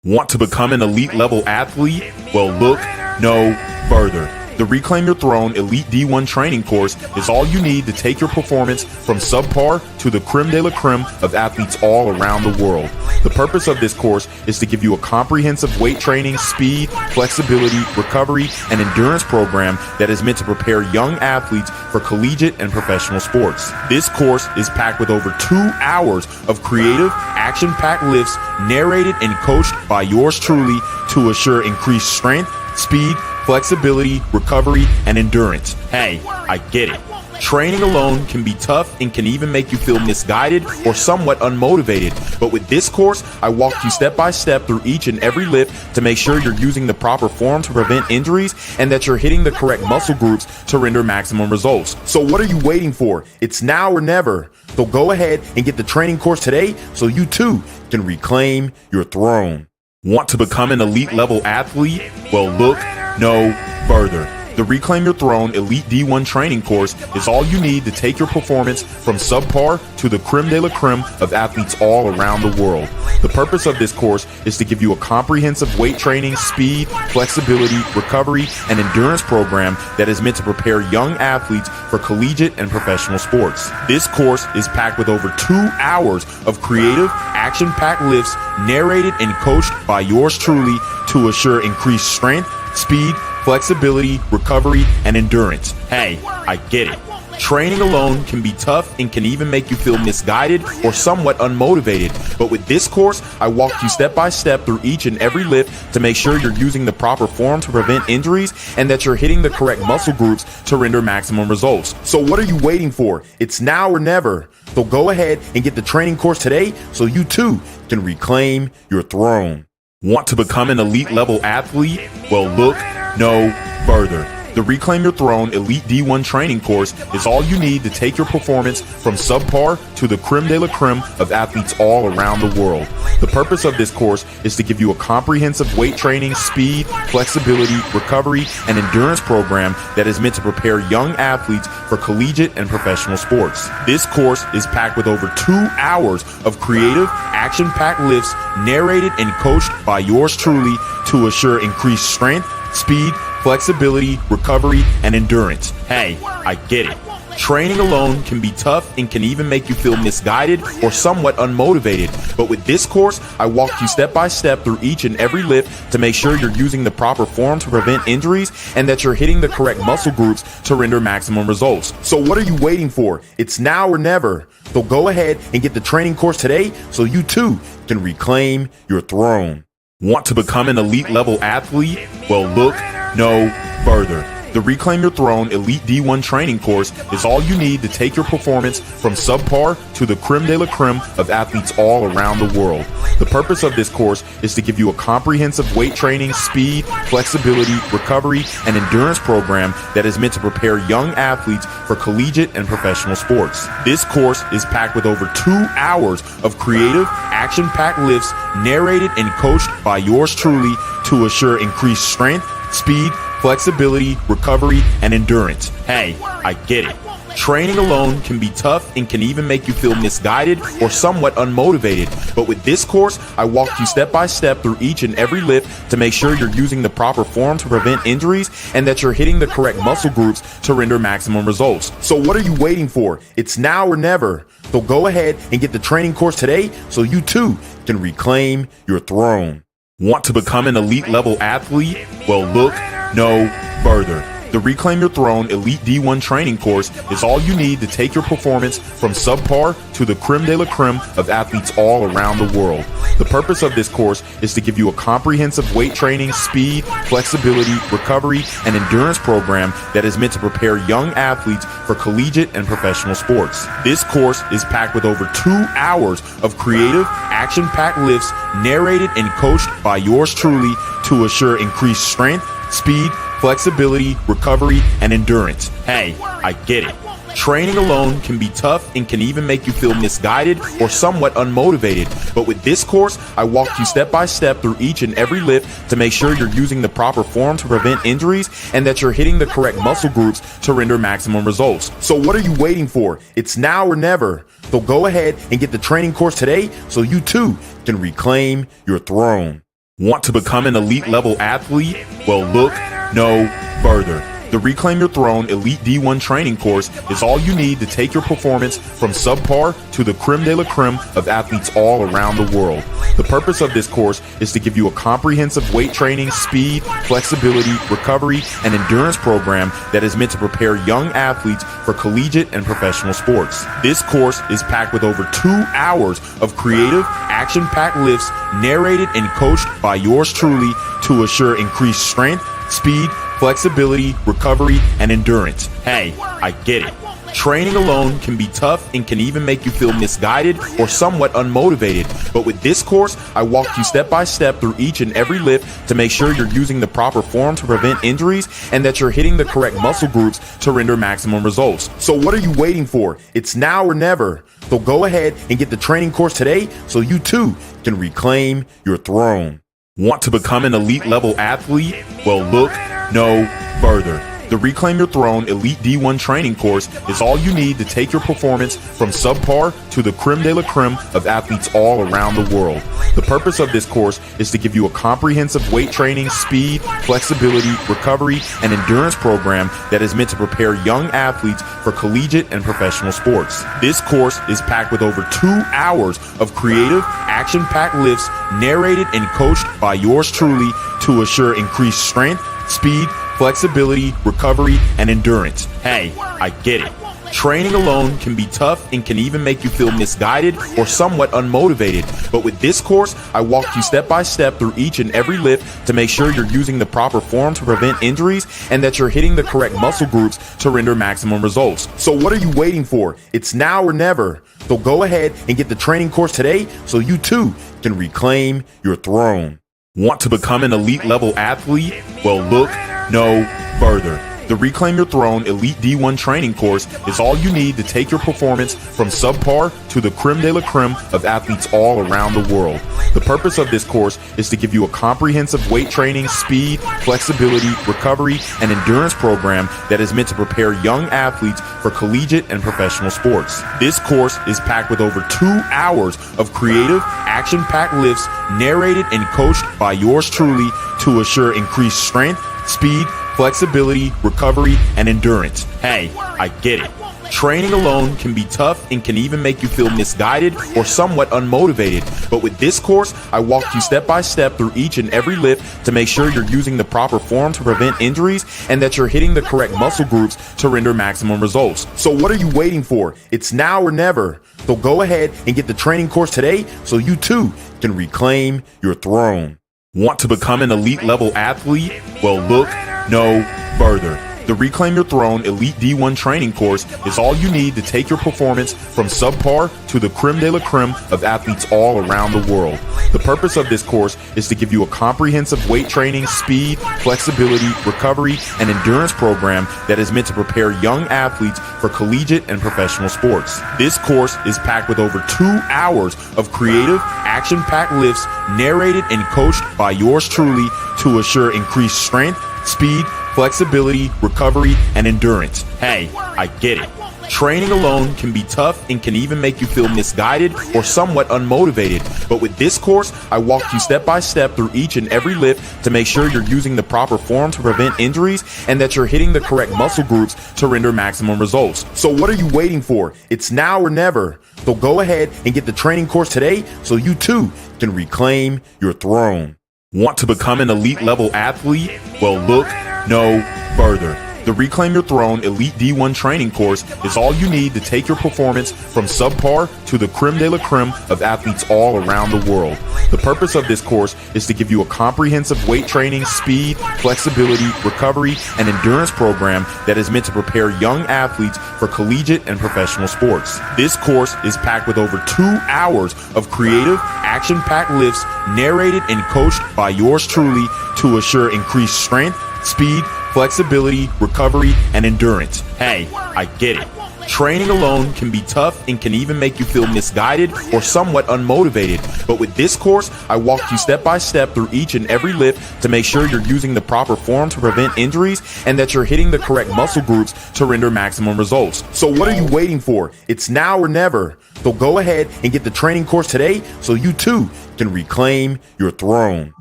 Want to become an elite level athlete? Well, look no further. The Reclaim Your Throne Elite D1 training course is all you need to take your performance from subpar to the creme de la creme of athletes all around the world. The purpose of this course is to give you a comprehensive weight training, speed, flexibility, recovery, and endurance program that is meant to prepare young athletes for collegiate and professional sports. This course is packed with over 2 hours of creative, action-packed lifts narrated and coached by yours truly to assure increased strength, speed, flexibility, recovery, and endurance. Hey, I get it. Training alone can be tough and can even make you feel misguided or somewhat unmotivated. But with this course, I walk you step by step through each and every lift to make sure you're using the proper form to prevent injuries and that you're hitting the correct muscle groups to render maximum results. So what are you waiting for? It's now or never. So go ahead and get the training course today so you too can reclaim your throne. Want to become an elite level athlete? Well, look no further. The Reclaim Your Throne Elite D1 training course is all you need to take your performance from subpar to the creme de la creme of athletes all around the world. The purpose of this course is to give you a comprehensive weight training, speed, flexibility, recovery, and endurance program that is meant to prepare young athletes for collegiate and professional sports. This course is packed with over 2 hours of creative, action-packed lifts narrated and coached by yours truly to assure increased strength, speed, flexibility, recovery, and endurance. Hey, I get it. Training alone can be tough and can even make you feel misguided or somewhat unmotivated. But with this course, I walk you step by step through each and every lift to make sure you're using the proper form to prevent injuries and that you're hitting the correct muscle groups to render maximum results. So what are you waiting for? It's now or never. So go ahead and get the training course today so you too can reclaim your throne. Want to become an elite level athlete? Well, look no further. The Reclaim Your Throne Elite D1 training course is all you need to take your performance from subpar to the creme de la creme of athletes all around the world. The purpose of this course is to give you a comprehensive weight training, speed, flexibility, recovery, and endurance program that is meant to prepare young athletes for collegiate and professional sports. This course is packed with over 2 hours of creative, action-packed lifts narrated and coached by yours truly to assure increased strength, speed, flexibility, recovery, and endurance. Hey, I get it. Training alone can be tough and can even make you feel misguided or somewhat unmotivated. But with this course, I walk you step by step through each and every lift to make sure you're using the proper form to prevent injuries and that you're hitting the correct muscle groups to render maximum results. So what are you waiting for? It's now or never. So go ahead and get the training course today so you too can reclaim your throne. Want to become an elite level athlete? Well, look no further. The Reclaim Your Throne Elite D1 training course is all you need to take your performance from subpar to the creme de la creme of athletes all around the world. The purpose of this course is to give you a comprehensive weight training, speed, flexibility, recovery, and endurance program that is meant to prepare young athletes for collegiate and professional sports. This course is packed with over 2 hours of creative, action-packed lifts narrated and coached by yours truly to assure increased strength, speed, flexibility, recovery, and endurance. Hey, I get it. Training alone can be tough and can even make you feel misguided or somewhat unmotivated. But with this course, I walk you step by step through each and every lift to make sure you're using the proper form to prevent injuries and that you're hitting the correct muscle groups to render maximum results. So what are you waiting for? It's now or never. So go ahead and get the training course today so you too can reclaim your throne. Want to become an elite level athlete? Well, look no further. The Reclaim Your Throne Elite D1 training course is all you need to take your performance from subpar to the creme de la creme of athletes all around the world. The purpose of this course is to give you a comprehensive weight training, speed, flexibility, recovery, and endurance program that is meant to prepare young athletes for collegiate and professional sports. This course is packed with over 2 hours of creative, action-packed lifts narrated and coached by yours truly to assure increased strength, speed, flexibility, recovery, and endurance. Hey, I get it. Training alone can be tough and can even make you feel misguided or somewhat unmotivated. But with this course, I walk you step by step through each and every lift to make sure you're using the proper form to prevent injuries and that you're hitting the correct muscle groups to render maximum results. So what are you waiting for? It's now or never. So go ahead and get the training course today so you too can reclaim your throne. Want to become an elite level athlete? Well, look no further. The Reclaim Your Throne Elite D1 training course is all you need to take your performance from subpar to the creme de la creme of athletes all around the world. The purpose of this course is to give you a comprehensive weight training, speed, flexibility, recovery, and endurance program that is meant to prepare young athletes for collegiate and professional sports. This course is packed with over 2 hours of creative, action-packed lifts narrated and coached by yours truly to assure increased strength, speed, flexibility, recovery, and endurance. Hey, I get it. Training alone can be tough and can even make you feel misguided or somewhat unmotivated. But with this course, I walk you step by step through each and every lift to make sure you're using the proper form to prevent injuries and that you're hitting the correct muscle groups to render maximum results. So what are you waiting for? It's now or never. So go ahead and get the training course today so you too can reclaim your throne. Want to become an elite level athlete? Well, look no further. The Reclaim Your Throne Elite D1 training course is all you need to take your performance from subpar to the creme de la creme of athletes all around the world. The purpose of this course is to give you a comprehensive weight training, speed, flexibility, recovery, and endurance program that is meant to prepare young athletes for collegiate and professional sports. This course is packed with over 2 hours of creative, action-packed lifts narrated and coached by yours truly to assure increased strength, speed, flexibility, recovery, and endurance. Hey, I get it. Training alone can be tough and can even make you feel misguided or somewhat unmotivated. But with this course, I walk you step by step through each and every lift to make sure you're using the proper form to prevent injuries and that you're hitting the correct muscle groups to render maximum results. So what are you waiting for? It's now or never. So go ahead and get the training course today so you too can reclaim your throne. Want to become an elite level athlete? Well, look no further. The Reclaim Your Throne Elite D1 training course is all you need to take your performance from subpar to the creme de la creme of athletes all around the world. The purpose of this course is to give you a comprehensive weight training, speed, flexibility, recovery, and endurance program that is meant to prepare young athletes for collegiate and professional sports. This course is packed with over 2 hours of creative, action-packed lifts narrated and coached by yours truly to assure increased strength, speed, flexibility, recovery, and endurance. Hey, I get it. Training alone can be tough and can even make you feel misguided or somewhat unmotivated. But with this course, I walk you step by step through each and every lift to make sure you're using the proper form to prevent injuries and that you're hitting the correct muscle groups to render maximum results. So what are you waiting for? It's now or never. So go ahead and get the training course today so you too can reclaim your throne. Want to become an elite level athlete? Well, look no further. The Reclaim Your Throne Elite D1 training course is all you need to take your performance from subpar to the creme de la creme of athletes all around the world. The purpose of this course is to give you a comprehensive weight training, speed, flexibility, recovery, and endurance program that is meant to prepare young athletes for collegiate and professional sports. This course is packed with over 2 hours of creative, action-packed lifts narrated and coached by yours truly to assure increased strength, speed, flexibility, recovery, and endurance. Hey, I get it. Training alone can be tough and can even make you feel misguided or somewhat unmotivated. But with this course, I walk you step by step through each and every lift to make sure you're using the proper form to prevent injuries and that you're hitting the correct muscle groups to render maximum results. So what are you waiting for? It's now or never. So go ahead and get the training course today so you too can reclaim your throne. Want to become an elite level athlete? Well, look no further. The Reclaim Your Throne Elite D1 training course is all you need to take your performance from subpar to the creme de la creme of athletes all around the world. The purpose of this course is to give you a comprehensive weight training, speed, flexibility, recovery, and endurance program that is meant to prepare young athletes for collegiate and professional sports. This course is packed with over 2 hours of creative, action-packed lifts narrated and coached by yours truly to assure increased strength, speed, flexibility, recovery, and endurance. Hey, I get it. Training alone can be tough and can even make you feel misguided or somewhat unmotivated. But with this course, I walk you step by step through each and every lift to make sure you're using the proper form to prevent injuries and that you're hitting the correct muscle groups to render maximum results. So what are you waiting for? It's now or never. So go ahead and get the training course today so you too can reclaim your throne.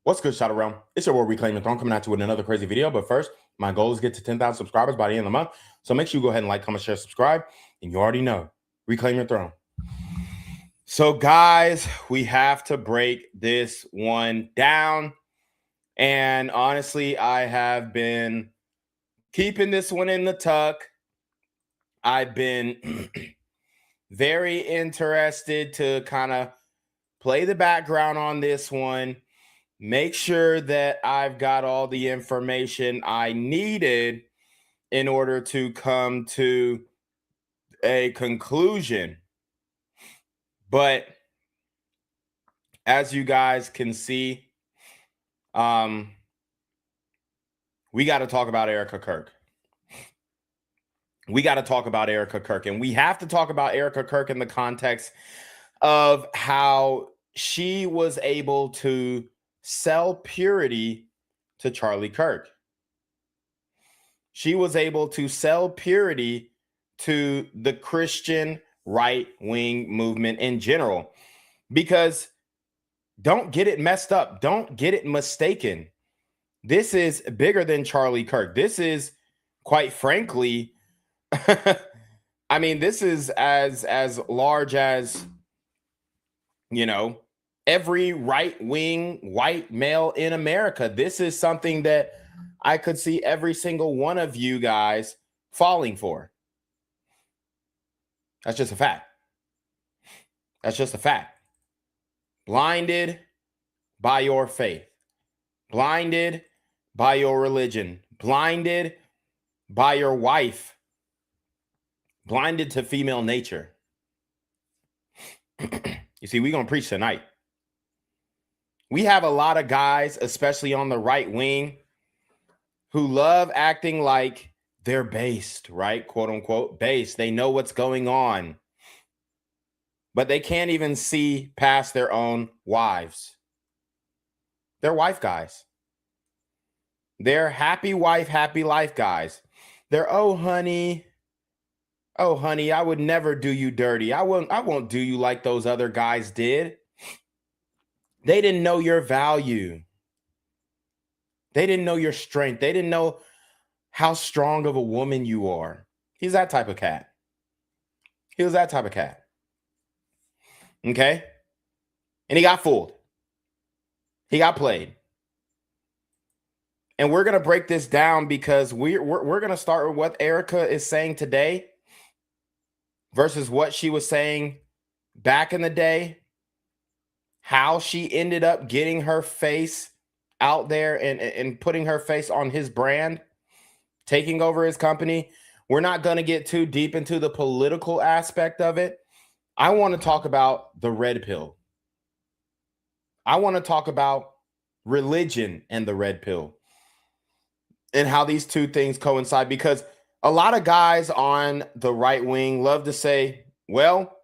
What's good, Shadow Realm? It's your boy Reclaim Your Throne coming at you with another crazy video. But first, my goal is to get to 10,000 subscribers by the end of the month. So make sure you go ahead and like, comment, share, subscribe. And you already know, Reclaim Your Throne. So guys, we have to break this one down. And honestly, I have been keeping this one in the tuck. I've been very interested to kind of play the background on this one. Make sure that I've got all the information I needed in order to come to a conclusion. But as you guys can see, we got to talk about Erika Kirk. We got to talk about Erika Kirk. And we have to talk about Erika Kirk in the context of how she was able to sell purity to Charlie Kirk. She was able to sell purity to the Christian right-wing movement in general. Because don't get it messed up. Don't get it mistaken. This is bigger than Charlie Kirk. This is, quite frankly, I mean, this is as large as, you know, every right-wing white male in America. This is something that I could see every single one of you guys falling for. That's just a fact. That's just a fact. Blinded by your faith. Blinded by your religion. Blinded by your wife. Blinded to female nature. You see, we're going to preach tonight. We have a lot of guys, especially on the right wing, who love acting like they're based, right? Quote unquote, based. They know what's going on. But they can't even see past their own wives. They're wife guys. They're happy wife, happy life guys. They're, oh, honey, I would never do you dirty. I won't do you like those other guys did. They didn't know your value. They didn't know your strength. They didn't know how strong of a woman you are. He's that type of cat. He was that type of cat. Okay? And he got fooled. He got played. And we're going to break this down because we're going to start with what Erika is saying today versus what she was saying back in the day, how she ended up getting her face out there and putting her face on his brand, taking over his company. We're not going to get too deep into the political aspect of it. I want to talk about the red pill. I want to talk about religion and the red pill and how these two things coincide, because a lot of guys on the right wing love to say, well,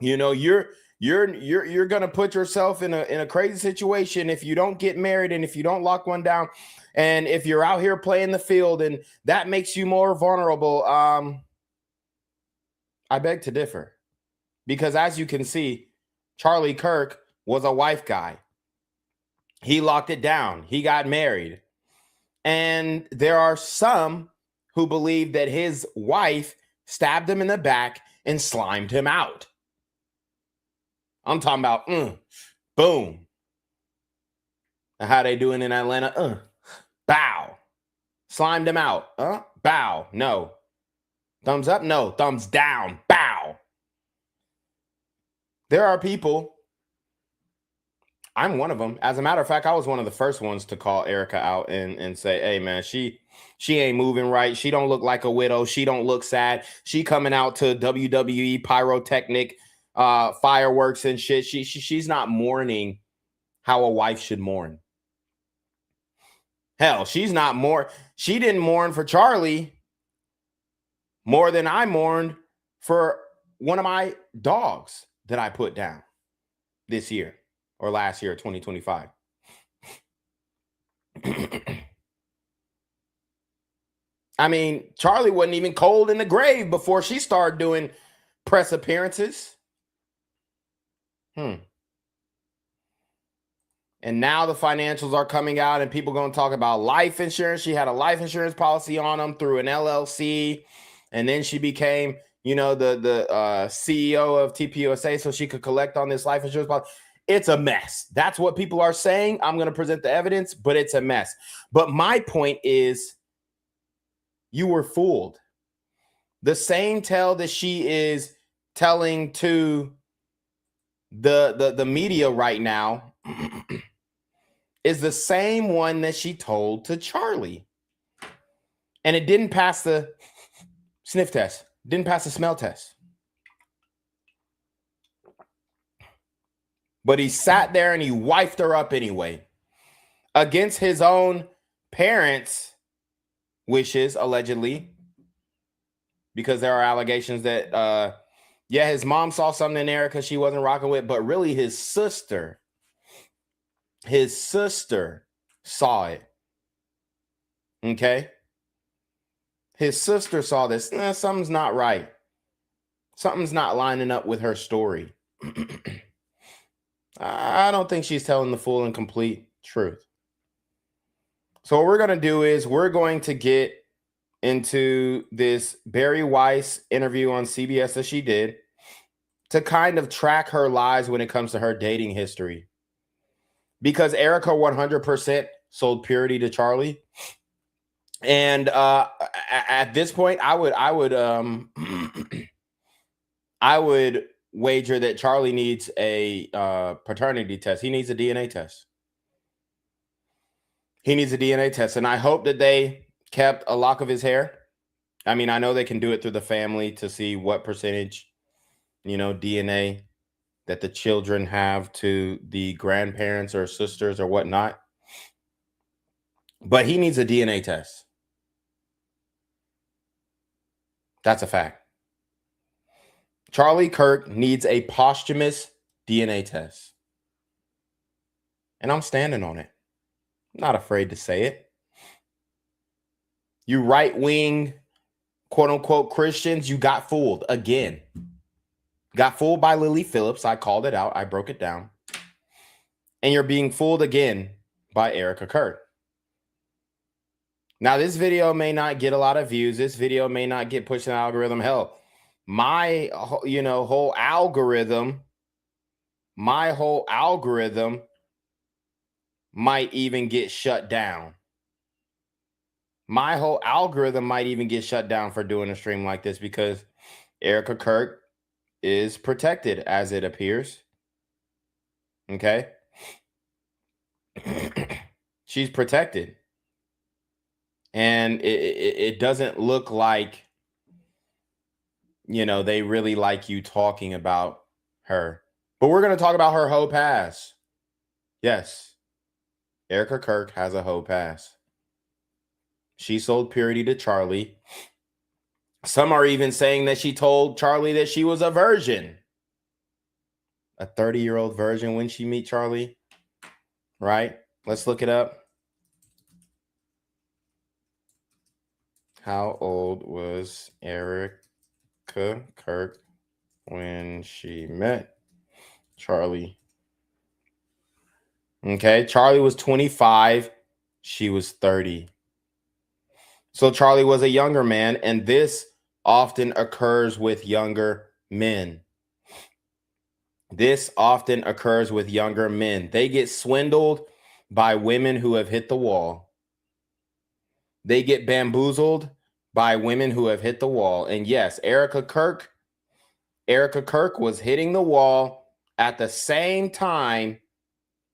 you know, you're going to put yourself in a crazy situation if you don't get married and if you don't lock one down and if you're out here playing the field, and that makes you more vulnerable. I beg to differ, because as you can see, Charlie Kirk was a wife guy. He locked it down. He got married. And there are some who believe that his wife stabbed him in the back and slimed him out. I'm talking about, boom. How they doing in Atlanta? Bow. Slimed him out. Bow. No. Thumbs up? No. Thumbs down. Bow. There are people. I'm one of them. As a matter of fact, I was one of the first ones to call Erika out and say, hey, man, she ain't moving right. She don't look like a widow. She don't look sad. She coming out to WWE pyrotechnic fireworks and shit. She's not mourning how a wife should mourn. Hell, she didn't mourn for Charlie more than I mourned for one of my dogs that I put down this year. Or last year, 2025. I mean, Charlie wasn't even cold in the grave before she started doing press appearances. And And now the financials are coming out and people going to talk about life insurance. She had a life insurance policy on them through an LLC. And then she became, the CEO of TPUSA so she could collect on this life insurance policy. It's a mess. That's what people are saying. I'm going to present the evidence, but it's a mess. But my point is, you were fooled. The same tale that she is telling to the media right now is the same one that she told to Charlie. And it didn't pass the sniff test, didn't pass the smell test. But he sat there and he wifed her up anyway, against his own parents' wishes, allegedly, because there are allegations that, his mom saw something in Erika she wasn't rocking with, but really his sister saw it. Okay? His sister saw this. Something's not right. Something's not lining up with her story. I don't think she's telling the full and complete truth. So what we're going to do is we're going to get into this Barry Weiss interview on CBS that she did to kind of track her lies when it comes to her dating history. Because Erika 100% sold purity to Charlie. And at this point, I would wager that Charlie needs a paternity test. He needs a DNA test. And I hope that they kept a lock of his hair. I mean, I know they can do it through the family to see what percentage, DNA that the children have to the grandparents or sisters or whatnot. But he needs a DNA test. That's a fact. Charlie Kirk needs a posthumous DNA test. And I'm standing on it. I'm not afraid to say it. You right-wing, quote-unquote Christians, you got fooled again. Got fooled by Lily Phillips. I called it out. I broke it down. And you're being fooled again by Erika Kirk. Now, this video may not get a lot of views. This video may not get pushed in the algorithm. Hell, my whole algorithm might even get shut down. My whole algorithm might even get shut down for doing a stream like this because Erika Kirk is protected, as it appears. Okay? She's protected. And it doesn't look like, they really like you talking about her. But we're going to talk about her hoe pass. Yes. Erika Kirk has a hoe pass. She sold purity to Charlie. Some are even saying that she told Charlie that she was a virgin. A 30-year-old virgin when she meet Charlie. Right? Let's look it up. How old was Erika Kirk when she met Charlie? Okay, Charlie was 25. She was 30. So Charlie was a younger man, and this often occurs with younger men. They get swindled by women who have hit the wall. They get bamboozled by women who have hit the wall. And yes, Erika Kirk was hitting the wall at the same time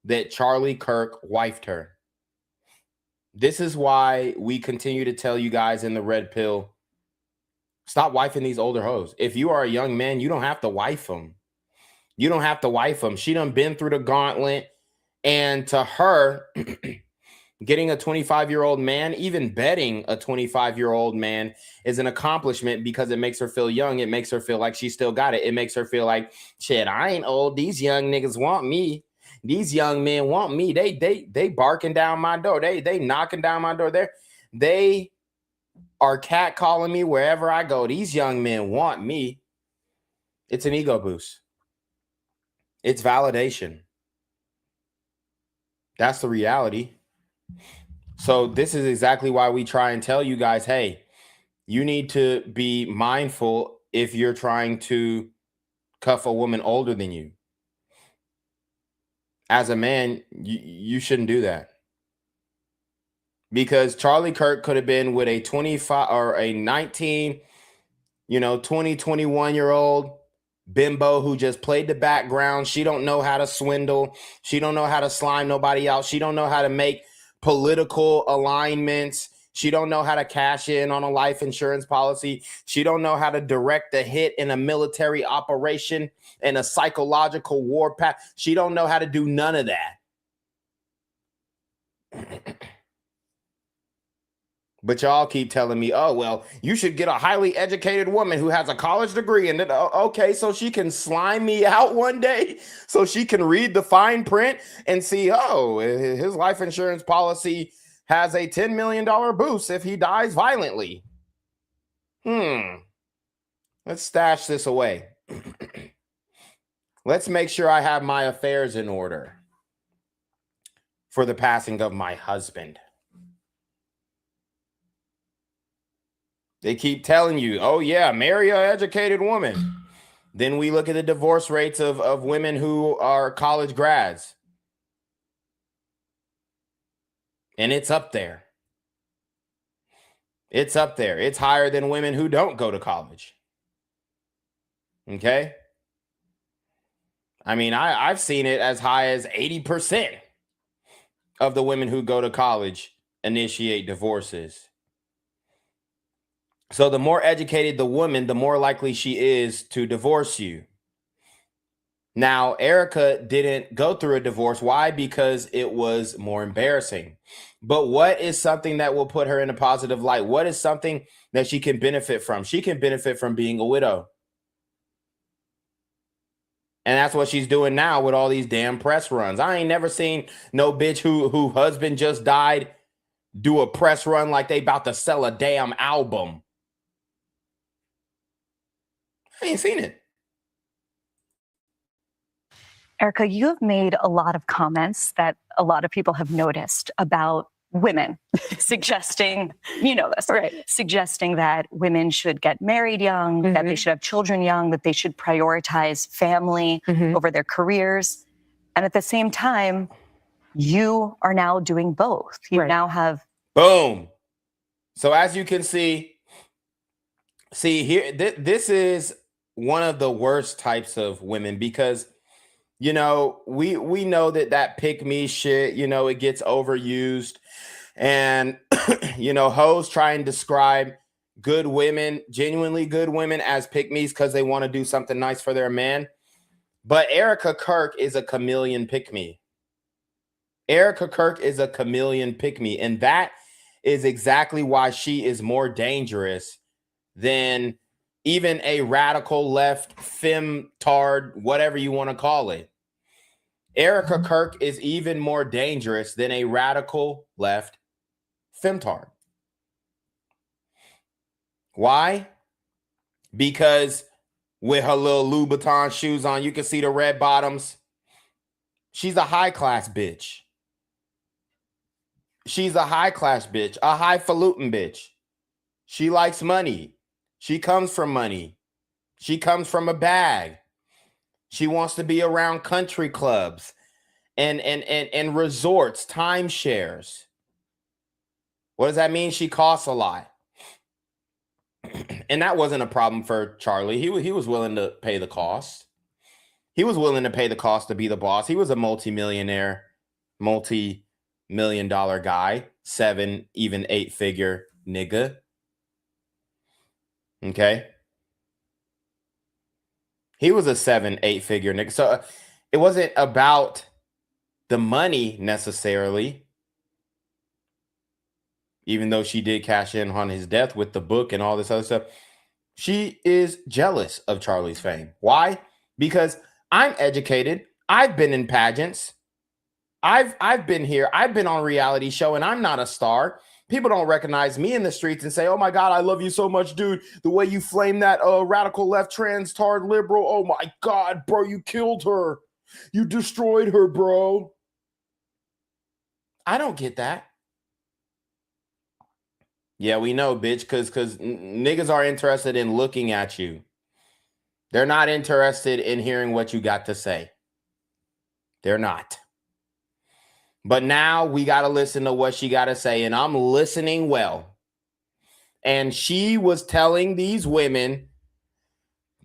that Charlie Kirk wifed her. This is why we continue to tell you guys in the red pill, stop wifing these older hoes. If you are a young man, you don't have to wife them. She done been through the gauntlet. And to her, getting a 25-year-old man, even betting a 25-year-old man is an accomplishment because it makes her feel young. It makes her feel like she still got it. It makes her feel like, shit, I ain't old. These young niggas want me. These young men want me. They barking down my door. They knocking down my door. They are catcalling me wherever I go. These young men want me. It's an ego boost. It's validation. That's the reality. So this is exactly why we try and tell you guys, hey, you need to be mindful if you're trying to cuff a woman older than you. As a man, you shouldn't do that. Because Charlie Kirk could have been with a 25 or a 19, 20, 21-year-old bimbo who just played the background. She don't know how to swindle. She don't know how to slime nobody out. She don't know how to make political alignments. She don't know how to cash in on a life insurance policy. She don't know how to direct a hit in a military operation and a psychological war path. She don't know how to do none of that. But y'all keep telling me, oh, well, you should get a highly educated woman who has a college degree. And then, okay, so she can slime me out one day so she can read the fine print and see, oh, his life insurance policy has a $10 million boost if he dies violently. Let's stash this away. Let's make sure I have my affairs in order for the passing of my husband. They keep telling you, oh, yeah, marry an educated woman. Then we look at the divorce rates of women who are college grads. And it's up there. It's up there. It's higher than women who don't go to college. Okay? I mean, I've seen it as high as 80% of the women who go to college initiate divorces. So the more educated the woman, the more likely she is to divorce you. Now, Erika didn't go through a divorce. Why? Because it was more embarrassing. But what is something that will put her in a positive light? What is something that she can benefit from? She can benefit from being a widow. And that's what she's doing now with all these damn press runs. I ain't never seen no bitch who husband just died do a press run like they about to sell a damn album. I ain't seen it. Erika, you have made a lot of comments that a lot of people have noticed about women, suggesting, this, right? Suggesting that women should get married young, that they should have children young, that they should prioritize family over their careers. And at the same time, you are now doing both. You now have... Boom. So as you can see here, this is one of the worst types of women because we know that pick me shit, it gets overused. And, hoes try and describe good women, genuinely good women as pick me's because they want to do something nice for their man. But Erika Kirk is a chameleon pick me. Erika Kirk is a chameleon pick me. And that is exactly why she is more dangerous than even a radical left femtard, whatever you want to call it. Erika Kirk is even more dangerous than a radical left femtard. Why? Because with her little Louboutin shoes on, you can see the red bottoms. She's a high-class bitch. She's a high-class bitch, a highfalutin bitch. She likes money. She comes from money. She comes from a bag. She wants to be around country clubs and resorts, timeshares. What does that mean? She costs a lot. And that wasn't a problem for Charlie. He was willing to pay the cost. He was willing to pay the cost to be the boss. He was a multi-million-dollar guy, 7, even 8-figure nigga. Okay. He was a 7, 8-figure nigga. So it wasn't about the money necessarily, even though she did cash in on his death with the book and all this other stuff. She is jealous of Charlie's fame. Why? Because I'm educated. I've been in pageants. I've been here. I've been on reality show and I'm not a star. People don't recognize me in the streets and say, oh my God, I love you so much, dude. The way you flame that radical left trans tard liberal. Oh my God, bro, you killed her. You destroyed her, bro. I don't get that. Yeah, we know, bitch, because niggas are interested in looking at you. They're not interested in hearing what you got to say. They're not. But now we got to listen to what she got to say, and I'm listening well. And she was telling these women,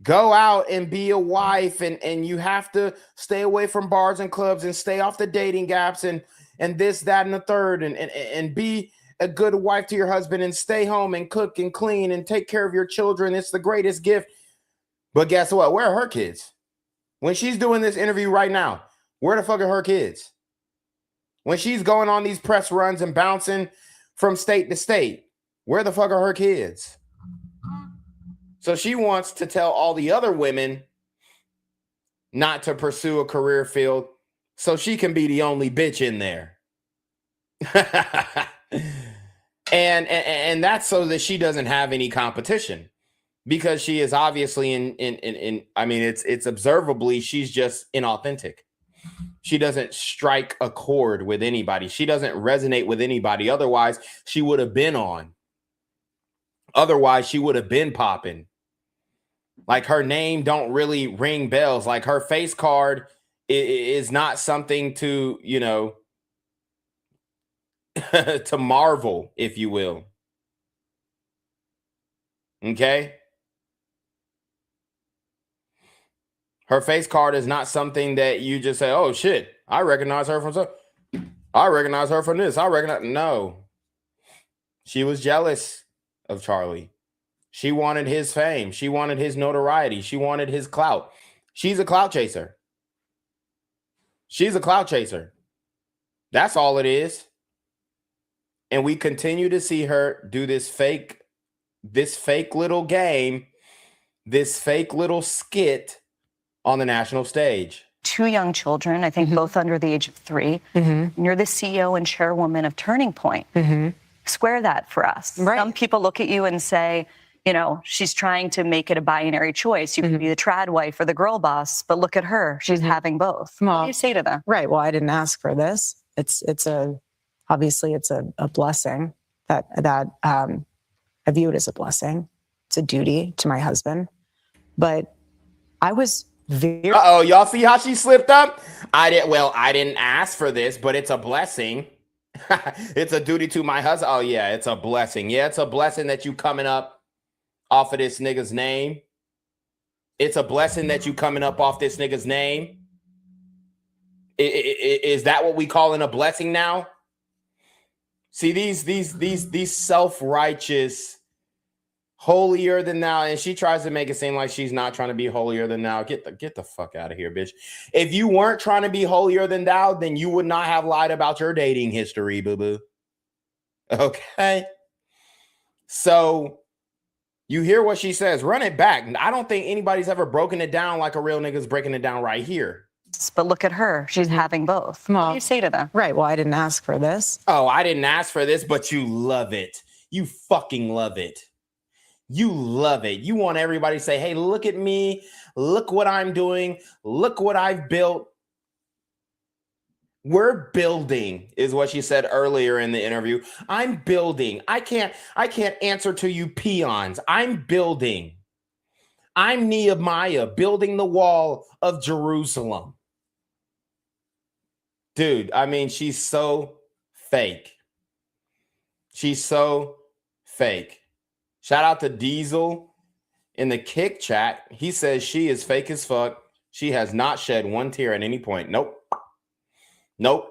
go out and be a wife, and you have to stay away from bars and clubs and stay off the dating apps and this, that, and the third, and be a good wife to your husband and stay home and cook and clean and take care of your children. It's the greatest gift. But guess what? Where are her kids? When she's doing this interview right now, where the fuck are her kids? When she's going on these press runs and bouncing from state to state, where the fuck are her kids? So she wants to tell all the other women not to pursue a career field so she can be the only bitch in there. and that's so that she doesn't have any competition, because she is obviously in I mean, it's observably, she's just inauthentic. She doesn't strike a chord with anybody. She doesn't resonate with anybody. Otherwise, she would have been on. Otherwise, she would have been popping. Like, her name don't really ring bells. Like, her face card is not something to, you know, to marvel, if you will. Okay? Her face card is not something that you just say, oh, shit, I recognize her from so. I recognize her from this. No. She was jealous of Charlie. She wanted his fame. She wanted his notoriety. She wanted his clout. She's a clout chaser. She's a clout chaser. That's all it is. And we continue to see her do this fake little game, this fake little skit on the national stage. 2 young children, I think both under the age of 3. And you're the CEO and chairwoman of Turning Point. Square that for us. Right. Some people look at you and say, you know, she's trying to make it a binary choice. You can be the trad wife or the girl boss, but look at her. She's having both. What do you say to them? Right. Well, I didn't ask for this. Obviously it's a blessing that I view it as a blessing. It's a duty to my husband. But I was very... Uh-oh, y'all see how she slipped up? I didn't ask for this, but it's a blessing. It's a duty to my husband. Oh, yeah, it's a blessing. Yeah, it's a blessing that you coming up off of this nigga's name. It's a blessing that you coming up off this nigga's name. Is that what we calling a blessing now? See, these self-righteous, holier than thou, and she tries to make it seem like she's not trying to be holier than thou. Get the fuck out of here, bitch. If you weren't trying to be holier than thou, then you would not have lied about your dating history, boo-boo. Okay? So you hear what she says. Run it back. I don't think anybody's ever broken it down like a real nigga's breaking it down right here. But look at her. She's having both. What do you say to them? Right. Well, I didn't ask for this. Oh, I didn't ask for this, but you love it. You fucking love it. You love it. You want everybody to say, hey, look at me. Look what I'm doing. Look what I've built. We're building, is what she said earlier in the interview. I'm building. I can't answer to you peons. I'm building. I'm Nehemiah building the wall of Jerusalem. Dude, I mean, she's so fake. She's so fake. Shout out to Diesel in the Kick chat. He says she is fake as fuck. She has not shed one tear at any point. Nope.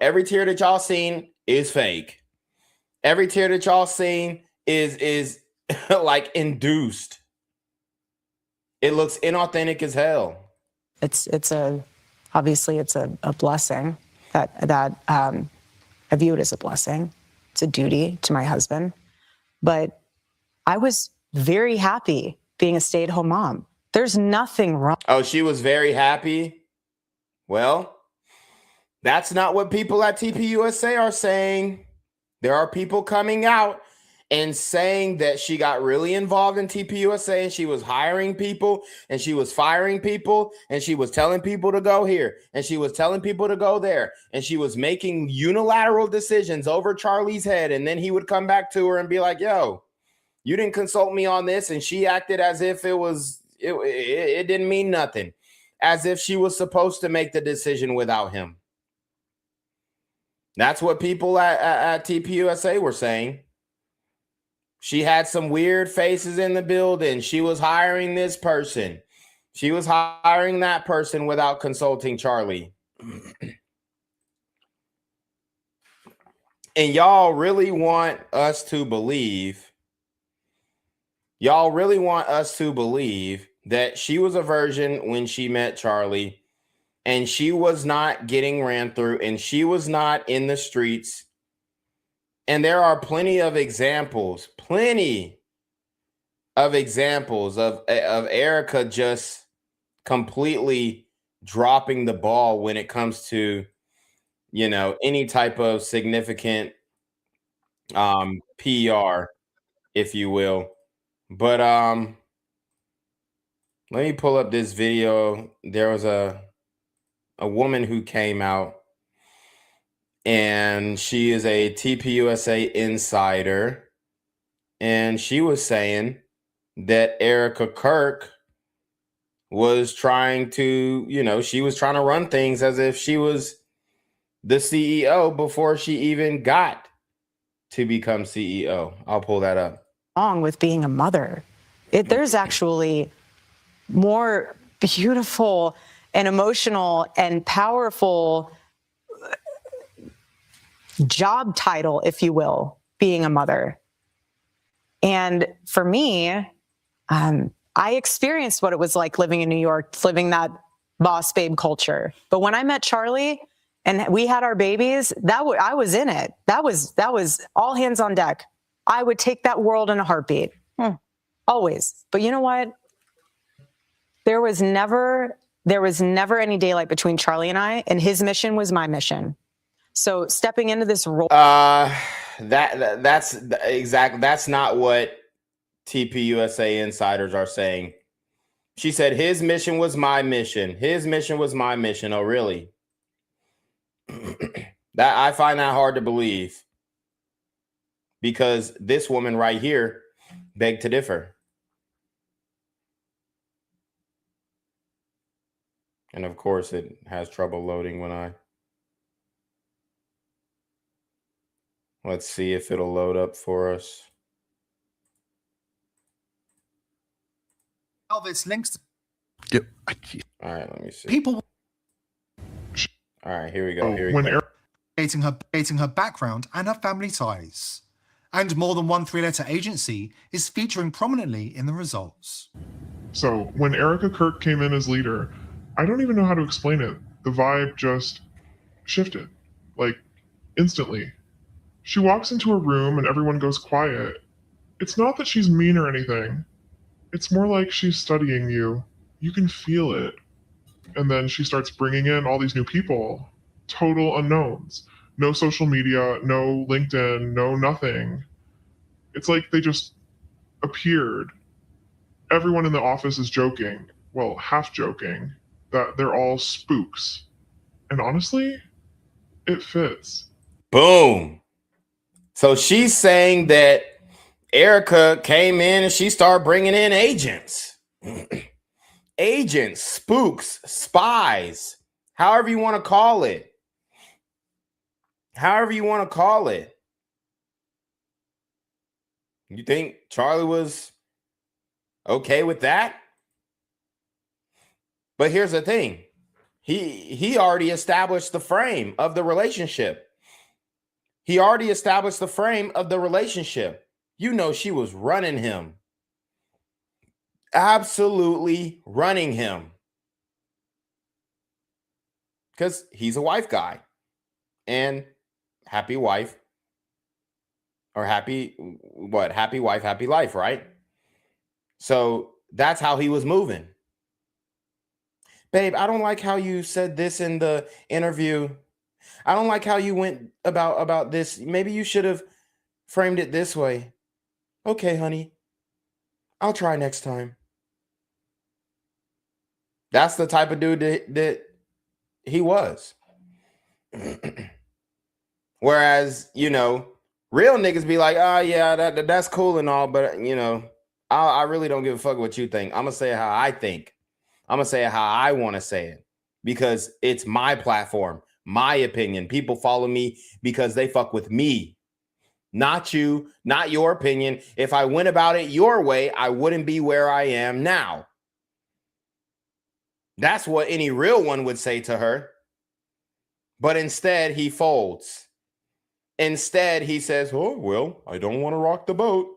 Every tear that y'all seen is fake. Every tear that y'all seen is like induced. It looks inauthentic as hell. Obviously it's a blessing that I view it as a blessing. It's a duty to my husband. But I was very happy being a stay-at-home mom. There's nothing wrong. Oh, she was very happy? Well, that's not what people at TPUSA are saying. There are people coming out and saying that she got really involved in TPUSA and she was hiring people and she was firing people and she was telling people to go here and she was telling people to go there and she was making unilateral decisions over Charlie's head. And then he would come back to her and be like, yo, you didn't consult me on this. And she acted as if it didn't mean nothing, as if she was supposed to make the decision without him. That's what people at TPUSA were saying. She had some weird faces in the building. She was hiring this person. She was hiring that person without consulting Charlie. And y'all really want us to believe that she was a virgin when she met Charlie, and she was not getting ran through, and she was not in the streets. And there are plenty of examples of Erika just completely dropping the ball when it comes to, any type of significant PR, if you will. But let me pull up this video. There was a woman who came out, and she is a TPUSA insider, and she was saying that Erika Kirk was trying to, she was trying to run things as if she was the CEO before she even got to become CEO. I'll pull that up. Wrong with being a mother. There's actually more beautiful and emotional and powerful job title, if you will, being a mother. And for me, I experienced what it was like living in New York, living that boss babe culture. But when I met Charlie and we had our babies, I was in it. That was all hands on deck. I would take that world in a heartbeat. Always. But you know what? There was never any daylight between Charlie and I, and his mission was my mission. So stepping into this role. That's exactly. That's not what TPUSA insiders are saying. She said his mission was my mission. His mission was my mission. Oh, really? That I find that hard to believe, because this woman right here begged to differ. And of course, it has trouble loading when I... Let's see if it'll load up for us. Elvis links. Yep. All right, let me see. People. All right, here we go. Dating her background and her family ties. And more than one three-letter agency is featuring prominently in the results. So when Erika Kirk came in as leader, I don't even know how to explain it. The vibe just shifted, like instantly. She walks into a room and everyone goes quiet. It's not that she's mean or anything. It's more like she's studying you. You can feel it. And then she starts bringing in all these new people, total unknowns. No social media, no LinkedIn, no nothing. It's like they just appeared. Everyone in the office is joking, well, half joking, that they're all spooks. And honestly, it fits. Boom. So she's saying that Erika came in and she started bringing in agents. Agents, spooks, spies, however you want to call it. However you want to call it. You think Charlie was okay with that? But here's the thing. He already established the frame of the relationship. He already established the frame of the relationship. You know, she was running him. Absolutely running him. Because he's a wife guy. And happy wife. Or happy wife, happy life, right? So that's how he was moving. Babe, I don't like how you said this in the interview. I don't like how you went about this. Maybe you should have framed it this way. Okay, honey. I'll try next time. That's the type of dude that he was. Whereas, real niggas be like, oh yeah, that's cool and all, but I really don't give a fuck what you think. I'm gonna say it how I think. I'm gonna say it how I want to say it because it's my platform, my opinion. People follow me because they fuck with me, not you, not your opinion. If I went about it your way, I wouldn't be where I am now. That's what any real one would say to her. But instead, he folds. Instead, he says, oh, well, I don't want to rock the boat.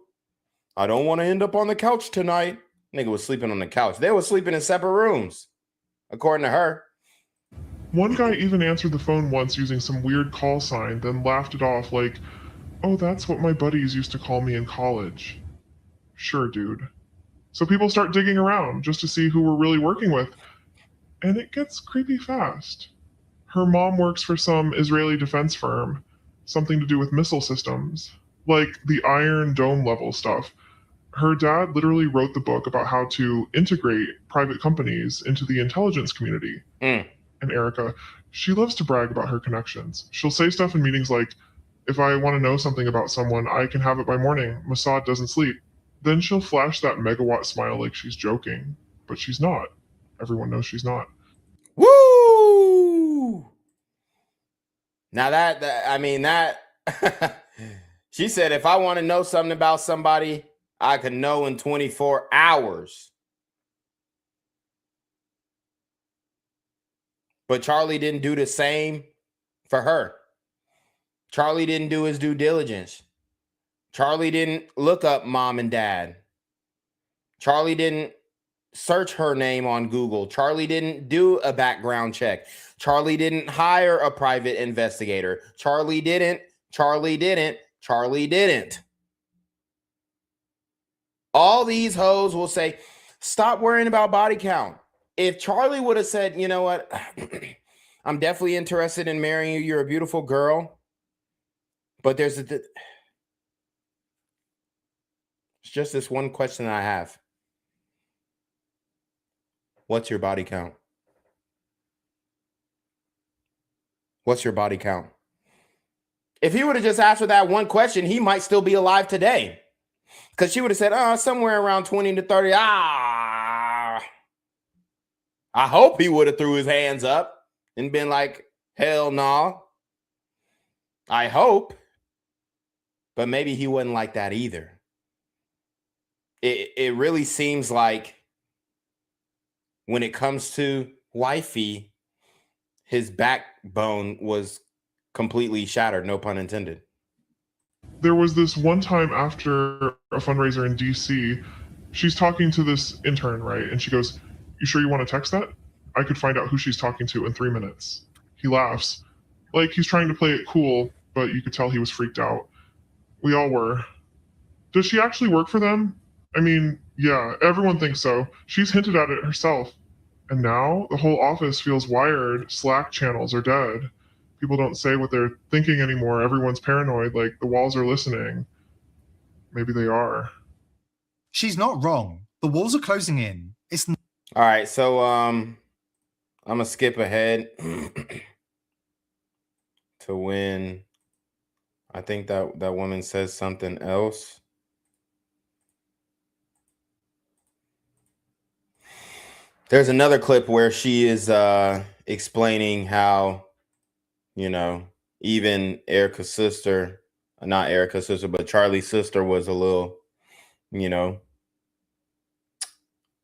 I don't want to end up on the couch tonight. Nigga was sleeping on the couch. They were sleeping in separate rooms, according to her. One guy even answered the phone once using some weird call sign, then laughed it off like, oh, that's what my buddies used to call me in college. Sure, dude. So people start digging around just to see who we're really working with. And it gets creepy fast. Her mom works for some Israeli defense firm, something to do with missile systems, like the Iron Dome level stuff. Her dad literally wrote the book about how to integrate private companies into the intelligence community. And Erika, she loves to brag about her connections. She'll say stuff in meetings like, if I want to know something about someone, I can have it by morning. Mossad doesn't sleep. Then she'll flash that megawatt smile like she's joking, but she's not. Everyone knows she's not. Woo! Now that she said, if I want to know something about somebody, I could know in 24 hours. But Charlie didn't do the same for her. Charlie didn't do his due diligence. Charlie didn't look up mom and dad. Charlie didn't search her name on Google. Charlie didn't do a background check. Charlie didn't hire a private investigator. Charlie didn't. All these hoes will say, stop worrying about body count. If Charlie would have said, you know what, I'm definitely interested in marrying you. You're a beautiful girl. But it's just this one question I have. What's your body count? What's your body count? If he would have just asked her that one question, he might still be alive today. Because she would have said, somewhere around 20 to 30. I hope he would have threw his hands up and been like, hell no. I hope. But maybe he wasn't like that either. It really seems like when it comes to wifey, his backbone was completely shattered, no pun intended. There was this one time after a fundraiser in DC, she's talking to this intern, right? And she goes, you sure you want to text that? I could find out who she's talking to in 3 minutes. He laughs. Like he's trying to play it cool, but you could tell he was freaked out. We all were. Does she actually work for them? I mean, yeah, everyone thinks so. She's hinted at it herself. And now the whole office feels wired. Slack channels are dead. People don't say what they're thinking anymore. Everyone's paranoid, like the walls are listening. Maybe they are. She's not wrong. The walls are closing in. All right, so I'm gonna skip ahead to when I think that woman says something else. There's another clip where she is explaining how, even Erika's sister, not Erika's sister, but Charlie's sister was a little,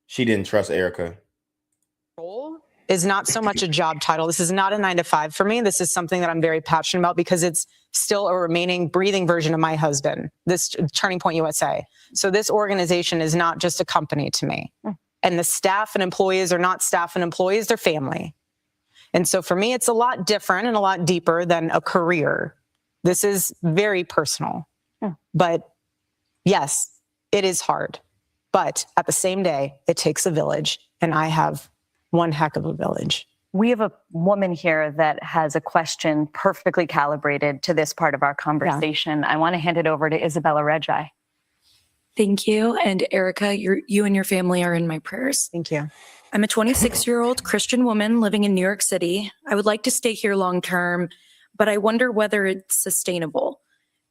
she didn't trust Erika. Role is not so much a job title. This is not a 9-to-5 for me. This is something that I'm very passionate about because it's still a remaining breathing version of my husband, this Turning Point USA. So this organization is not just a company to me. And the staff and employees are not staff and employees, they're family. And so for me, it's a lot different and a lot deeper than a career. This is very personal. But yes, it is hard. But at the same day, it takes a village. And I have one heck of a village. We have a woman here that has a question perfectly calibrated to this part of our conversation. Yeah. I want to hand it over to Isabella Reggi. Thank you. And Erika, you and your family are in my prayers. Thank you. I'm a 26-year-old Christian woman living in New York City. I would like to stay here long term, but I wonder whether it's sustainable.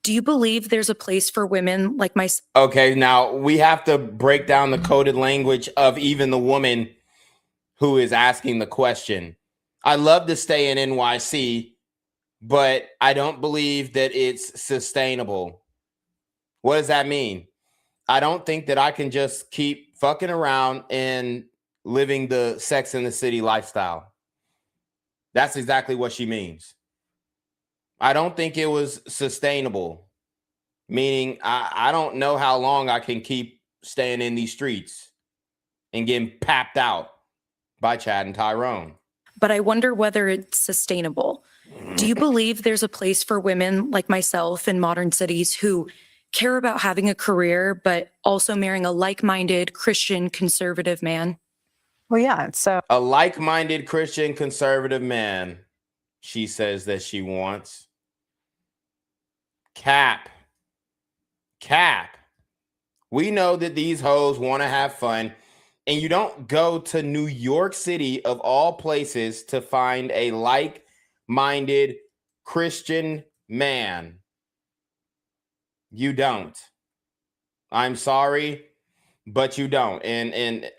Do you believe there's a place for women like myself? Okay, now we have to break down the coded language of even the woman who is asking the question. I love to stay in NYC, but I don't believe that it's sustainable. What does that mean? I don't think that I can just keep fucking around and living the Sex in the City lifestyle. That's exactly what she means. I don't think it was sustainable, meaning I don't know how long I can keep staying in these streets and getting papped out by Chad and Tyrone. But I wonder whether it's sustainable. Do you believe there's a place for women like myself in modern cities who care about having a career, but also marrying a like-minded Christian conservative man? Well, yeah. So A like-minded Christian conservative man, she says that she wants. Cap. We know that these hoes want to have fun, and you don't go to New York City of all places to find a like-minded Christian man. You don't. I'm sorry, but you don't. And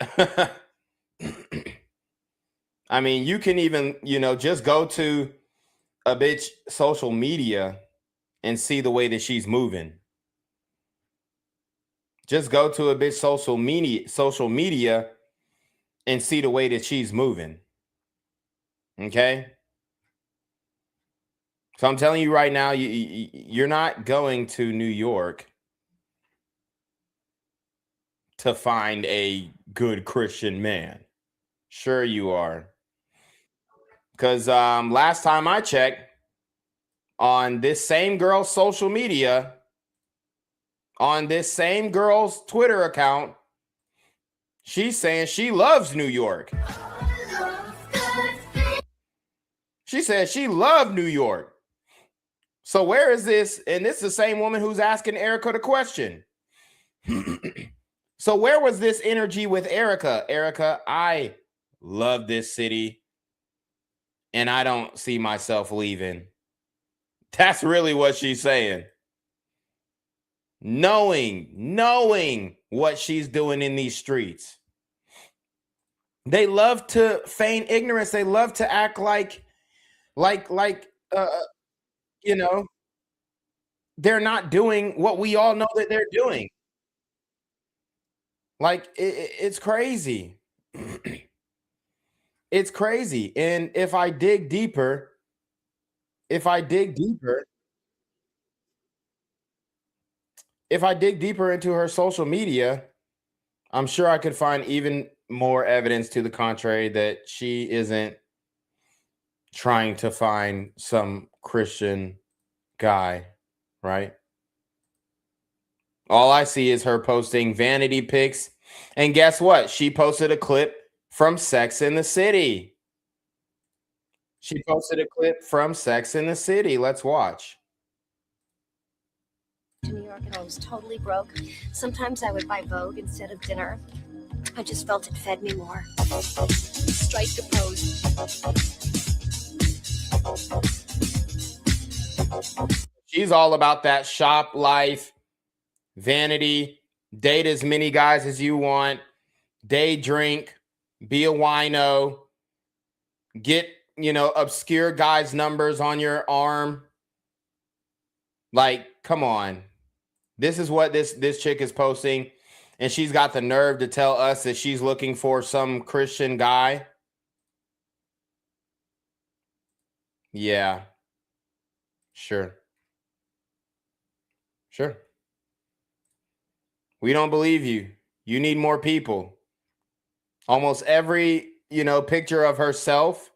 I mean, you can even, just go to a bitch social media and see the way that she's moving. Just go to a bitch social media and see the way that she's moving. Okay? So I'm telling you right now, you're not going to New York to find a good Christian man. Sure you are. Because last time I checked, on this same girl's social media, on this same girl's Twitter account, she's saying she loves New York. She said she loved New York. So where is this? And this is the same woman who's asking Erika the question. So where was this energy with Erika? Erika, I love this city and I don't see myself leaving. That's really what she's saying. Knowing what she's doing in these streets. They love to feign ignorance. They love to act like they're not doing what we all know that they're doing. Like it's crazy. It's crazy. And if I dig deeper into her social media, I'm sure I could find even more evidence to the contrary that she isn't trying to find some Christian guy, right? All I see is her posting vanity pics. And guess what? She posted a clip from Sex in the City. Let's watch. To New York and I was totally broke. Sometimes I would buy Vogue instead of dinner. I just felt it fed me more. Strike the pose. She's all about that shop life, vanity, date as many guys as you want, day drink, be a wino, get, obscure guys' numbers on your arm. Like, come on. This is what this chick is posting, and she's got the nerve to tell us that she's looking for some Christian guy. Yeah. Sure. We don't believe you. You need more people. Almost every, picture of herself,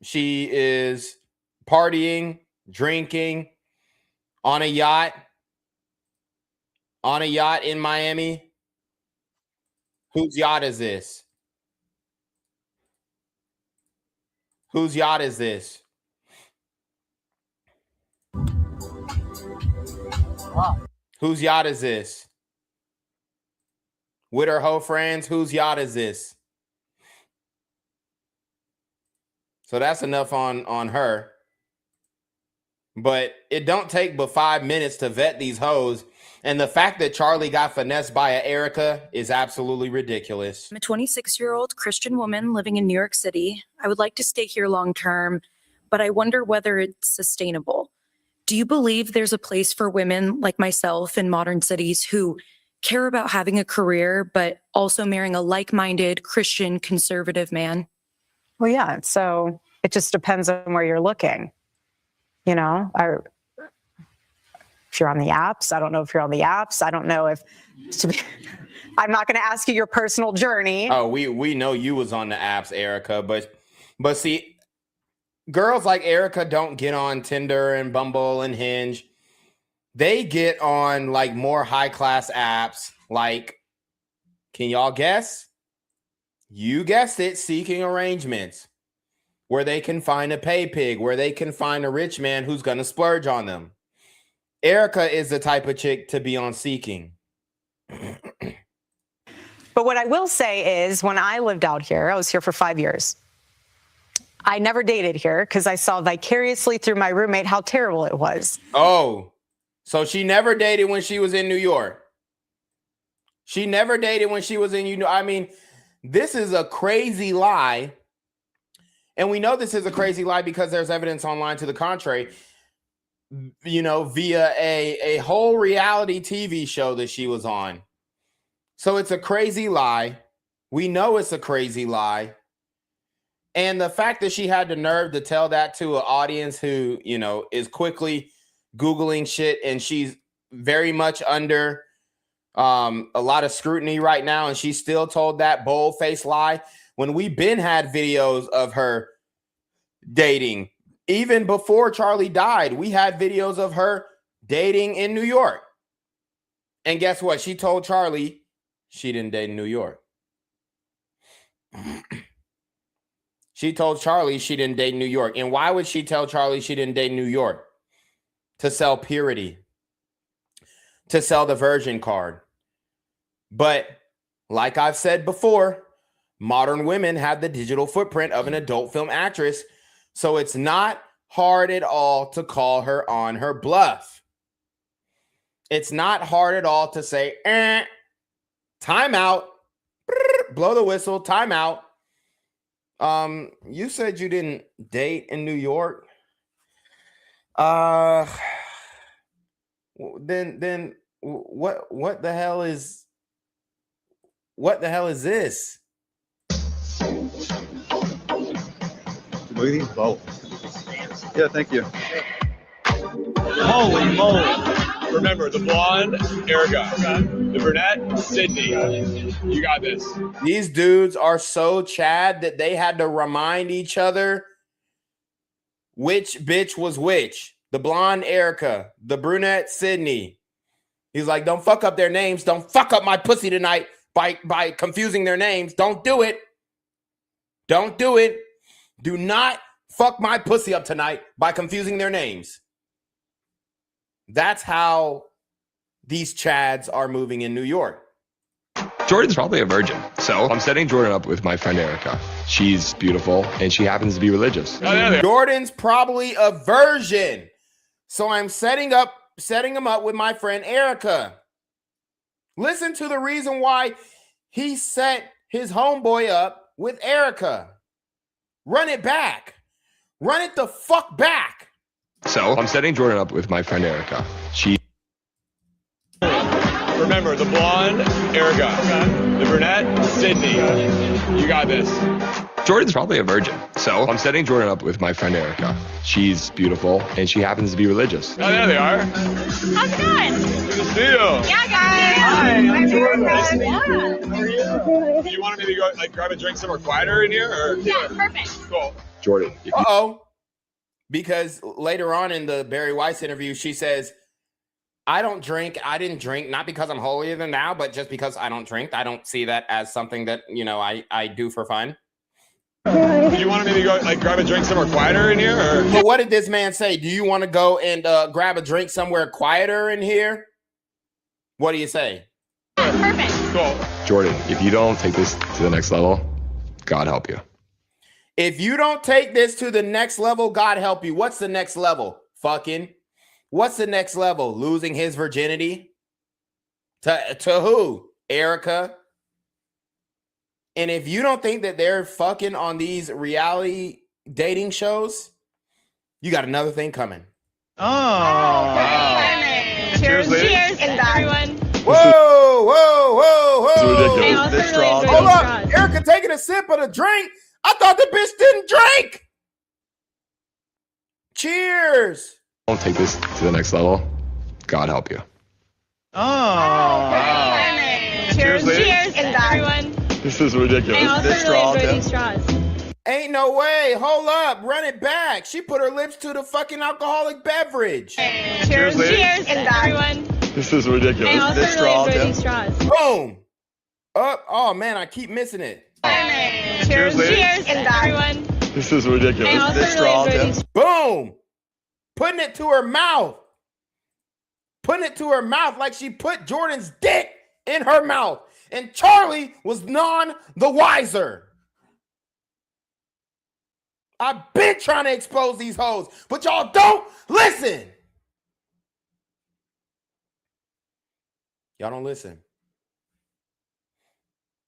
she is partying, drinking, on a yacht in Miami. Whose yacht is this? Whose yacht is this? Whose yacht is this? With her hoe friends, whose yacht is this? So that's enough on her. But it don't take but 5 minutes to vet these hoes. And the fact that Charlie got finessed by a Erika is absolutely ridiculous. I'm a 26-year-old Christian woman living in New York City. I would like to stay here long term, but I wonder whether it's sustainable. Do you believe there's a place for women like myself in modern cities who care about having a career, but also marrying a like-minded Christian conservative man? Well, yeah. So it just depends on where you're looking. You know, if you're on the apps, I don't know if you're on the apps. I don't know if I'm not going to ask you your personal journey. Oh, we know you was on the apps, Erika, but see, girls like Erika don't get on Tinder and Bumble and Hinge. They get on like more high-class apps like, can y'all guess? You guessed it, Seeking Arrangements, where they can find a pay pig, where they can find a rich man who's going to splurge on them. Erika is the type of chick to be on Seeking. But what I will say is when I lived out here, I was here for 5 years. I never dated here because I saw vicariously through my roommate how terrible it was. Oh, so she never dated when she was in New York. She never dated when she was in, I mean, this is a crazy lie. And we know this is a crazy lie because there's evidence online to the contrary, via a whole reality TV show that she was on. So it's a crazy lie. We know it's a crazy lie. And the fact that she had the nerve to tell that to an audience who, is quickly Googling shit, and she's very much under a lot of scrutiny right now, and she still told that bold-faced lie when we been had videos of her dating. Even before Charlie died, we had videos of her dating in New York. And guess what? She told Charlie she didn't date in New York. She told Charlie she didn't date in New York. And why would she tell Charlie she didn't date in New York? To sell purity. To sell the virgin card. But like I've said before, modern women have the digital footprint of an adult film actress. So it's not hard at all to call her on her bluff. It's not hard at all to say, time out, blow the whistle, time out. You said you didn't date in New York. Then what the hell is this? Look at these both. Yeah, thank you. Holy moly. Remember, the blonde, Erika. The brunette, Sydney. You got this. These dudes are so Chad that they had to remind each other which bitch was which. The blonde, Erika. The brunette, Sydney. He's like, don't fuck up their names. Don't fuck up my pussy tonight by confusing their names. Don't do it. Don't do it. Do not fuck my pussy up tonight by confusing their names. That's how these Chads are moving in New York. Jordan's probably a virgin. So I'm setting Jordan up with my friend Erika. She's beautiful and she happens to be religious. Jordan's probably a virgin. So I'm setting him up with my friend Erika. Listen to the reason why he set his homeboy up with Erika. Run it back. Run it the fuck back. So I'm setting Jordan up with my friend Erika. Remember, the blonde, Erika. The brunette, Sydney. You got this. Jordan's probably a virgin. So I'm setting Jordan up with my friend Erika. She's beautiful and she happens to be religious. Oh, there they are. How's it going? Good to see you. Yeah, guys. Hi, I'm Jordan. Yeah. How are you? Do you want me to go grab a drink somewhere quieter in here? Or? Yeah, perfect. Cool. Jordan. Uh-oh. Because later on in the Barry Weiss interview, she says, I don't drink. I didn't drink, not because I'm holier than thou, but just because I don't drink. I don't see that as something that, I do for fun. Do you want me to go grab a drink somewhere quieter in here? Or? But what did this man say? Do you want to go and grab a drink somewhere quieter in here? What do you say? Perfect. Cool. Jordan, if you don't take this to the next level, God help you. If you don't take this to the next level, God help you. What's the next level? Fucking. What's the next level? Losing his virginity? To who? Erika. And if you don't think that they're fucking on these reality dating shows, you got another thing coming. Oh. Cheers, cheers, everyone. Whoa, whoa, whoa, whoa. Ridiculous. This strong. Hold up. Erika taking a sip of the drink. I thought the bitch didn't drink. Cheers. Don't take this to the next level, God help you. Oh. Cheers, cheers, everyone. This is ridiculous. This strong. These straws. Ain't no way. Hold up. Run it back. She put her lips to the fucking alcoholic beverage. Cheers, cheers, everyone. This is ridiculous. This strong. These straws. Boom. Up. Oh, man, I keep missing it. Cheers, cheers, everyone. This is ridiculous. This strong. Boom. Putting it to her mouth. Putting it to her mouth like she put Jordan's dick in her mouth. And Charlie was none the wiser. I've been trying to expose these hoes, but y'all don't listen. Y'all don't listen.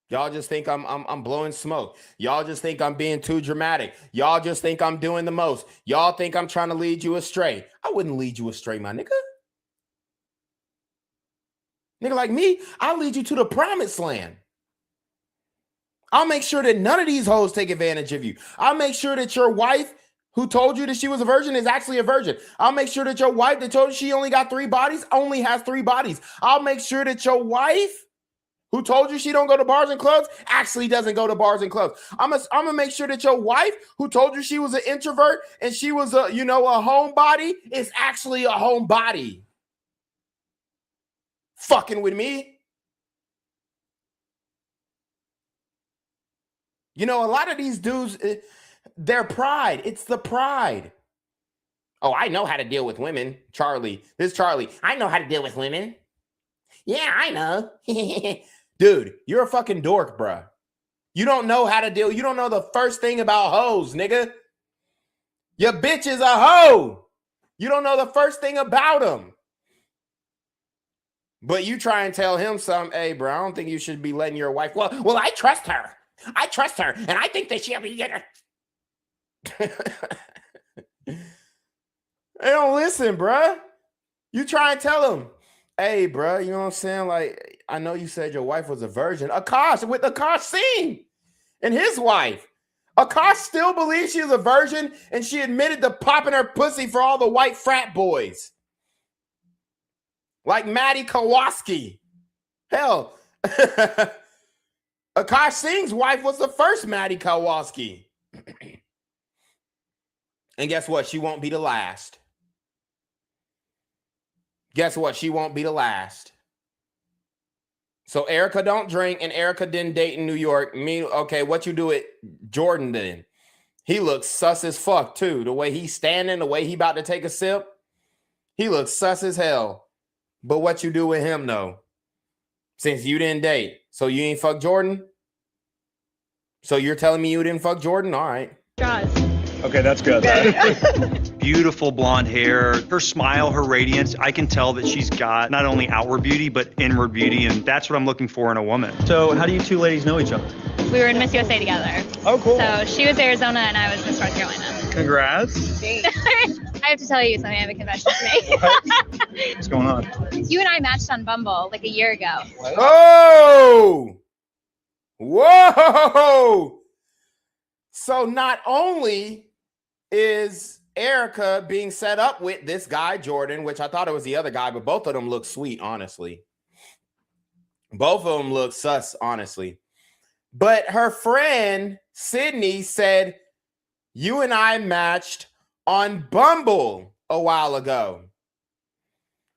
Y'all just think I'm blowing smoke. Y'all just think I'm being too dramatic. Y'all just think I'm doing the most. Y'all think I'm trying to lead you astray. I wouldn't lead you astray, my nigga. Nigga like me, I'll lead you to the promised land. I'll make sure that none of these hoes take advantage of you. I'll make sure that your wife who told you that she was a virgin is actually a virgin. I'll make sure that your wife that told you she only got 3 bodies only has 3 bodies. I'll make sure that your wife who told you she don't go to bars and clubs actually doesn't go to bars and clubs. I'm gonna make sure that your wife who told you she was an introvert and she was a homebody is actually a homebody. Fucking with me. You know, a lot of these dudes, their pride, it's the pride. Oh, I know how to deal with women. Charlie, this Charlie, I know how to deal with women. Yeah, I know. Dude, you're a fucking dork, bruh. You don't know how to deal. You don't know the first thing about hoes, nigga. Your bitch is a hoe. You don't know the first thing about them. But you try and tell him something, hey, bro, I don't think you should be letting your wife. Well, I trust her. I trust her, and I think that she'll be. They don't listen, bruh. You try and tell them, hey, bruh, you know what I'm saying? Like, I know you said your wife was a virgin. Akash Singh and his wife. Akash still believes she's a virgin, and she admitted to popping her pussy for all the white frat boys. Like Maddie Kowalski. Hell. Akash Singh's wife was the first Maddie Kowalski. And guess what? She won't be the last. Guess what? She won't be the last. So Erika don't drink and Erika didn't date in New York. Okay, what you do with Jordan then? He looks sus as fuck too. The way he's standing, the way he about to take a sip. He looks sus as hell. But what you do with him though? Since you didn't date. So you ain't fuck Jordan? So you're telling me you didn't fuck Jordan? All right. Okay, that's good. Beautiful blonde hair, her smile, her radiance. I can tell that she's got not only outward beauty, but inward beauty. And that's what I'm looking for in a woman. So how do you two ladies know each other? We were in Miss USA together. Oh, cool. So she was Arizona and I was Miss North Carolina. Congrats. I have to tell you something. I have a confession to make. What's going on? You and I matched on Bumble like a year ago. Oh! Whoa! So not only is Erika being set up with this guy, Jordan, which I thought it was the other guy, but both of them look sweet, honestly. Both of them look sus, honestly. But her friend, Sydney, said, you and I matched on Bumble a while ago.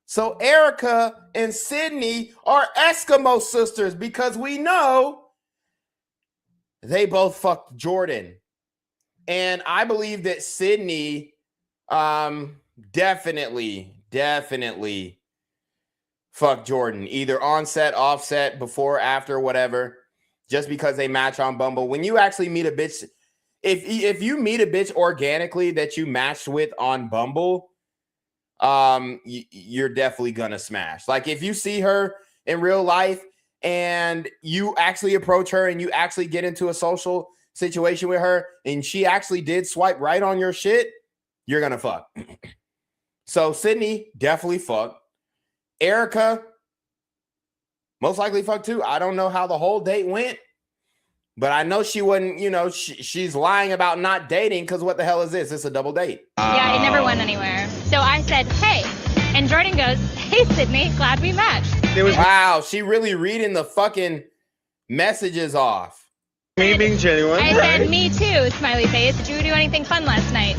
So Erika and Sydney are Eskimo sisters because we know they both fucked Jordan. And I believe that Sydney definitely fuck Jordan, either on set, off set, before, after, whatever, just because they match on Bumble. When you actually meet a bitch, if you meet a bitch organically that you matched with on Bumble, you're definitely gonna smash. Like if you see her in real life and you actually approach her and you actually get into a social situation with her and she actually did swipe right on your shit, you're gonna fuck. So Sydney definitely fucked. Erika most likely fucked too. I don't know how the whole date went, but I know she wasn't, you know, she's lying about not dating because what the hell is this? It's a double date. Yeah, it never went anywhere. So I said, hey, and Jordan goes, hey, Sydney, glad we matched. Wow, she really reading the fucking messages off. Me being genuine. I said, me too, smiley face. Did you do anything fun last night?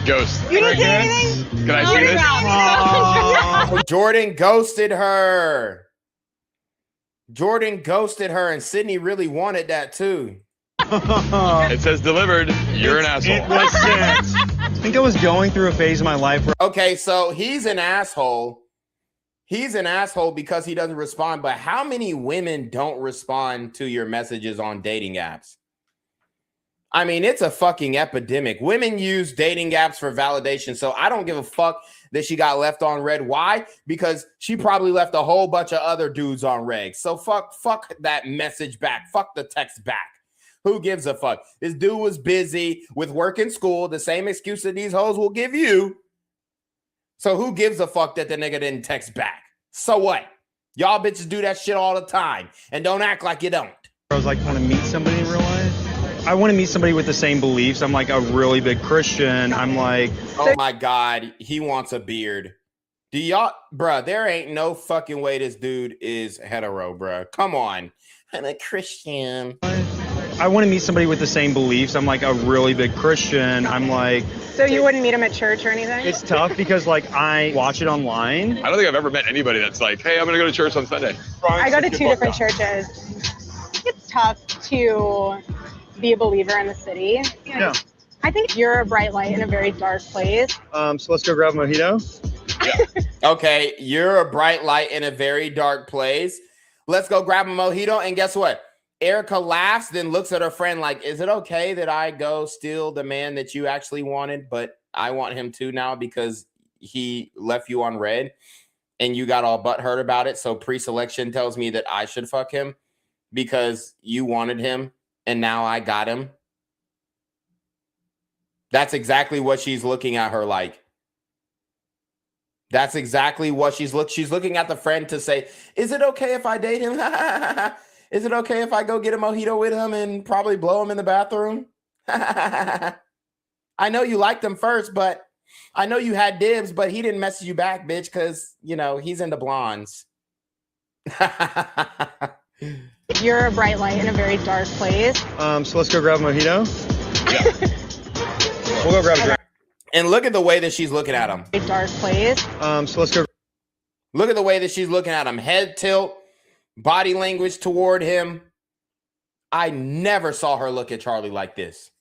Ghost. You didn't say anything? Can I see this? Oh, Jordan ghosted her. Jordan ghosted her, and Sydney really wanted that too. It says delivered. You're an asshole. It was sent. I think I was going through a phase of my life where Okay, so he's an asshole. He's an asshole because he doesn't respond. But how many women don't respond to your messages on dating apps? I mean, it's a fucking epidemic. Women use dating apps for validation. So I don't give a fuck that she got left on red. Why? Because she probably left a whole bunch of other dudes on reg. So fuck that message back. Fuck the text back. Who gives a fuck? This dude was busy with work and school. The same excuse that these hoes will give you. So who gives a fuck that the nigga didn't text back? So what? Y'all bitches do that shit all the time. And don't act like you don't. I was like, want to meet somebody in real life. I want to meet somebody with the same beliefs. I'm like a really big Christian. I'm like, oh my God, he wants a beard. Do y'all, bruh, there ain't no fucking way this dude is hetero, bruh. Come on. I'm a Christian. I want to meet somebody with the same beliefs. I'm like a really big Christian. I'm like, so you wouldn't meet him at church or anything? it's tough because like I watch it online. I don't think I've ever met anybody that's like, hey, I'm going to go to church on Sunday. I go to 2 different churches. It's tough to be a believer in the city. Yeah. I think you're a bright light in a very dark place. So let's go grab a mojito. Okay, you're a bright light in a very dark place. Let's go grab a mojito. And guess what? Erika laughs, then looks at her friend like, is it okay that I go steal the man that you actually wanted, but I want him too now because he left you on red and you got all butthurt about it? So pre-selection tells me that I should fuck him because you wanted him and now I got him. That's exactly what she's looking at her like. That's exactly what she's looking at the friend to say, is it okay if I date him? Is it okay if I go get a mojito with him and probably blow him in the bathroom? I know you liked him first, but I know you had dibs, but he didn't message you back, bitch, because, you know, he's into blondes. You're a bright light in a very dark place. So let's go grab a mojito. Yeah. We'll go grab a drink. And look at the way that she's looking at him. A dark place. So let's go. Look at the way that she's looking at him. Head tilt, body language toward him. I never saw her look at Charlie like this.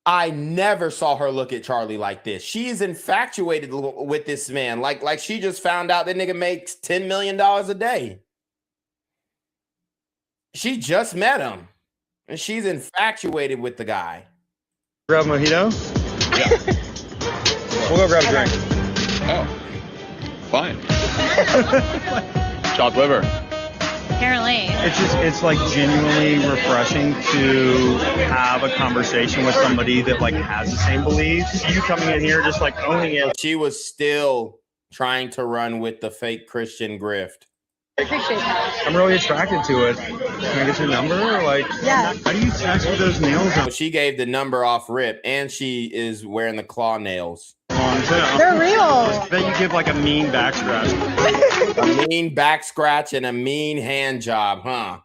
I never saw her look at Charlie like this. She is infatuated with this man. Like she just found out that nigga makes $10 million a day. She just met him. And she's infatuated with the guy. Grab a mojito? Yeah. We'll go grab a drink. Oh, fine. Chopped liver. Apparently. It's like genuinely refreshing to have a conversation with somebody that like has the same beliefs. You coming in here just like owning it. She was still trying to run with the fake Christian grift. I appreciate that. I'm really attracted to it. Can I get your number? Like, yeah. How do you text with those nails on? She gave the number off rip, and she is wearing the claw nails. They're real. I bet you give like a mean back scratch. A mean back scratch and a mean hand job, huh?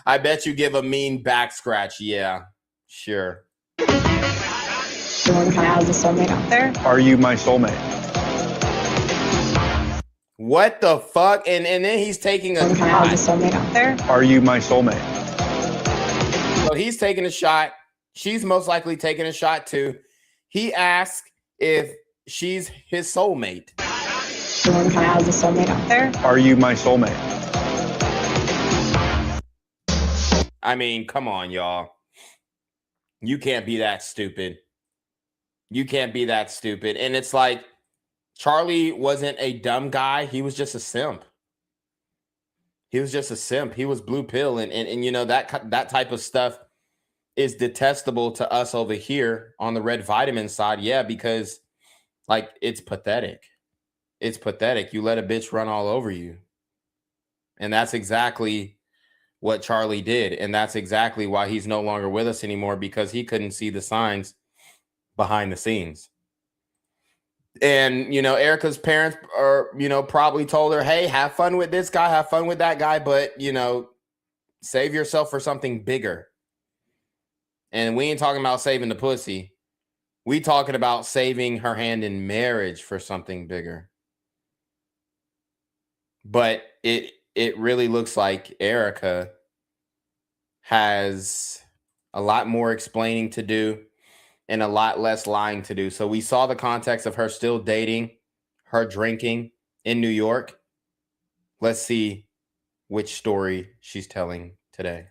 I bet you give a mean back scratch. Yeah, sure. Someone kind of has a soulmate out there. Are you my soulmate? What the fuck? And then he's taking a Someone kind of has a soulmate out there. Are you my soulmate? So he's taking a shot. She's most likely taking a shot too. He asked if she's his soulmate. everyone kind of has a soulmate out there. Are you my soulmate? I mean, come on, y'all. You can't be that stupid. You can't be that stupid. And it's like, Charlie wasn't a dumb guy. He was just a simp. He was just a simp. He was blue pill. And you know, that type of stuff is detestable to us over here on the red vitamin side. Yeah, because like, it's pathetic. It's pathetic. You let a bitch run all over you. And that's exactly what Charlie did. And that's exactly why he's no longer with us anymore, because he couldn't see the signs behind the scenes. And, you know, Erika's parents are, you know, probably told her, hey, have fun with this guy, have fun with that guy, but, you know, save yourself for something bigger. And we ain't talking about saving the pussy. We talking about saving her hand in marriage for something bigger. But it really looks like Erika has a lot more explaining to do and a lot less lying to do. So we saw the context of her still dating, her drinking in New York. Let's see which story she's telling today.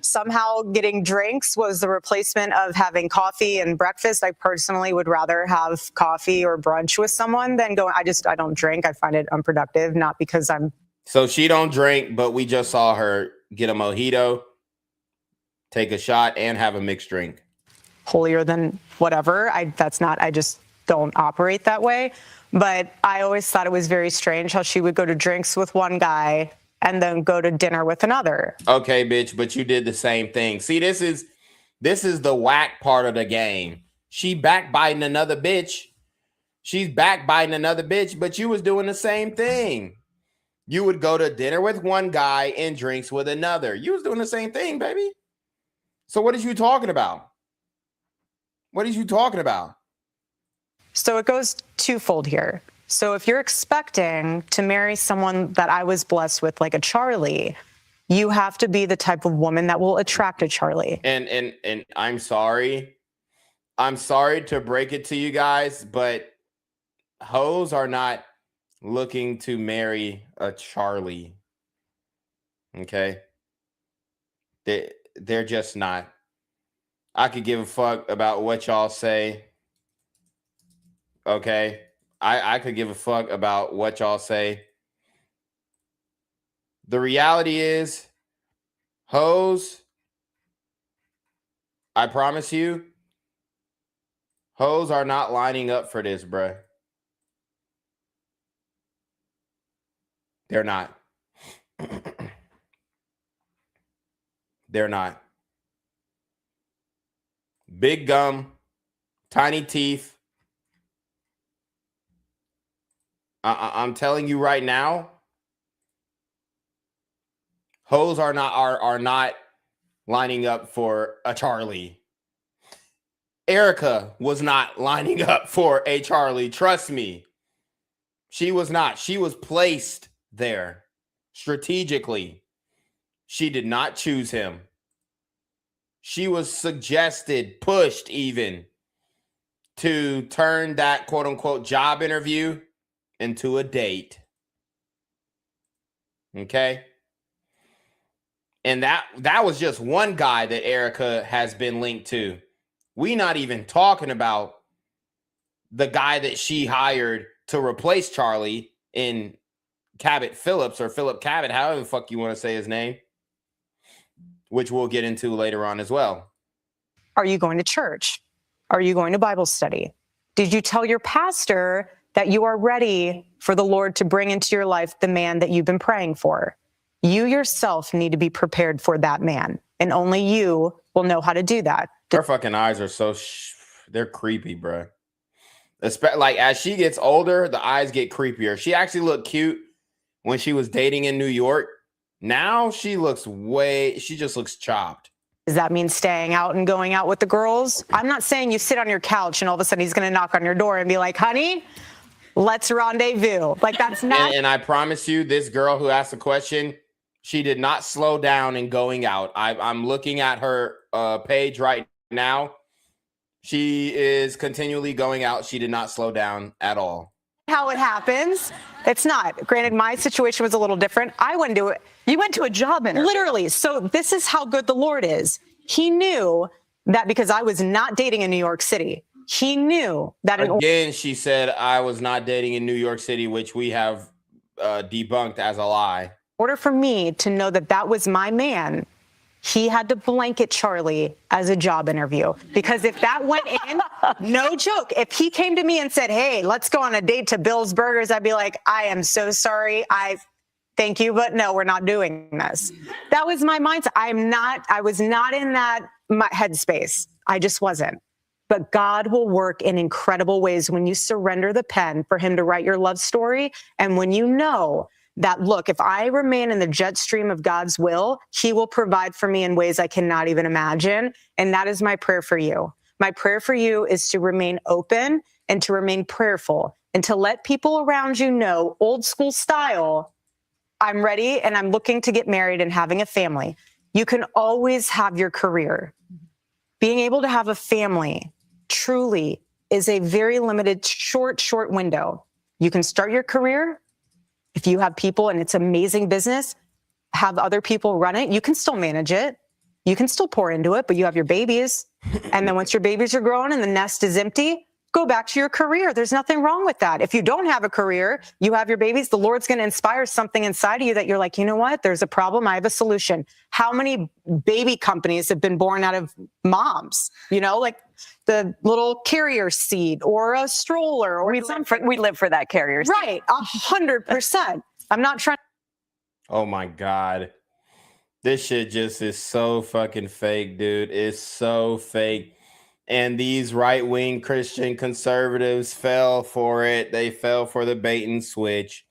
Somehow getting drinks was the replacement of having coffee and breakfast. I personally would rather have coffee or brunch with someone than going. I don't drink. I find it unproductive, not because I'm. So she don't drink, but we just saw her get a mojito, take a shot, and have a mixed drink. Holier than whatever. I just don't operate that way. But I always thought it was very strange how she would go to drinks with one guy and then go to dinner with another. Okay, bitch, but you did the same thing. See, this is the whack part of the game. She backbiting another bitch. She's backbiting another bitch, but you was doing the same thing. You would go to dinner with one guy and drinks with another. You was doing the same thing, baby. So what is you talking about? What are you talking about? So it goes twofold here. So if you're expecting to marry someone that I was blessed with, like a Charlie, you have to be the type of woman that will attract a Charlie. And I'm sorry. I'm sorry to break it to you guys, but hoes are not looking to marry a Charlie. Okay? They're just not. I could give a fuck about what y'all say. Okay? I could give a fuck about what y'all say. The reality is, hoes, I promise you, hoes are not lining up for this, bruh. They're not. They're not. Big gum, tiny teeth. I'm telling you right now, hoes are not lining up for a Charlie. Erika was not lining up for a Charlie. Trust me. She was not. She was placed there strategically. She did not choose him. She was suggested, pushed even, to turn that quote unquote job interview into a date. Okay? And that was just one guy that Erika has been linked to. We not even talking about the guy that she hired to replace Charlie in Cabot Phillips, or Philip Cabot, however the fuck you want to say his name, which we'll get into later on as well. Are you going to church? Are you going to Bible study? Did you tell your pastor that you are ready for the Lord to bring into your life the man that you've been praying for? You yourself need to be prepared for that man, and only you will know how to do that. Her fucking eyes are so they're creepy, bro. Like as she gets older, the eyes get creepier. She actually looked cute when she was dating in New York. Now she just looks chopped. Does that mean staying out and going out with the girls? I'm not saying you sit on your couch and all of a sudden he's going to knock on your door and be like, honey, let's rendezvous. Like that's not. And I promise you, this girl who asked the question, she did not slow down in going out. I'm looking at her page right now. She is continually going out. She did not slow down at all. how it happens. It's not. Granted, my situation was a little different. I went to it. You went to a job interview. Literally. So this is how good the Lord is. He knew that because I was not dating in New York City, he knew that Again, she said I was not dating in New York City, which we have debunked as a lie. order for me to know that that was my man, he had to blanket Charlie as a job interview. Because if that went in, no joke, if he came to me and said, hey, let's go on a date to Bill's Burgers, I'd be like, I am so sorry. Thank you, but no, we're not doing this. That was my mindset. I was not in that headspace. I just wasn't. But God will work in incredible ways when you surrender the pen for him to write your love story. And when you know that, look, if I remain in the jet stream of God's will, he will provide for me in ways I cannot even imagine. And that is my prayer for you. My prayer for you is to remain open and to remain prayerful and to let people around you know, old school style, I'm ready and I'm looking to get married and having a family. You can always have your career. Being able to have a family truly is a very limited, short window. You can start your career. If you have people and it's amazing business, have other people run it. You can still manage it. You can still pour into it, but you have your babies. And then once your babies are grown and the nest is empty, go back to your career. There's nothing wrong with that. If you don't have a career, you have your babies, the Lord's going to inspire something inside of you that you're like, you know what? There's a problem. I have a solution. How many baby companies have been born out of moms? You know, like the little carrier seat or a stroller or we live for that carrier seat. Right. 100%. I'm not trying. Oh my God. This shit just is so fucking fake, dude. It's so fake. And these right-wing Christian conservatives fell for it. They fell for the bait and switch.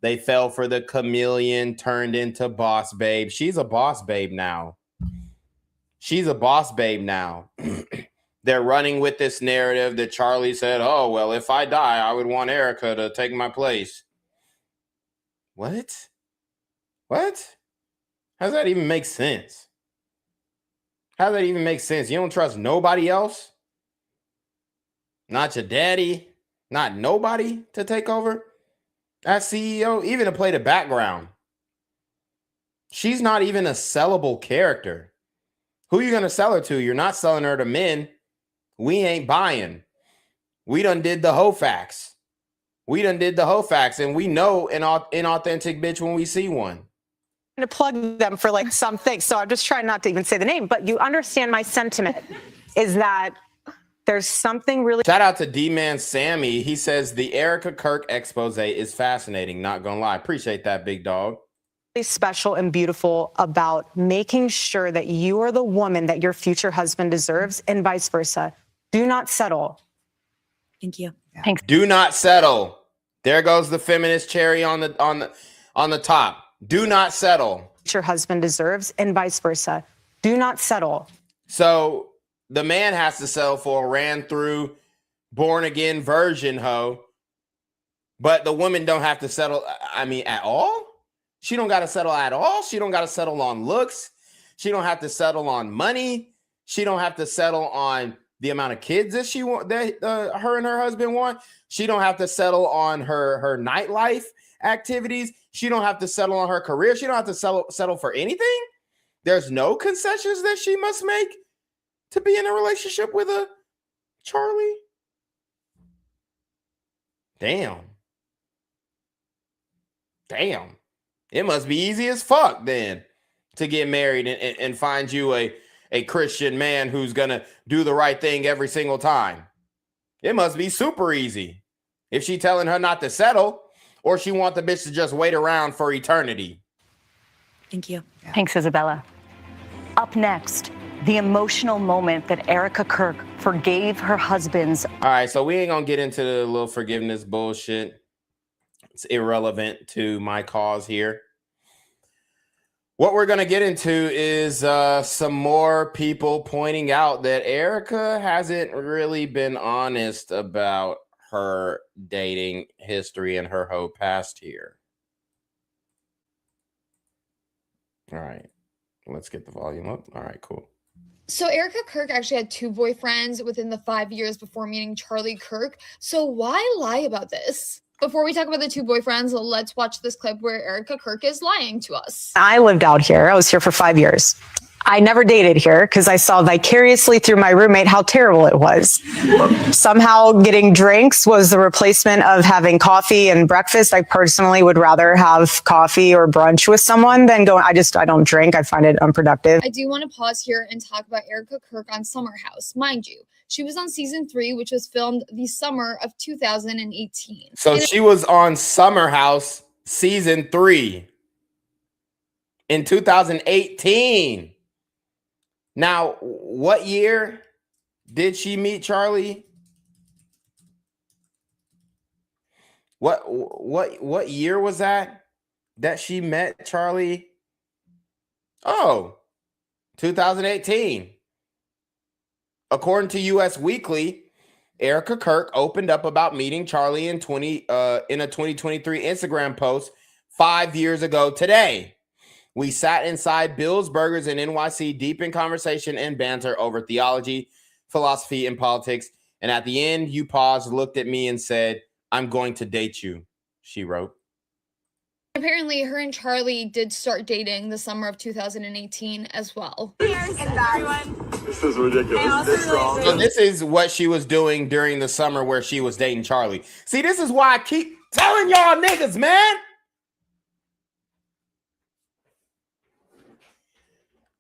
They fell for the chameleon turned into boss babe. She's a boss babe now. She's a boss babe now. They're running with this narrative that Charlie said, oh, well, if I die, I would want Erika to take my place. What? What? How does that even make sense? How does that even make sense? You don't trust nobody else? Not your daddy? Not nobody to take over as CEO? Even to play the background. She's not even a sellable character. Who are you going to sell her to? You're not selling her to men. We ain't buying. We done did the Hofax. And we know an inauthentic bitch when we see one. To plug them for like something. So I'm just trying not to even say the name, but you understand my sentiment is that there's something really. Shout out to D-Man Sammy. He says the Erika Kirk expose is fascinating. Not gonna lie. Appreciate that, big dog. Special and beautiful about making sure that you are the woman that your future husband deserves and vice versa. Do not settle. Thank you. Thanks. Do not settle. There goes the feminist cherry on the top. Do not settle. Your husband deserves and vice versa. Do not settle. So the man has to settle for a ran through born again virgin hoe, but the woman don't have to settle. I mean, at all. She don't got to settle at all. She don't got to settle on looks. She don't have to settle on money. She don't have to settle on the amount of kids that she want, that her and her husband want. She don't have to settle on her nightlife activities. She don't have to settle on her career. She don't have to settle for anything. There's no concessions that she must make to be in a relationship with a Charlie. Damn. It must be easy as fuck then to get married and find you a Christian man who's gonna do the right thing every single time. It must be super easy if she telling her not to settle, or she want the bitch to just wait around for eternity. Thank you. Thanks, Isabella. Up next, the emotional moment that Erika Kirk forgave her husband's. All right, so we ain't gonna get into the little forgiveness bullshit. It's irrelevant to my cause here. What we're gonna get into is some more people pointing out that Erika hasn't really been honest about her dating history and her whole past here. All right, let's get the volume up. All right, cool. So Erika Kirk actually had 2 boyfriends within the 5 years before meeting Charlie Kirk. So why lie about this? Before we talk about the two boyfriends, let's watch this clip where Erika Kirk is lying to us. I lived out here. I was here for 5 years. I never dated here because I saw vicariously through my roommate how terrible it was. Somehow getting drinks was the replacement of having coffee and breakfast. I personally would rather have coffee or brunch with someone than go. I don't drink. I find it unproductive. I do want to pause here and talk about Erika Kirk on Summer House. Mind you, she was on season 3, which was filmed the summer of 2018. So she was on Summer House season 3 in 2018. Now, what year did she meet Charlie? What year was that she met Charlie? Oh, 2018. According to US Weekly, Erika Kirk opened up about meeting Charlie in a 2023 Instagram post 5 years ago today. We sat inside Bill's Burgers in NYC, deep in conversation and banter over theology, philosophy, and politics. And at the end, you paused, looked at me, and said, "I'm going to date you," she wrote. Apparently, her and Charlie did start dating the summer of 2018 as well. This is ridiculous. So this is what she was doing during the summer where she was dating Charlie. See, this is why I keep telling y'all niggas, man.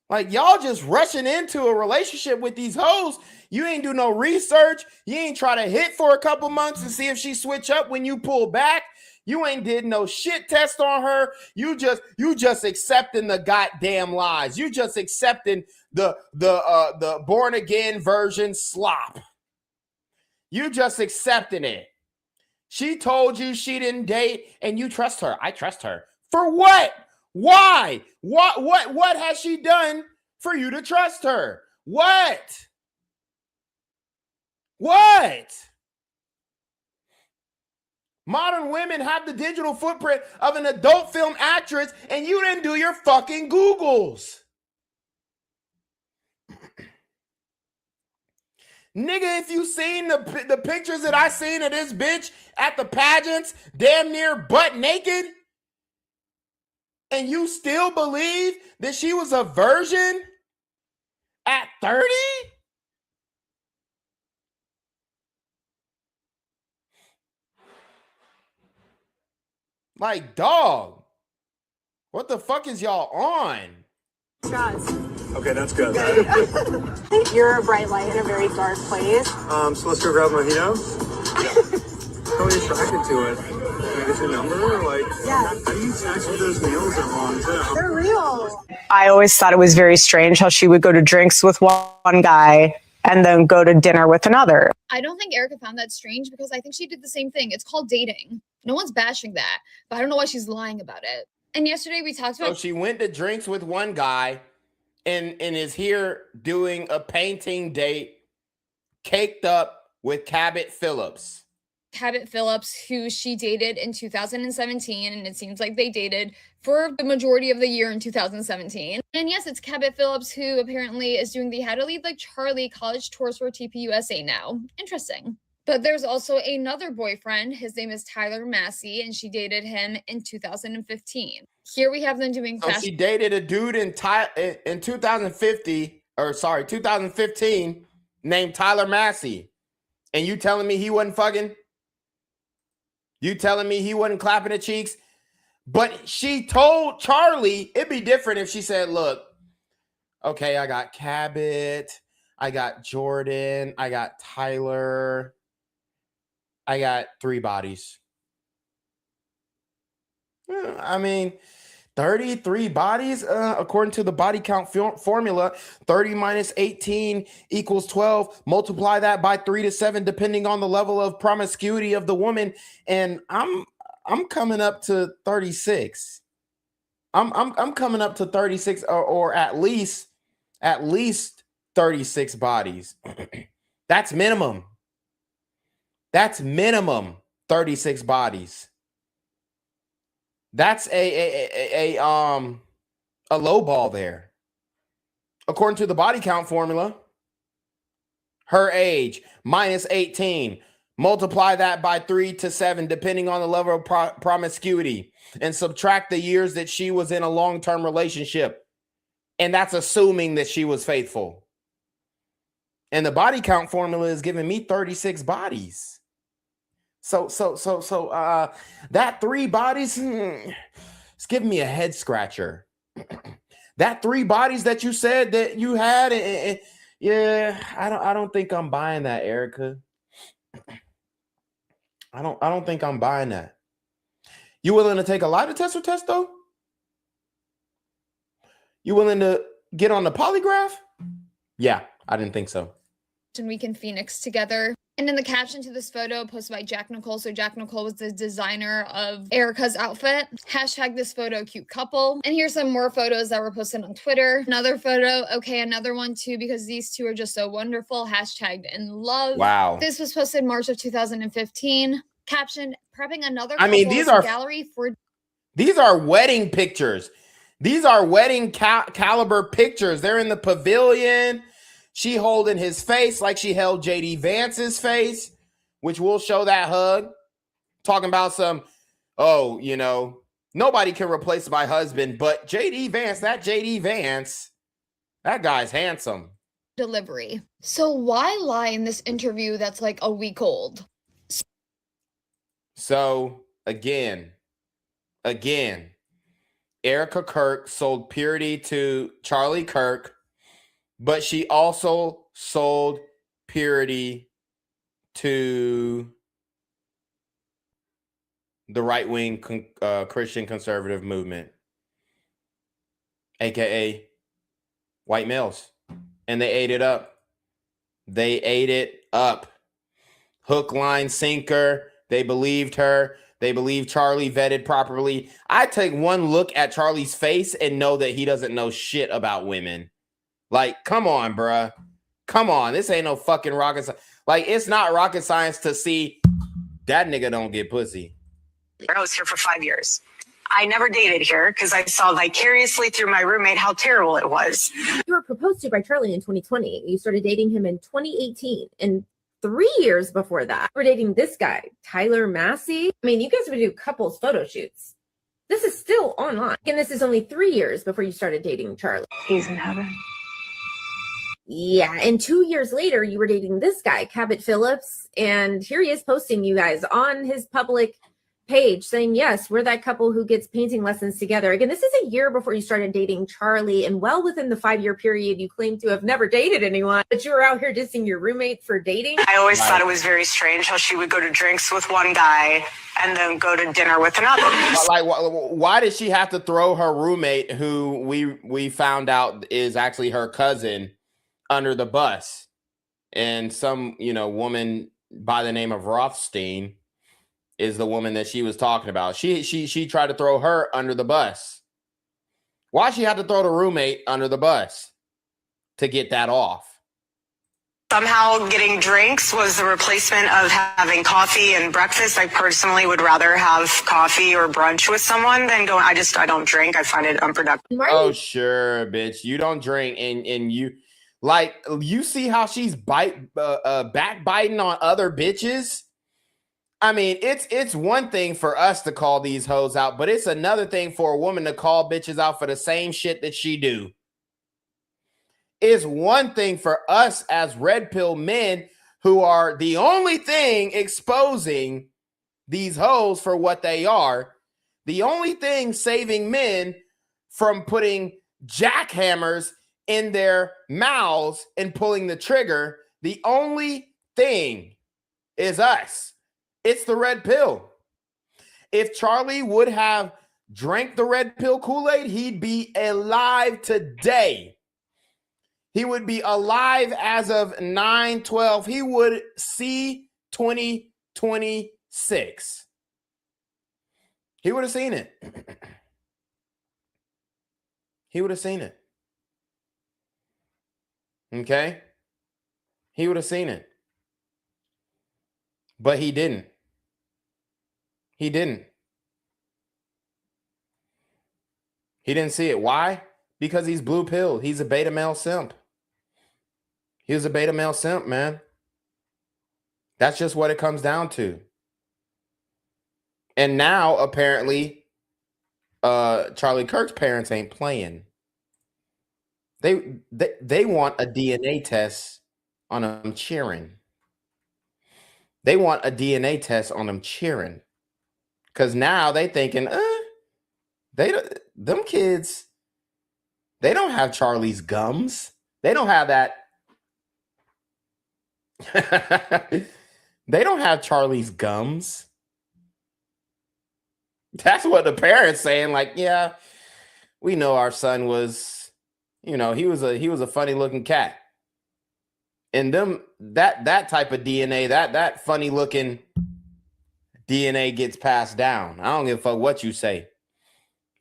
Like, y'all just rushing into a relationship with these hoes. You ain't do no research. You ain't try to hit for a couple months to see if she switch up when you pull back. You ain't did no shit test on her. You just accepting the goddamn lies. You just accepting the born again version slop. You just accepting it. She told you she didn't date and you trust her. I trust her. For what? Why? What has she done for you to trust her? What? Modern women have the digital footprint of an adult film actress and you didn't do your fucking Googles. Nigga, if you seen the pictures that I seen of this bitch at the pageants, damn near butt naked, and you still believe that she was a virgin at 30? Like, dog, what the fuck is y'all on? Okay, that's good. You're a bright light in a very dark place. So let's go grab a mojito. How are you attracted to it? Can I get your number? Like, how do you text with those nails are long too? They're real. I always thought it was very strange how she would go to drinks with one guy and then go to dinner with another. I don't think Erika found that strange because I think she did the same thing. It's called dating. No one's bashing that, but I don't know why she's lying about it. And yesterday we talked about... So she went to drinks with one guy and is here doing a painting date caked up with Cabot Phillips. Cabot Phillips, who she dated in 2017, and it seems like they dated for the majority of the year in 2017. And yes, it's Cabot Phillips who apparently is doing the How to Lead Like Charlie college tours for TPUSA now. Interesting. But there's also another boyfriend. His name is Tyler Massey, and she dated him in 2015. Here we have them doing So she dated a dude in 2015 named Tyler Massey. And you telling me he wasn't fucking? You telling me he wasn't clapping the cheeks? But she told Charlie it'd be different if she said, look, okay, I got Cabot, I got Jordan, I got Tyler, I got 3 bodies. I mean, 33 bodies, according to the body count formula, 30 minus 18 equals 12. Multiply that by 3 to 7, depending on the level of promiscuity of the woman. And I'm coming up to 36. I'm coming up to 36 or at least 36 bodies. That's minimum. That's minimum 36 bodies. That's a low ball there. According to the body count formula, her age minus 18, Multiply that by 3 to 7, depending on the level of promiscuity, and subtract the years that she was in a long-term relationship. And that's assuming that she was faithful. And the body count formula is giving me 36 bodies. So that 3 bodies, it's giving me a head scratcher. That 3 bodies that you said that you had, yeah, I don't think I'm buying that, Erika. I don't think I'm buying that. You willing to take a lie detector test though? You willing to get on the polygraph? Yeah, I didn't think so. Week in Phoenix together. And in the caption to this photo posted by Jack Nicole, so Jack Nicole was the designer of Erika's outfit. Hashtag this photo cute couple. And here's some more photos that were posted on Twitter. Another photo, okay, another one too, because these two are just so wonderful. Hashtagged in love. Wow. This was posted March of 2015. Caption, prepping another I mean, couple's gallery for... These are wedding pictures. These are wedding caliber pictures. They're in the pavilion. She holding his face like she held JD Vance's face, which we'll show that hug. Talking about some, oh, you know, nobody can replace my husband, but JD Vance, that JD Vance, that guy's handsome. Delivery. So why lie in this interview that's like a week old? So again, Erika Kirk sold purity to Charlie Kirk, but she also sold purity to the right-wing Christian conservative movement, aka white males. And they ate it up. They ate it up. Hook, line, sinker. They believed her. They believe Charlie vetted properly. I take one look at Charlie's face and know that he doesn't know shit about women. Like, come on, bruh. Come on. This ain't no fucking rocket science. Like, it's not rocket science to see that nigga don't get pussy. I was here for 5 years. I never dated here because I saw vicariously through my roommate how terrible it was. You were proposed to by Charlie in 2020. You started dating him in 2018. And 3 years before that, you were dating this guy, Tyler Massey. I mean, you guys would do couples photo shoots. This is still online. And this is only 3 years before you started dating Charlie. He's in heaven. Yeah, and 2 years later, you were dating this guy, Cabot Phillips, and here he is posting you guys on his public page saying, yes, we're that couple who gets painting lessons together. Again, this is a year before you started dating Charlie, and well within the 5-year period, you claim to have never dated anyone, but you were out here dissing your roommate for dating. I always thought it was very strange how she would go to drinks with one guy and then go to dinner with another. Like, why did she have to throw her roommate, who we found out is actually her cousin, under the bus? And some, woman by the name of Rothstein is the woman that she was talking about. She tried to throw her under the bus. Why she had to throw the roommate under the bus to get that off? Somehow getting drinks was the replacement of having coffee and breakfast. I personally would rather have coffee or brunch with someone than go. I don't drink. I find it unproductive. Oh, sure, bitch. You don't drink, and you see how she's backbiting on other bitches. I mean, it's one thing for us to call these hoes out, but it's another thing for a woman to call bitches out for the same shit that she do. It's one thing for us as red pill men who are the only thing exposing these hoes for what they are. The only thing saving men from putting jackhammers in their mouths and pulling the trigger. The only thing is us. It's the red pill. If Charlie would have drank the red pill Kool-Aid, he'd be alive today. He would be alive as of 9/12. He would see 2026. He would have seen it. He would have seen it. Okay? He would have seen it. But he didn't. He didn't. He didn't see it. Why? Because he's blue pill. He's a beta male simp. He was a beta male simp, man. That's just what it comes down to. And now apparently Charlie Kirk's parents ain't playing. They want a DNA test on them cheering. They want a DNA test on them cheering. Cause now they thinking, them kids, they don't have Charlie's gums. They don't have that. They don't have Charlie's gums. That's what the parents saying. Like, yeah, we know our son was, he was a funny looking cat. And them that type of DNA, that funny looking DNA gets passed down. I don't give a fuck what you say.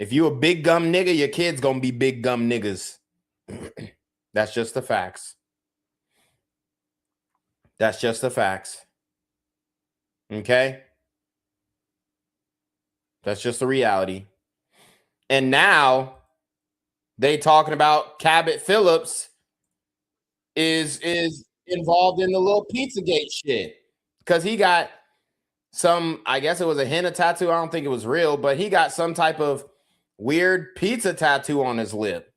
If you a big gum nigga, your kid's gonna be big gum niggas. That's just the facts. That's just the facts. Okay? That's just the reality. And now they talking about Cabot Phillips is involved in the little Pizzagate shit. Because he got some, I guess it was a henna tattoo. I don't think it was real, but he got some type of weird pizza tattoo on his lip.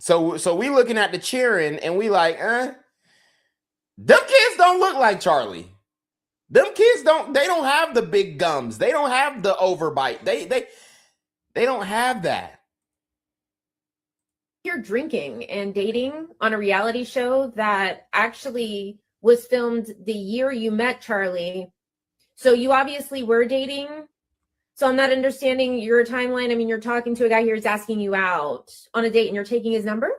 So we looking at the cheering and we like, them kids don't look like Charlie. Them kids they don't have the big gums. They don't have the overbite. They don't have that. You're drinking and dating on a reality show that actually was filmed the year you met Charlie. So you obviously were dating. So I'm not understanding your timeline. I mean, you're talking to a guy here who's asking you out on a date and you're taking his number?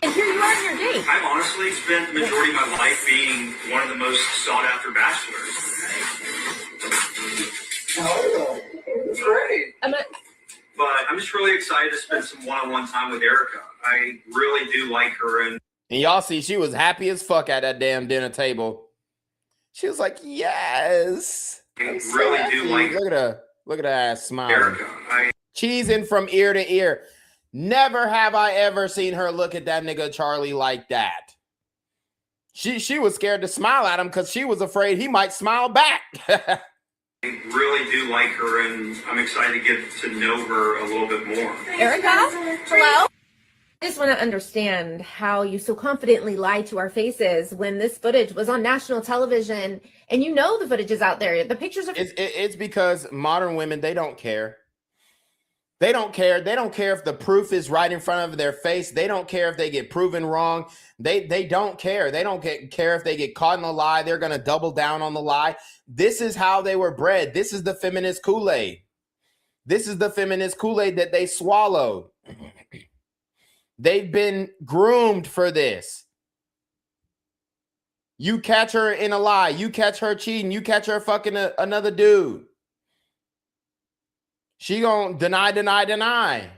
And here you are on your date. I've honestly spent the majority of my life being one of the most sought after bachelors. Oh, great. But I'm just really excited to spend some one-on-one time with Erika. I really do like her. And y'all see, she was happy as fuck at that damn dinner table. She was like, yes. I really do like her. Look at her ass smiling. Erika. Cheesing from ear to ear. Never have I ever seen her look at that nigga Charlie like that. She was scared to smile at him because she was afraid he might smile back. I really do like her, and I'm excited to get to know her a little bit more. Erika, hello? I just want to understand how you so confidently lied to our faces when this footage was on national television, and you know the footage is out there. The pictures are... It's because modern women, they don't care. They don't care. They don't care if the proof is right in front of their face. They don't care if they get proven wrong. They don't care. They don't care if they get caught in a lie. They're going to double down on the lie. This is how they were bred. This is the feminist Kool-Aid. This is the feminist Kool-Aid that they swallowed. They've been groomed for this. You catch her in a lie. You catch her cheating. You catch her fucking another dude. She gonna deny.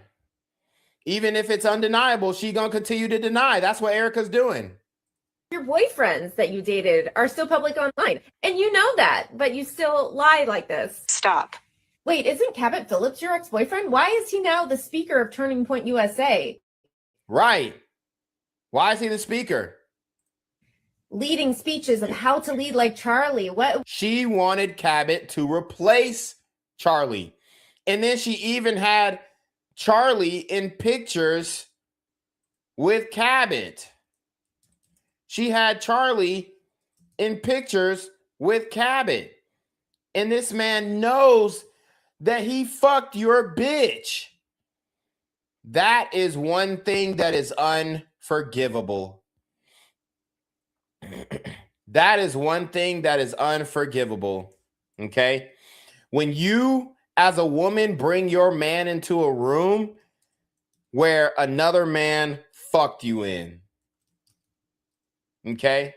Even if it's undeniable, she gonna continue to deny. That's what Erika's doing. Your boyfriends that you dated are still public online. And you know that, but you still lie like this. Stop. Wait, isn't Cabot Phillips your ex-boyfriend? Why is he now the speaker of Turning Point USA? Right. Why is he the speaker? Leading speeches of how to lead like Charlie. What? She wanted Cabot to replace Charlie. And then she even had Charlie in pictures with Cabot. She had Charlie in pictures with Cabot. And this man knows that he fucked your bitch. That is one thing that is unforgivable. That is one thing that is unforgivable. Okay? When you, as a woman, bring your man into a room where another man fucked you in. Okay?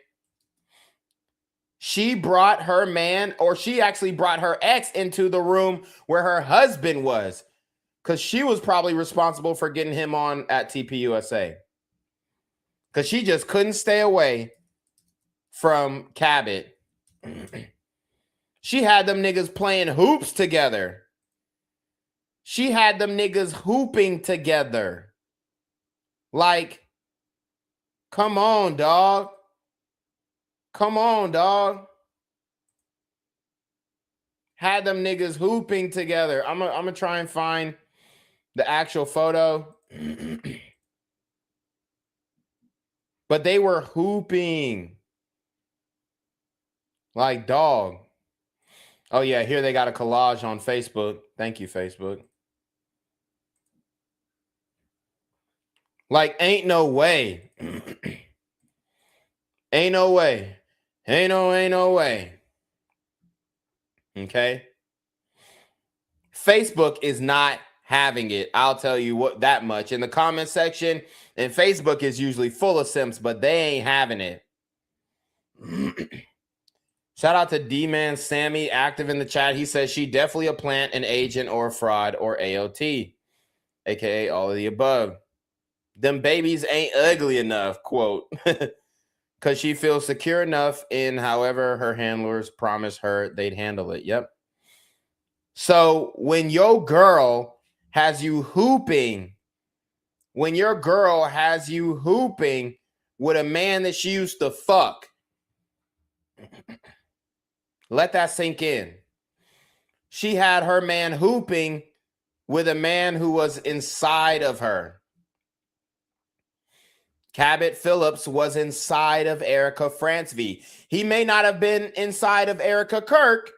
She brought her man, or she actually brought her ex into the room where her husband was, because she was probably responsible for getting him on at TPUSA. Because she just couldn't stay away from Cabot. She had them niggas playing hoops together. She had them niggas hooping together. Like, Come on, dog. Come on, dog. Had them niggas hooping together. I'm gonna try and find the actual photo. But they were hooping. Like, dog. Oh, yeah, here they got a collage on Facebook. Thank you, Facebook. Like, ain't no way. Ain't no way. Ain't no way. Okay? Facebook is not having it. I'll tell you what, that much. In the comment section, and Facebook is usually full of simps, but they ain't having it. Shout out to D-Man Sammy, active in the chat. He says she definitely a plant, an agent, or a fraud, or AOT, aka all of the above. Them babies ain't ugly enough, quote, because she feels secure enough in however her handlers promised her they'd handle it. Yep. So when your girl has you hooping, with a man that she used to fuck, let that sink in. She had her man hooping with a man who was inside of her. Cabot Phillips was inside of Erika Francevy. He may not have been inside of Erika Kirk,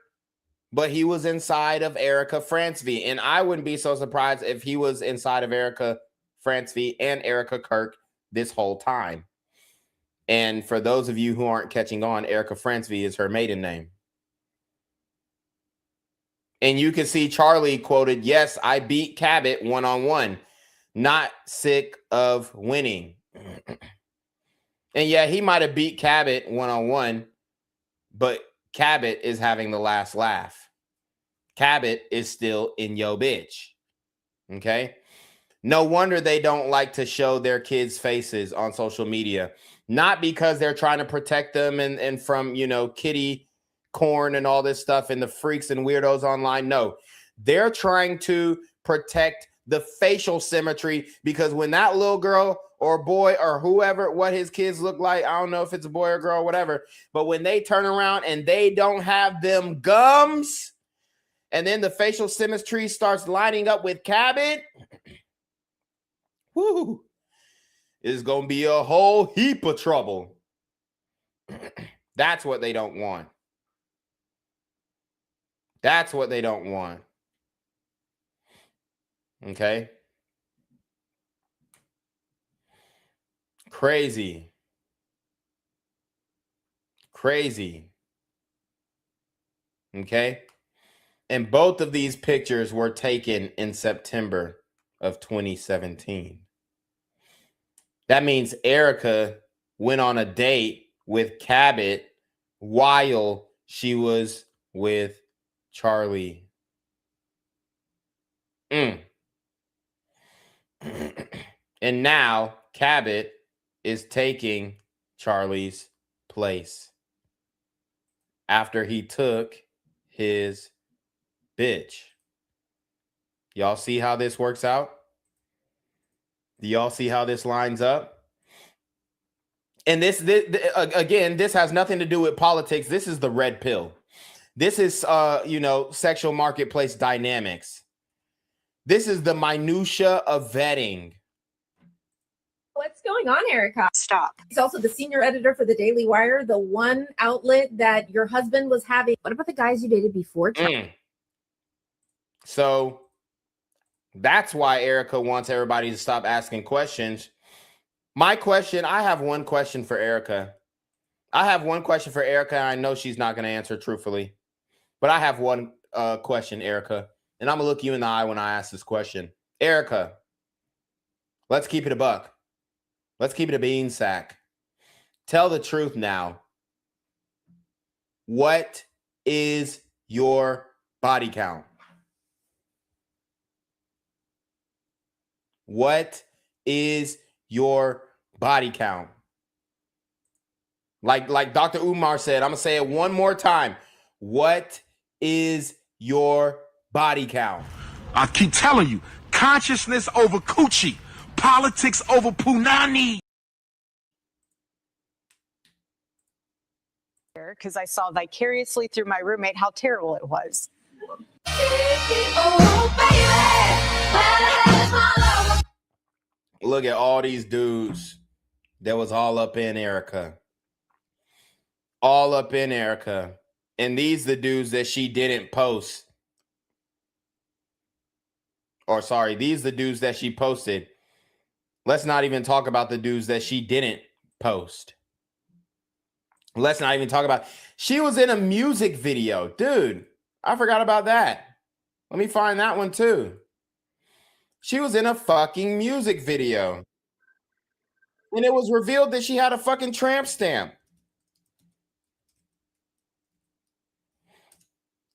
but he was inside of Erika Francevy. And I wouldn't be so surprised if he was inside of Erika Francevy and Erika Kirk this whole time. And for those of you who aren't catching on, Erika Francevy is her maiden name. And you can see Charlie quoted, "Yes, I beat Cabot one-on-one. Not sick of winning." And yeah, he might have beat Cabot one-on-one, but Cabot is having the last laugh. Cabot is still in yo bitch. Okay? No wonder they don't like to show their kids' faces on social media. Not because they're trying to protect them and from, kitty corn and all this stuff and the freaks and weirdos online. No, they're trying to protect the facial symmetry, because when that little girl or boy or whoever, what his kids look like, I don't know if it's a boy or girl or whatever, but when they turn around and they don't have them gums, and then the facial symmetry starts lining up with Cabot, whoo, it's going to be a whole heap of trouble. That's what they don't want. That's what they don't want. Okay? Crazy. Crazy. Okay? And both of these pictures were taken in September of 2017. That means Erika went on a date with Cabot while she was with Charlie. And now Cabot is taking Charlie's place after he took his bitch. Y'all see how this works out? Do y'all see how this lines up? And this again, this has nothing to do with politics. This is the red pill. This is, sexual marketplace dynamics. This is the minutia of vetting. What's going on, Erika? Stop. He's also the senior editor for the Daily Wire, the one outlet that your husband was having. What about the guys you dated before? So that's why Erika wants everybody to stop asking questions. I have one question for Erika. And I know she's not going to answer truthfully. But I have one question, Erika. And I'm going to look you in the eye when I ask this question. Erika, let's keep it a buck. Let's keep it a bean sack. Tell the truth now. What is your body count? What is your body count? Like Dr. Umar said, I'm going to say it one more time. What is your body count? I keep telling you, consciousness over coochie, politics over punani. because I saw vicariously through my roommate how terrible it was. Look at all these dudes that was all up in Erika. All up in Erika. And these the dudes that she didn't post. Or sorry, these the dudes that she posted. Let's not even talk about the dudes that she didn't post. Let's not even talk about. She was in a music video. Dude, I forgot about that. Let me find that one too. She was in a fucking music video. And it was revealed that she had a fucking tramp stamp.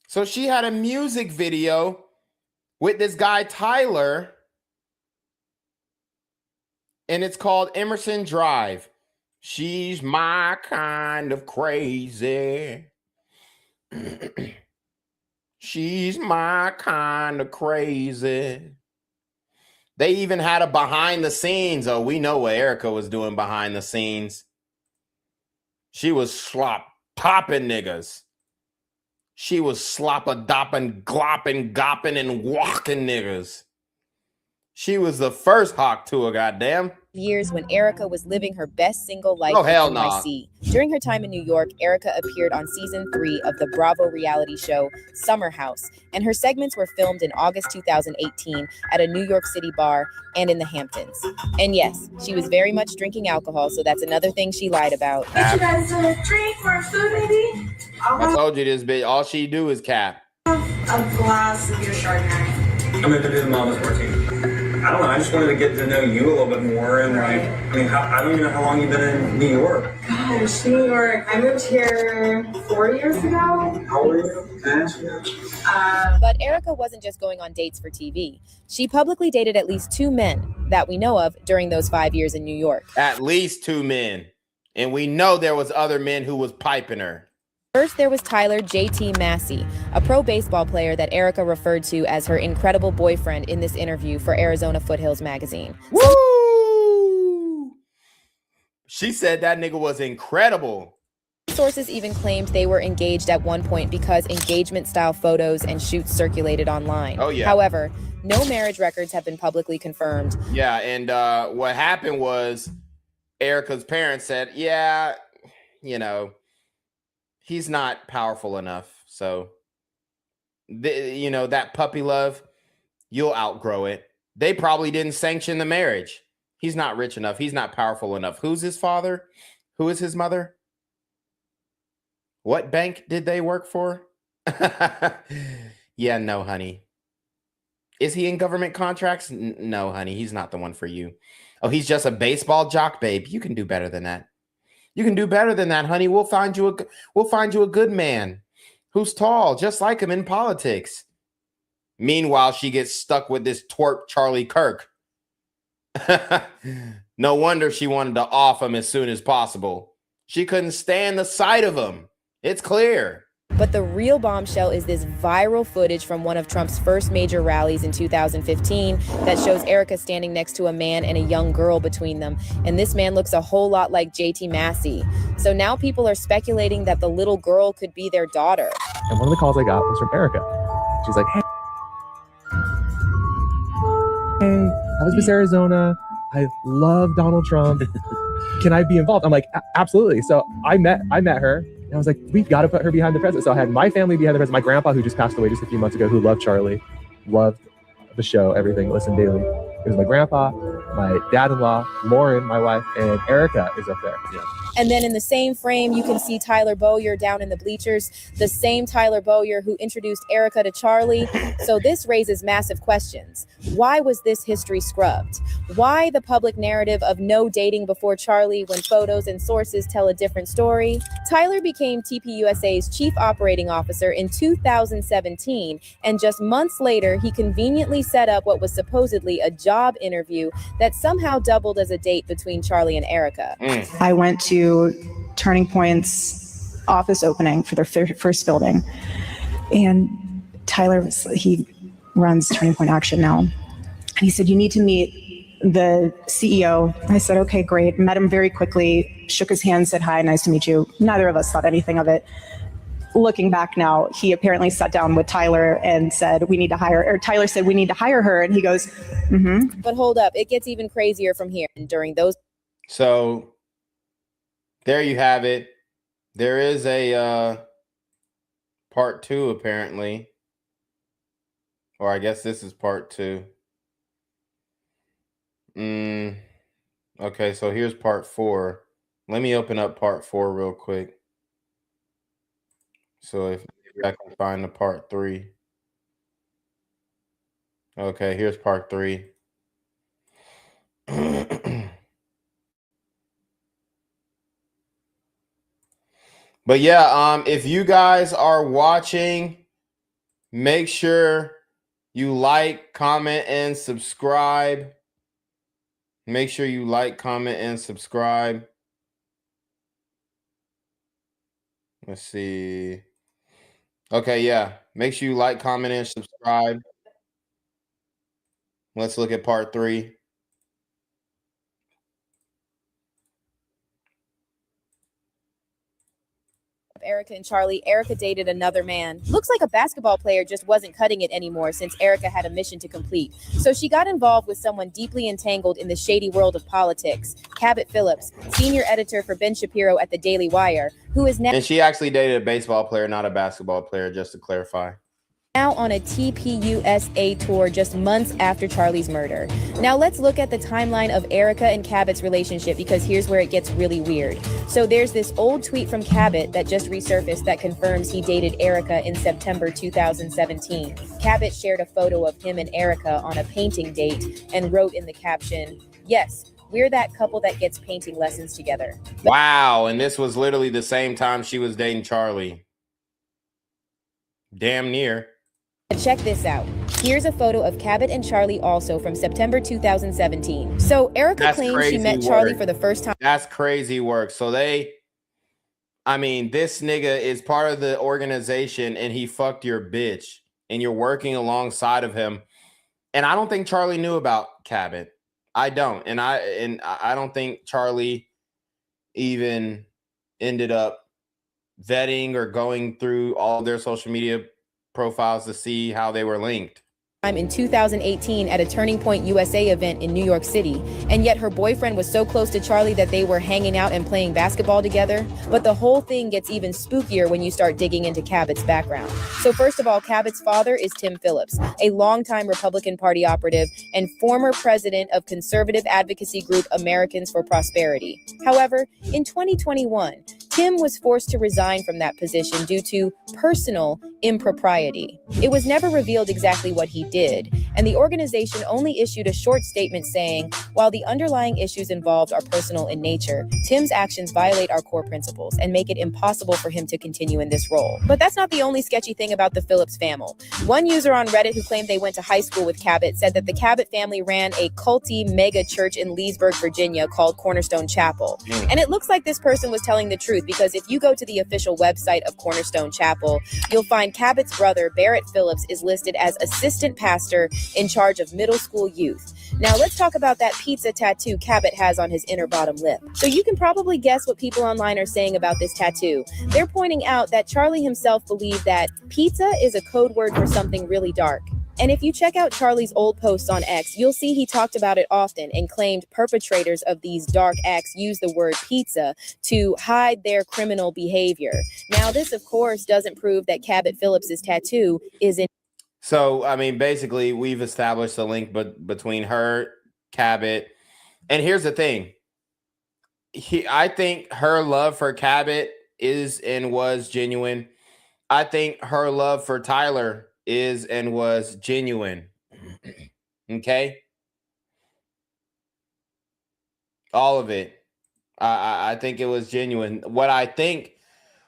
So she had a music video with this guy, Tyler. And it's called Emerson Drive. She's my kind of crazy. She's my kind of crazy. They even had a behind the scenes. Oh, we know what Erika was doing behind the scenes. She was slop popping niggas. She was slop-a-dopping, glopping, gopping, and walking niggas. She was the first hawk to a goddamn. Years when Erika was living her best single life Oh, in hell NYC. During her time in New York, Erika appeared on season 3 of the Bravo reality show Summer House, and her segments were filmed in August 2018 at a New York City bar and in the Hamptons. And yes, she was very much drinking alcohol, so that's another thing she lied about. Get you guys a drink for food, maybe? I told you this bitch, all she do is cap. A glass of your Chardonnay. I'm going to do the Mama's Martini. I don't know. I just wanted to get to know you a little bit more. And like, I mean, I don't even know how long you've been in New York. Gosh, New York. I moved here 4 years ago. How old are you? Can I ask you? But Erika wasn't just going on dates for TV. She publicly dated at least 2 men that we know of during those 5 years in New York. At least 2 men. And we know there was other men who was piping her. First, there was Tyler JT Massey, a pro baseball player that Erika referred to as her incredible boyfriend in this interview for Arizona Foothills magazine. Woo! She said that nigga was incredible. Sources even claimed they were engaged at one point because engagement-style photos and shoots circulated online. Oh, yeah. However, no marriage records have been publicly confirmed. Yeah, and what happened was Erika's parents said, yeah, you know, he's not powerful enough. So, you know, that puppy love, you'll outgrow it. They probably didn't sanction the marriage. He's not rich enough. He's not powerful enough. Who's his father? Who is his mother? What bank did they work for? Yeah, no, honey. Is he in government contracts? No, honey. He's not the one for you. Oh, he's just a baseball jock, babe. You can do better than that. You can do better than that, honey. We'll find you a good man who's tall, just like him in politics. Meanwhile, she gets stuck with this twerp Charlie Kirk. No wonder she wanted to off him as soon as possible. She couldn't stand the sight of him. It's clear. But the real bombshell is this viral footage from one of Trump's first major rallies in 2015 that shows Erika standing next to a man and a young girl between them. And this man looks a whole lot like JT Massey. So now people are speculating that the little girl could be their daughter. And one of the calls I got was from Erika. She's like, hey, I was Miss Arizona. I love Donald Trump. Can I be involved? I'm like, absolutely. So I met her. And I was like, we've got to put her behind the president. So I had my family behind the president. My grandpa, who just passed away just a few months ago, who loved Charlie, loved the show, everything, listened daily. It was my grandpa, my dad-in-law, Lauren, my wife, and Erika is up there. Yeah. And then in the same frame, you can see Tyler Bowyer down in the bleachers, the same Tyler Bowyer who introduced Erika to Charlie. So this raises massive questions. Why was this history scrubbed? Why the public narrative of no dating before Charlie when photos and sources tell a different story? Tyler became TPUSA's chief operating officer in 2017, and just months later, he conveniently set up what was supposedly a job interview that somehow doubled as a date between Charlie and Erika. I went to Turning Point's office opening for their first building, and Tyler he runs Turning Point Action now, and he said, you need to meet the CEO. I said, okay, great. Met him very quickly, shook his hand, said, hi, nice to meet you. Neither of us thought anything of it. Looking back now, he apparently sat down with Tyler and said, we need to hire, or Tyler said, we need to hire her. And he goes, mm-hmm. But hold up, it gets even crazier from here. And during those. So there you have it. There is a part 2, apparently. Or I guess this is part 2. Okay, so here's part 4. Let me open up part 4 real quick. So if I can find the part 3. Okay, here's part 3. But yeah, if you guys are watching, make sure you like, comment, and subscribe. Make sure you like, comment, and subscribe. Let's see. Okay, yeah. Make sure you like, comment, and subscribe. Let's look at part 3. Erika and Charlie, Erika dated another man. Looks like a basketball player just wasn't cutting it anymore since Erika had a mission to complete. So she got involved with someone deeply entangled in the shady world of politics. Cabot Phillips, senior editor for Ben Shapiro at the Daily Wire, who is now... And she actually dated a baseball player, not a basketball player, just to clarify. Now on a TPUSA tour just months after Charlie's murder. Now let's look at the timeline of Erika and Cabot's relationship, because here's where it gets really weird. So there's this old tweet from Cabot that just resurfaced that confirms he dated Erika in September 2017. Cabot shared a photo of him and Erika on a painting date and wrote in the caption, "Yes, we're that couple that gets painting lessons together." Wow, and this was literally the same time she was dating Charlie. Damn near. Check this out. Here's a photo of Cabot and Charlie also from September 2017. So Erika claims she met Charlie for the first time. That's crazy work. So this nigga is part of the organization and he fucked your bitch and you're working alongside of him. And I don't think Charlie knew about Cabot. I don't. And I don't think Charlie even ended up vetting or going through all their social media profiles to see how they were linked. In 2018 at a Turning Point USA event in New York City, and yet her boyfriend was so close to Charlie that they were hanging out and playing basketball together. But the whole thing gets even spookier when you start digging into Cabot's background. So first of all, Cabot's father is Tim Phillips, a longtime Republican Party operative and former president of conservative advocacy group Americans for Prosperity. However, in 2021, Tim was forced to resign from that position due to personal impropriety. It was never revealed exactly what he did, and the organization only issued a short statement saying, while the underlying issues involved are personal in nature, Tim's actions violate our core principles and make it impossible for him to continue in this role. But that's not the only sketchy thing about the Phillips family. One user on Reddit who claimed they went to high school with Cabot said that the Cabot family ran a culty mega church in Leesburg, Virginia called Cornerstone Chapel. And it looks like this person was telling the truth, because if you go to the official website of Cornerstone Chapel, you'll find Cabot's brother, Barrett Phillips, is listed as assistant pastor in charge of middle school youth. Now let's talk about that pizza tattoo Cabot has on his inner bottom lip. So you can probably guess what people online are saying about this tattoo. They're pointing out that Charlie himself believed that pizza is a code word for something really dark. And if you check out Charlie's old posts on X, you'll see he talked about it often and claimed perpetrators of these dark acts use the word pizza to hide their criminal behavior. Now, this, of course, doesn't prove that Cabot Phillips's tattoo is in. So, basically, we've established a link between her, Cabot, and here's the thing. I think her love for Cabot is and was genuine. I think her love for Tyler is and was genuine. Okay? All of it. I think it was genuine. What I think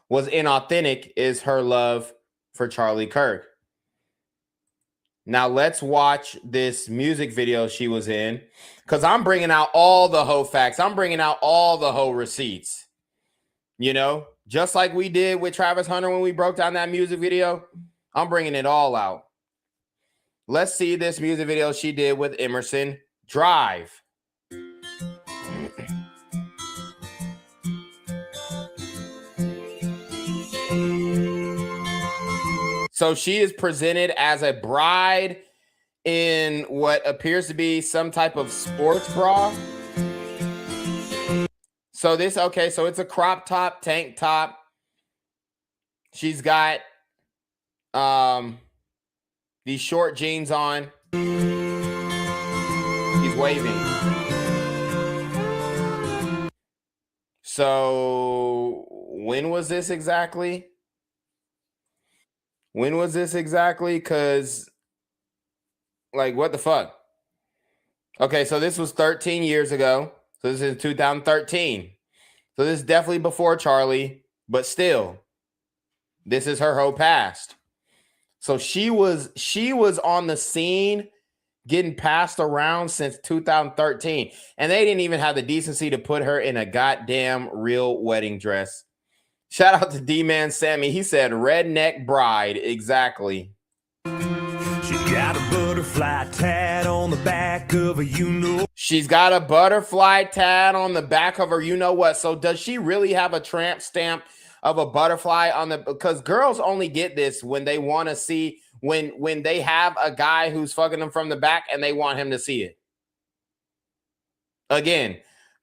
was inauthentic is her love for Charlie Kirk. Now let's watch this music video she was in, because I'm bringing out all the hoe facts. I'm bringing out all the hoe receipts. You know, just like we did with Travis Hunter when we broke down that music video, I'm bringing it all out. Let's see this music video she did with Emerson Drive. So she is presented as a bride in what appears to be some type of sports bra. So this, okay, so it's a crop top, tank top. She's got these short jeans on. He's waving. So when was this exactly? When was this exactly? Because, like, what the fuck? Okay, so this was 13 years ago. So this is 2013. So this is definitely before Charlie, but still, this is her whole past. So she was on the scene getting passed around since 2013. And they didn't even have the decency to put her in a goddamn real wedding dress. Shout out to D-Man Sammy. He said redneck bride. Exactly. She got a butterfly tat on the back of a you-know. She's got a butterfly tat on the back of her you-know-what. So does she really have a tramp stamp of a butterfly on the... Because girls only get this when they want to see... When they have a guy who's fucking them from the back and they want him to see it. Again,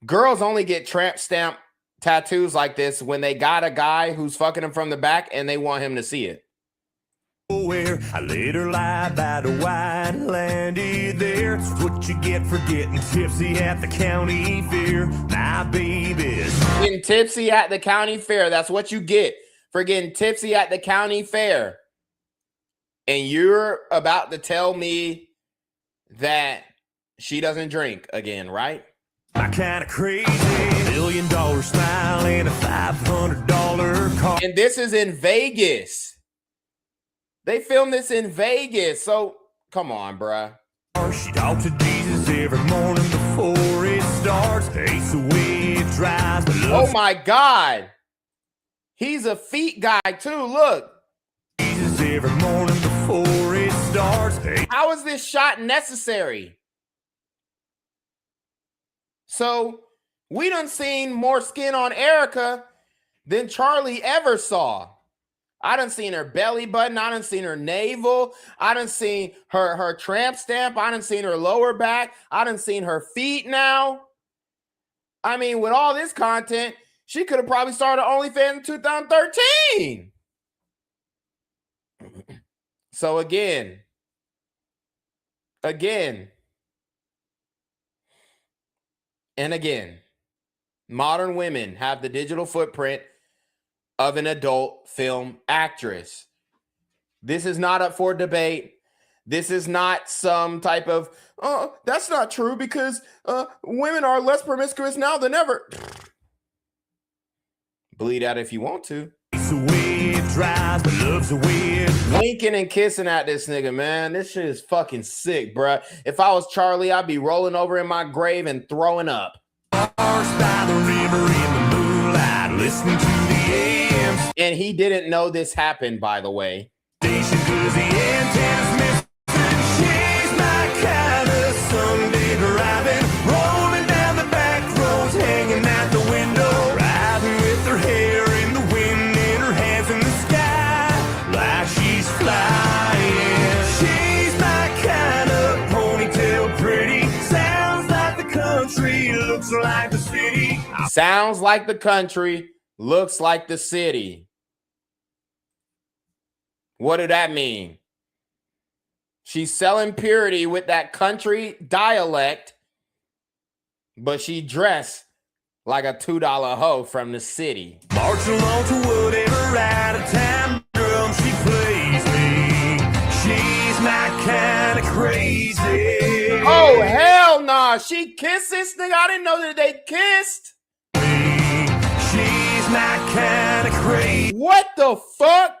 girls only get tramp stamp tattoos like this when they got a guy who's fucking them from the back and they want him to see it. Where I let her lie by the wine, landed there. It's what you get for getting tipsy at the county fair. My baby's getting tipsy at the county fair. That's what you get for getting tipsy at the county fair. And you're about to tell me that she doesn't drink again, right? I kind of crazy. $1 million smile and a $500 car. And this is in Vegas. They filmed this in Vegas. So come on, bruh. She talks to Jesus every morning before it starts. Hates the way it drives. Oh my God. He's a feet guy too. Look. Jesus every morning before it starts. How is this shot necessary? So we done seen more skin on Erika than Charlie ever saw. I done seen her belly button. I done seen her navel. I done seen her tramp stamp. I done seen her lower back. I done seen her feet now. I mean, with all this content, she could have probably started OnlyFans in 2013. So again, and again, modern women have the digital footprint of an adult film actress. This is not up for debate. This is not some type of, oh, that's not true because women are less promiscuous now than ever. Bleed out if you want to. Winking and kissing at this nigga, man. This shit is fucking sick, bruh. If I was Charlie, I'd be rolling over in my grave and throwing up. And he didn't know this happened, by the way. Like the city. Sounds like the country, looks like the city. What did that mean? She's selling purity with that country dialect, but she dressed like a $2 hoe from the city. March along to whatever out of town drum she plays me. She's my kind of crazy. Oh, hell nah. She kissed this nigga. I didn't know that they kissed. She's my kind of crazy. What the fuck?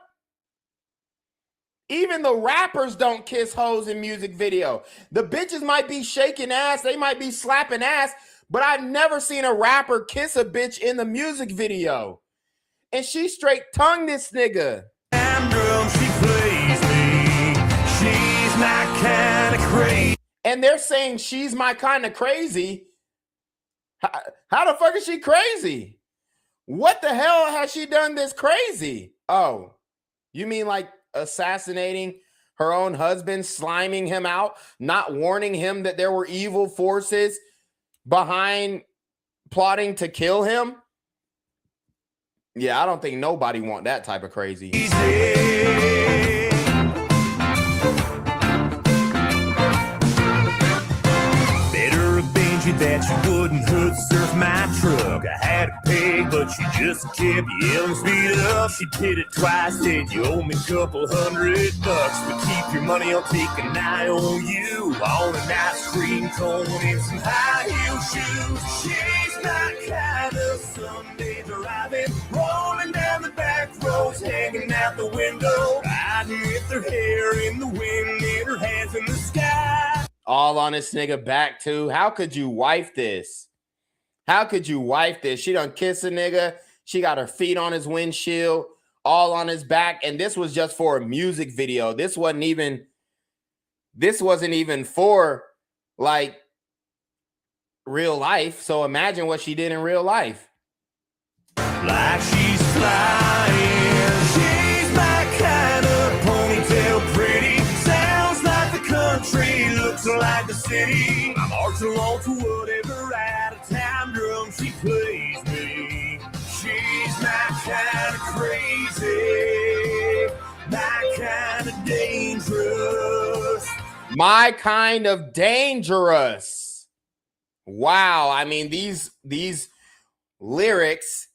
Even the rappers don't kiss hoes in music video. The bitches might be shaking ass. They might be slapping ass. But I've never seen a rapper kiss a bitch in the music video. And she straight tongued this nigga. Drum she plays me. She's my kind of crazy. and they're saying she's my kind of crazy. How the fuck is she crazy? What the hell has she done this crazy? Oh, you mean like assassinating her own husband, sliming him out, not warning him that there were evil forces behind plotting to kill him? Yeah, I don't think nobody want that type of crazy. Better arrange you that you wouldn't hood surf my truck. I had a peg, but she just kept yelling, speed up. She did it twice, said you owe me a couple $100. But keep your money, I'll take an eye on you. On an ice cream cone and some high heel shoes. She's not kind of Sunday driving, rolling down the back roads, hanging out the window, riding with her hair in the wind and her hands in the sky. All on this nigga back too. How could you wife this? How could you wife this? She done kiss a nigga. She got her feet on his windshield, all on his back. And this was just for a music video. This wasn't even for like real life. So imagine what she did in real life. Like she's flying, she's my kind of ponytail pretty. Sounds like the country, looks like the city. I march along to whatever out of time drum she plays me. She's my kind of crazy, my kind of dangerous. My kind of dangerous. Wow. I mean, these lyrics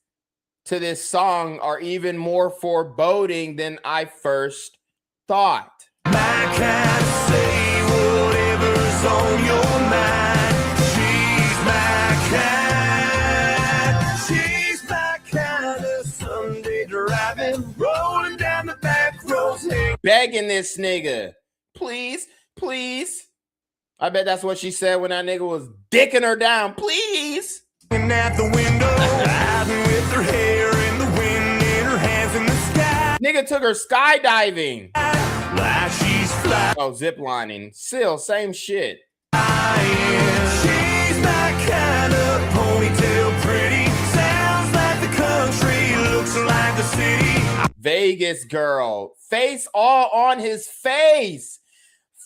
to this song are even more foreboding than I first thought. My kind of say whatever's on your mind. She's my kind of Sunday driving, rolling down the back roads, begging this nigga, please, please. I bet that's what she said when that nigga was dicking her down. Please. And at the window, riding with her hair in the wind and her hands in the sky. Nigga took her skydiving. Like she's flying. Oh, ziplining. Still, same shit. She's my kind of ponytail pretty. Sounds like the country, looks like the city. Vegas girl. Face all on his face.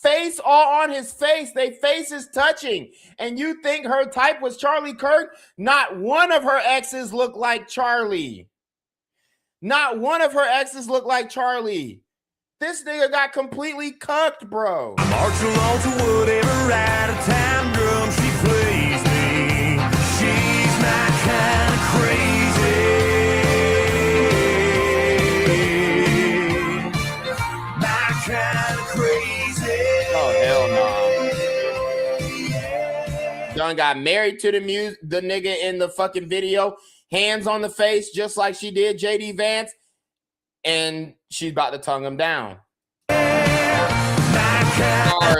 Face all on his face. They faces touching. And you think her type was Charlie Kirk? Not one of her exes look like Charlie. Not one of her exes look like Charlie. This nigga got completely cucked, bro. I march along to whatever out of time drum she plays me. She's my kind of crazy. My kind of crazy. Oh, hell no. Done got married to the nigga in the fucking video. Hands on the face, just like she did JD Vance. And she's about to tongue him down.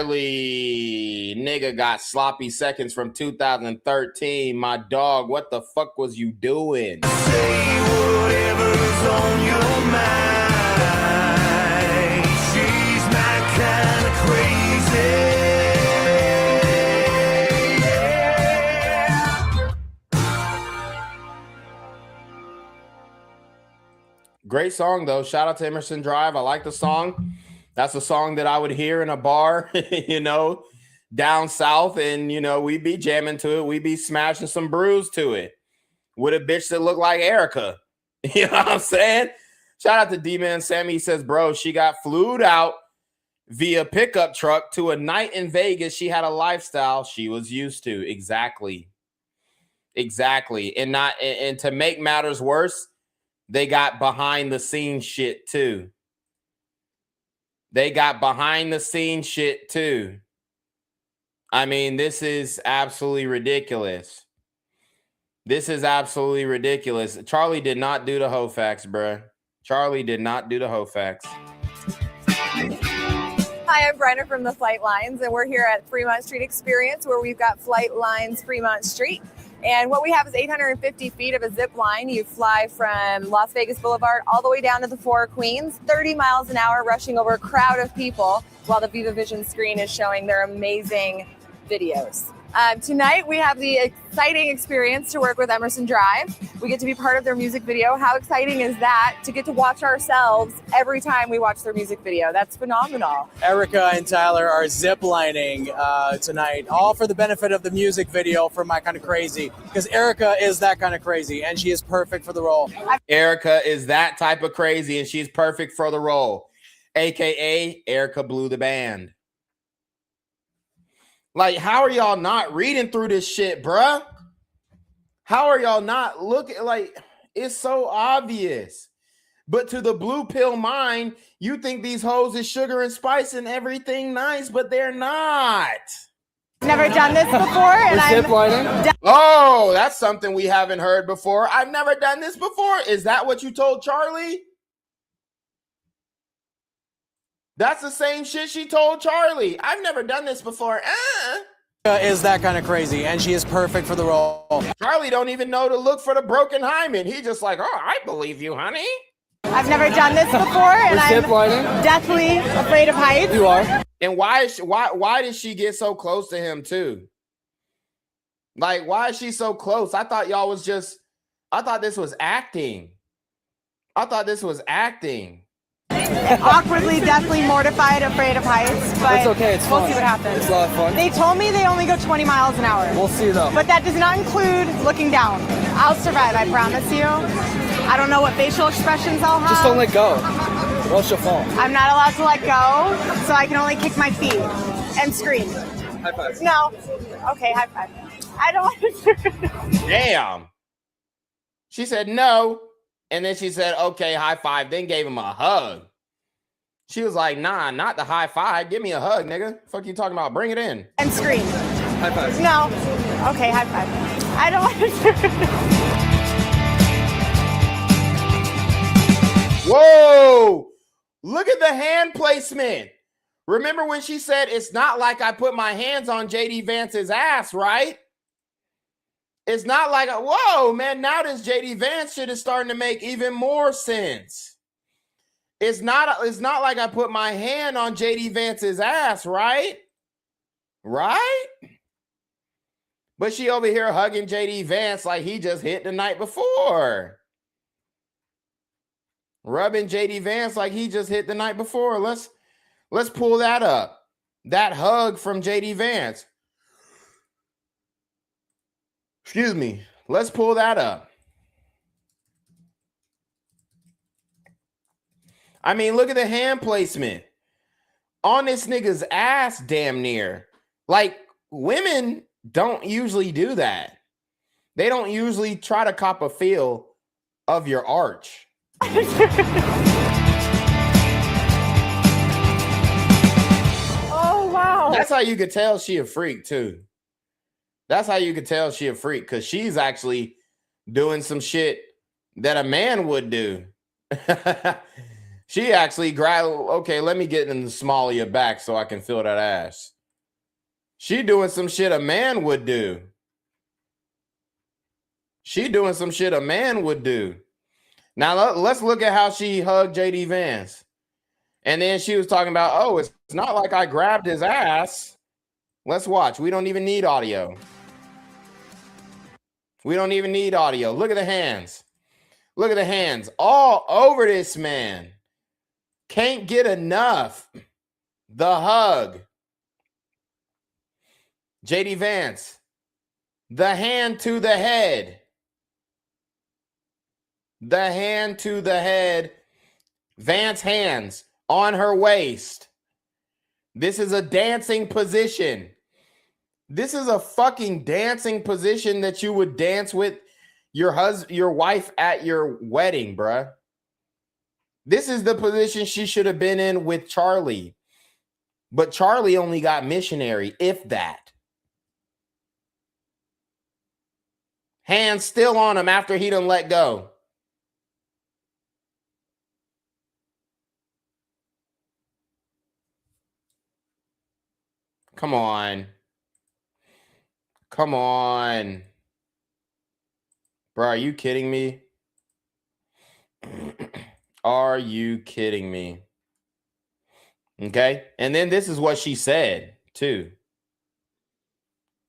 Charlie, nigga got sloppy seconds from 2013. My dog, what the fuck was you doing? Say whatever's on your mind. She's my kind of crazy. Great song, though. Shout out to Emerson Drive. I like the song. That's a song that I would hear in a bar, you know, down south. And, you know, we'd be jamming to it. We'd be smashing some brews to it with a bitch that looked like Erika. You know what I'm saying? Shout out to D-Man Sammy. He says, bro, she got flued out via pickup truck to a night in Vegas. She had a lifestyle she was used to. Exactly. Exactly. And to make matters worse, they got behind the scenes shit too. They got behind the scenes shit too. I mean, this is absolutely ridiculous. This is absolutely ridiculous. Charlie did not do the Hofax, bruh. Charlie did not do the Hofax. Hi, I'm Brenna from the Flight Lines, and we're here at Fremont Street Experience, where we've got Flight Lines Fremont Street. And what we have is 850 feet of a zip line. You fly from Las Vegas Boulevard all the way down to the Four Queens, 30 miles an hour, rushing over a crowd of people, while the Viva Vision screen is showing their amazing videos. Tonight, we have the exciting experience to work with Emerson Drive. We get to be part of their music video. How exciting is that to get to watch ourselves every time we watch their music video? That's phenomenal. Erika and Tyler are ziplining tonight, all for the benefit of the music video for My Kind of Crazy, because Erika is that kind of crazy, and she is perfect for the role. Erika is that type of crazy, and she's perfect for the role. AKA Erika blew the band. Like, how are y'all not reading through this shit, bruh? How are y'all not looking? Like, it's so obvious. But to the blue pill mind, you think these hoes is sugar and spice and everything nice, but they're not. Never done this before, and Oh, that's something we haven't heard before. I've never done this before. Is that what you told Charlie? That's the same shit she told Charlie. I've never done this before. Is that kind of crazy, and she is perfect for the role. Charlie don't even know to look for the broken hymen. He just like, oh, I believe you, honey. I've never done this before, and I'm deathly afraid of heights. You are. And why did she get so close to him too? Like, why is she so close? I thought this was acting. Awkwardly, deathly mortified, afraid of heights, but It's okay, it's we'll fun. see what happens. It's a lot of fun. They told me they only go 20 miles an hour. We'll see though. But that does not include looking down. I'll survive, I promise you. I don't know what facial expressions I'll have. Just don't let go, or else you'll fall. I'm not allowed to let go, so I can only kick my feet and scream. High five. No. Okay, high five. I don't want to. Damn. She said no. And then she said, okay, high five. Then gave him a hug. She was like, nah, not the high five. Give me a hug, nigga. Fuck you talking about? Bring it in. And scream. High five. No. Okay, high five. I don't want to. Whoa. Look at the hand placement. Remember when she said, it's not like I put my hands on JD Vance's ass, right? It's not like, whoa, man, now this JD Vance shit is starting to make even more sense. It's not like I put my hand on JD Vance's ass, right? Right? But she over here hugging JD Vance like he just hit the night before. Rubbing JD Vance like he just hit the night before. Let's pull that up. That hug from JD Vance. Excuse me. Let's pull that up. I mean, look at the hand placement on this nigga's ass damn near. Like, women don't usually do that. They don't usually try to cop a feel of your arch. Oh, wow. That's how you could tell she a freak too. That's how you could tell she a freak, because she's actually doing some shit that a man would do. She actually grabbed, okay, let me get in the small of your back so I can feel that ass. She doing some shit a man would do. She doing some shit a man would do. Now, let's look at how she hugged JD Vance. And then she was talking about, oh, it's not like I grabbed his ass. Let's watch. We don't even need audio. We don't even need audio. Look at the hands. Look at the hands all over this man. Can't get enough. The hug. JD Vance. The hand to the head. The hand to the head. Vance hands on her waist. This is a dancing position. This is a fucking dancing position that you would dance with your wife at your wedding, bruh. This is the position she should have been in with Charlie. But Charlie only got missionary, if that. Hands still on him after he done let go. Come on. Come on. Bro, are you kidding me? Are you kidding me? Okay. And then this is what she said, too.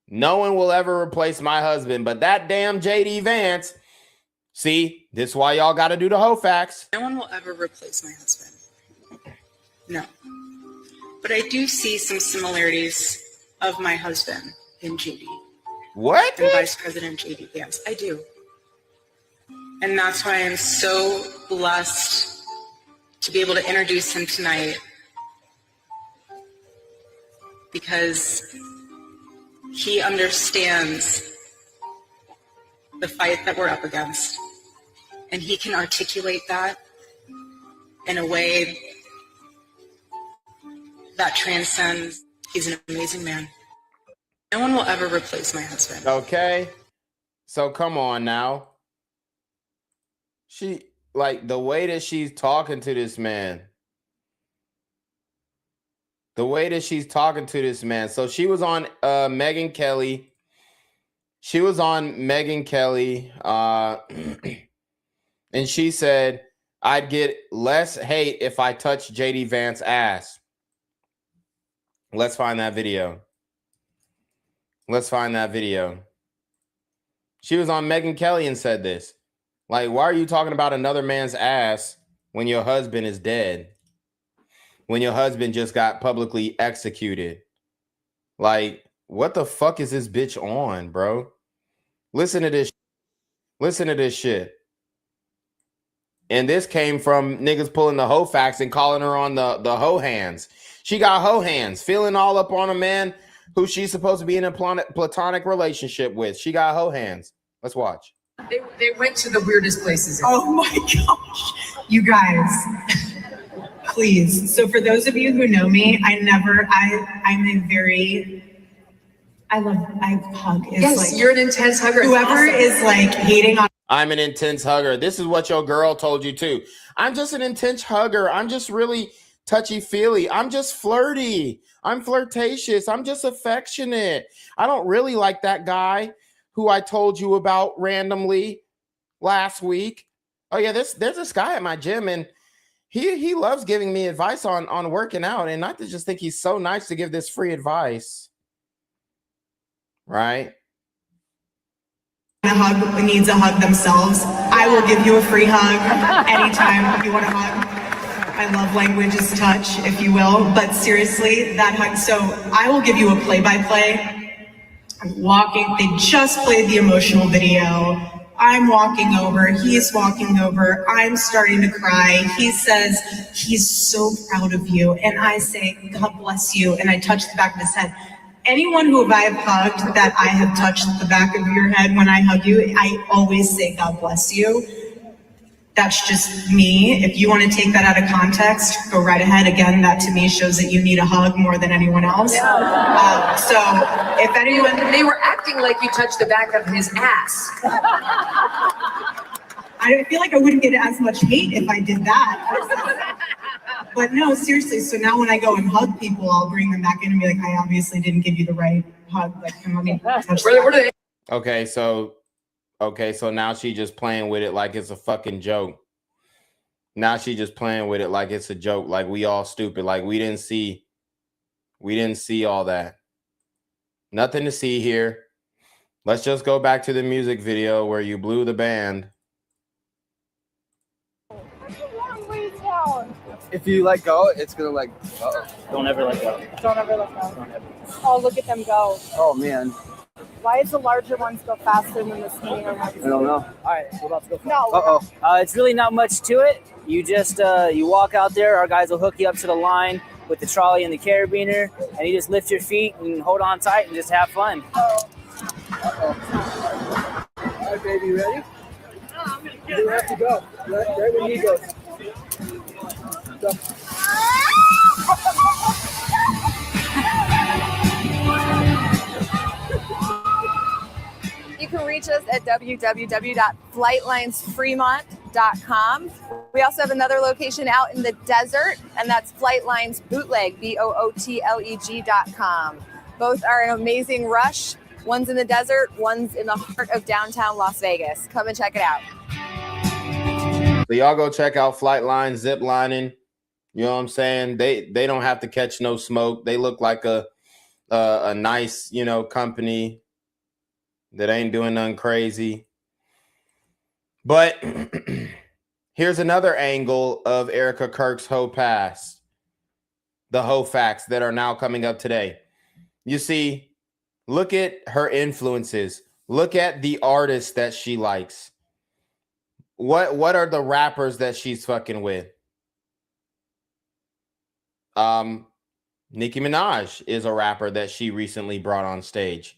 No one will ever replace my husband, but that damn JD Vance. See, this is why y'all got to do the hoe facts. No one will ever replace my husband. No. But I do see some similarities of my husband in JD. What? And Vice President JD Vance. I do. And that's why I'm so blessed to be able to introduce him tonight, because he understands the fight that we're up against, and he can articulate that in a way that transcends. He's an amazing man. No one will ever replace my husband. Okay. So come on now. She, like, the way that she's talking to this man. So she was on Megyn Kelly. And she said, I'd get less hate if I touched JD Vance's ass. Let's find that video. She was on Megyn Kelly and said this. Like, why are you talking about another man's ass when your husband is dead? When your husband just got publicly executed? Like, what the fuck is this bitch on, bro? Listen to this shit. And this came from niggas pulling the hoe facts and calling her on the hoe hands. She got hoe hands, feeling all up on a man who she's supposed to be in a platonic relationship with. She got hoe hands. Let's watch. They went to the weirdest places. Oh my gosh. You guys, please. So for those of you who know me, I hug. Yes, like, you're an intense hugger. Whoever is like hating on. I'm an intense hugger. This is what your girl told you too. I'm just an intense hugger. I'm just really touchy-feely. I'm just flirty. I'm flirtatious. I'm just affectionate. I don't really like that guy who I told you about randomly last week. Oh yeah, there's this guy at my gym, and he loves giving me advice on working out, and I just think he's so nice to give this free advice. Right? Needs a hug themselves. I will give you a free hug anytime you want a hug. My love language is touch, if you will. But seriously, that hug. So I will give you a play-by-play. I'm walking. They just played the emotional video. I'm walking over. He's walking over. I'm starting to cry. He says he's so proud of you, and I say, God bless you. And I touch the back of his head. Anyone who I've hugged that I have touched the back of your head when I hug you, I always say, God bless you. That's just me. If you want to take that out of context, go right ahead. Again, that to me shows that you need a hug more than anyone else. So if anyone... They were acting like you touched the back of his ass. I feel like I wouldn't get as much hate if I did that. But no, seriously, so now when I go and hug people, I'll bring them back in and be like, I obviously didn't give you the right hug. Like, let me touch that. Okay, so now she just playing with it like it's a fucking joke. Now she just playing with it like it's a joke, like we all stupid, like we didn't see all that. Nothing to see here. Let's just go back to the music video where you blew the band. If you let go, it's gonna like. Don't ever let go. Don't ever let go. Oh, look at them go. Oh man. Why is the larger ones go faster than the skinnier ones? I don't know. All right, we're about to go. No. It's really not much to it. You just you walk out there. Our guys will hook you up to the line with the trolley and the carabiner, and you just lift your feet and hold on tight and just have fun. All right, baby, ready? You have to go. Right when he goes. Go. You can reach us at www.flightlinesfremont.com. We also have another location out in the desert, and that's Flightlines Bootleg, BOOTLEG.com. Both are an amazing rush. One's in the desert, one's in the heart of downtown Las Vegas. Come and check it out. So y'all go check out Flightline zip lining. You know what I'm saying? They don't have to catch no smoke. They look like a a nice, company that ain't doing nothing crazy. But here's another angle of Erika Kirk's hoe past, the hoe facts that are now coming up today. You see, look at her influences. Look at the artists that she likes. What are the rappers that she's fucking with? Nicki Minaj is a rapper that she recently brought on stage.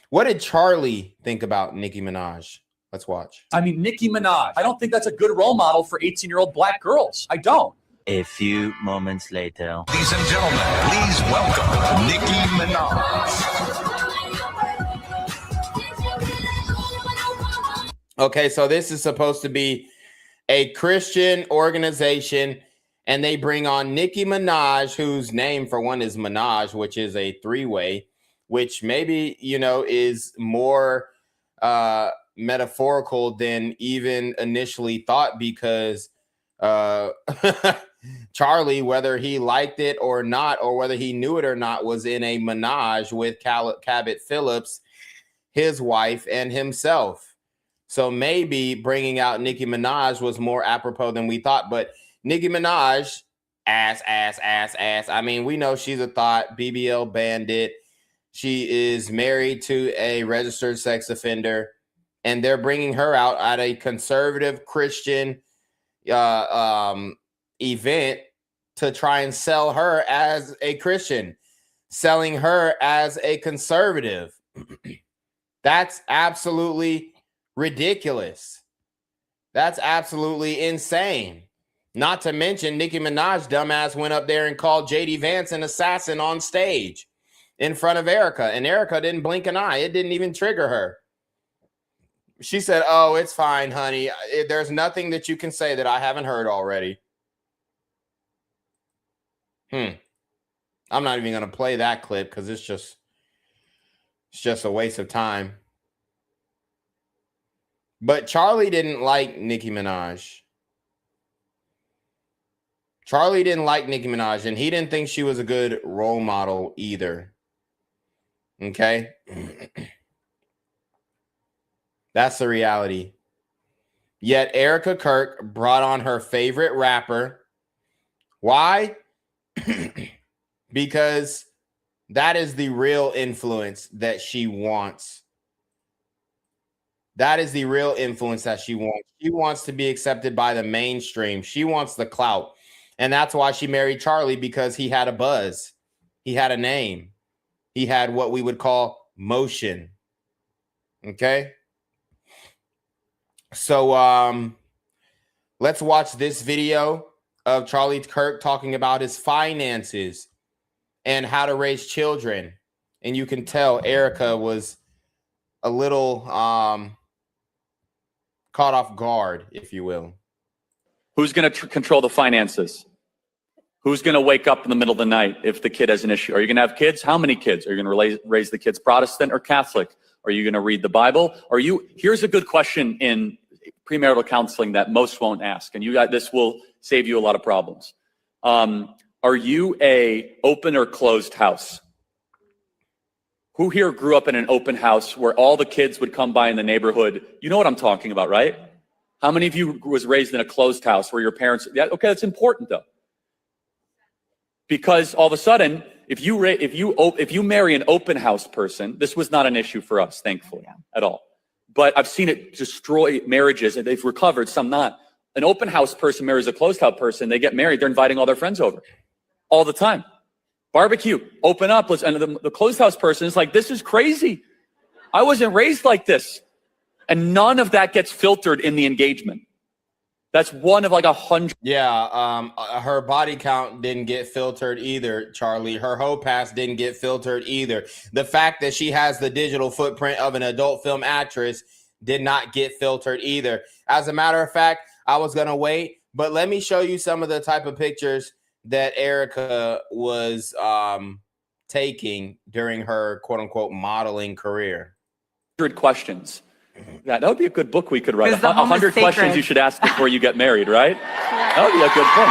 What did Charlie think about Nicki Minaj? Let's watch. I mean, Nicki Minaj, I don't think that's a good role model for 18-year-old black girls. I don't. A few moments later. Ladies and gentlemen, please welcome Nicki Minaj. Okay, so this is supposed to be a Christian organization, and they bring on Nicki Minaj, whose name for one is Minaj, which is a three-way, which maybe, is more metaphorical than even initially thought, because Charlie, whether he liked it or not, or whether he knew it or not, was in a menage with Cabot Phillips, his wife, and himself. So maybe bringing out Nicki Minaj was more apropos than we thought. But Nicki Minaj, ass. I mean, we know she's a thought, BBL bandit. She is married to a registered sex offender, and they're bringing her out at a conservative Christian event to try and sell her as a Christian, selling her as a conservative. That's absolutely ridiculous. That's absolutely insane. Not to mention, Nicki Minaj dumbass went up there and called JD Vance an assassin on stage in front of Erika, and Erika didn't blink an eye. It didn't even trigger her. She said, "Oh, it's fine, honey. There's nothing that you can say that I haven't heard already." I'm not even going to play that clip because it's just a waste of time. But Charlie didn't like Nicki Minaj. Charlie didn't like Nicki Minaj, and he didn't think she was a good role model either. Okay? That's the reality. Yet Erika Kirk brought on her favorite rapper. Why? Because that is the real influence that she wants. That is the real influence that she wants. She wants to be accepted by the mainstream. She wants the clout. And that's why she married Charlie, because he had a buzz. He had a name. He had what we would call motion. Okay? So let's watch this video of Charlie Kirk talking about his finances and how to raise children. And you can tell Erika was a little caught off guard, if you will. Who's going to control the finances? Who's going to wake up in the middle of the night if the kid has an issue? Are you going to have kids? How many kids? Are you going to raise the kids Protestant or Catholic? Are you going to read the Bible? Here's a good question in premarital counseling that most won't ask, and this will save you a lot of problems. Are you a open or closed house? Who here grew up in an open house where all the kids would come by in the neighborhood? You know what I'm talking about, right? How many of you was raised in a closed house where your parents? Yeah, okay, that's important though, because all of a sudden, if you marry an open house person, this was not an issue for us, thankfully, at all. But I've seen it destroy marriages, and they've recovered, some not. An open house person marries a closed house person. They get married. They're inviting all their friends over all the time. Barbecue, open up. And the closed house person is like, this is crazy. I wasn't raised like this. And none of that gets filtered in the engagement. That's one of like 100. Yeah, her body count didn't get filtered either, Charlie. Her hoe pass didn't get filtered either. The fact that she has the digital footprint of an adult film actress did not get filtered either. As a matter of fact, I was going to wait, but let me show you some of the type of pictures that Erika was taking during her quote-unquote modeling career. 100 questions. That would be a good book we could write. 100 questions you should ask before you get married, right? That would be a good book,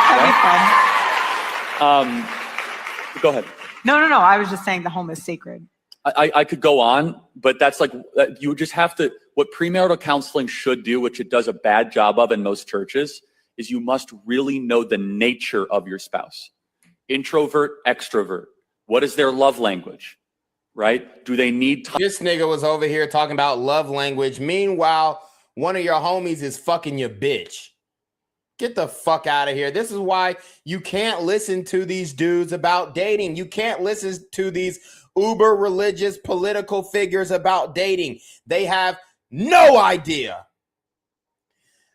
right? Go ahead. No. I was just saying the home is sacred. I could go on, but that's like, you just have to, what premarital counseling should do, which it does a bad job of in most churches, is you must really know the nature of your spouse. Introvert, extrovert. What is their love language, right? Do they need time? This nigga was over here talking about love language. Meanwhile, one of your homies is fucking your bitch. Get the fuck out of here. This is why you can't listen to these dudes about dating. You can't listen to these uber religious political figures about dating. They have no idea.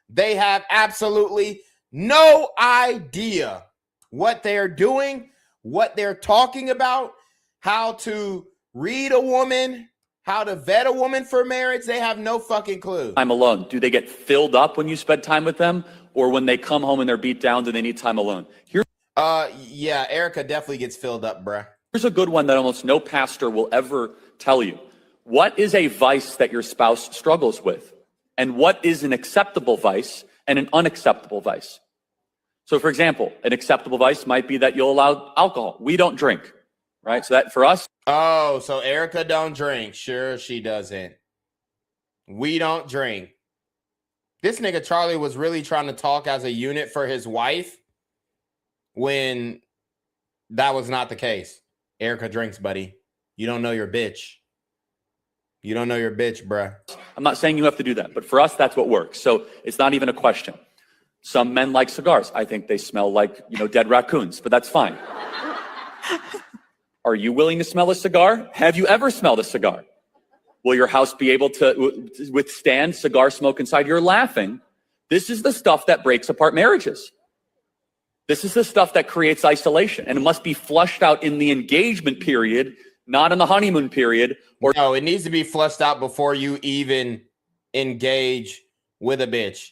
They have absolutely no idea what they're doing, what they're talking about, how to read a woman, how to vet a woman for marriage. They have no fucking clue. Time alone. Do they get filled up when you spend time with them? Or when they come home and they're beat down, do they need time alone? Yeah, Erika definitely gets filled up, bruh. Here's a good one that almost no pastor will ever tell you. What is a vice that your spouse struggles with? And what is an acceptable vice and an unacceptable vice? So for example, an acceptable vice might be that you'll allow alcohol. We don't drink, right? So that for us. Oh, so Erika don't drink. Sure, she doesn't. We don't drink. This nigga Charlie was really trying to talk as a unit for his wife when that was not the case. Erika drinks, buddy. You don't know your bitch. You don't know your bitch, bruh. I'm not saying you have to do that, but for us, that's what works. So it's not even a question. Some men like cigars. I think they smell like, dead raccoons, but that's fine. Are you willing to smell a cigar? Have you ever smelled a cigar? Will your house be able to withstand cigar smoke inside? You're laughing. This is the stuff that breaks apart marriages. This is the stuff that creates isolation, and it must be flushed out in the engagement period, not in the honeymoon period. Or no, it needs to be flushed out before you even engage with a bitch.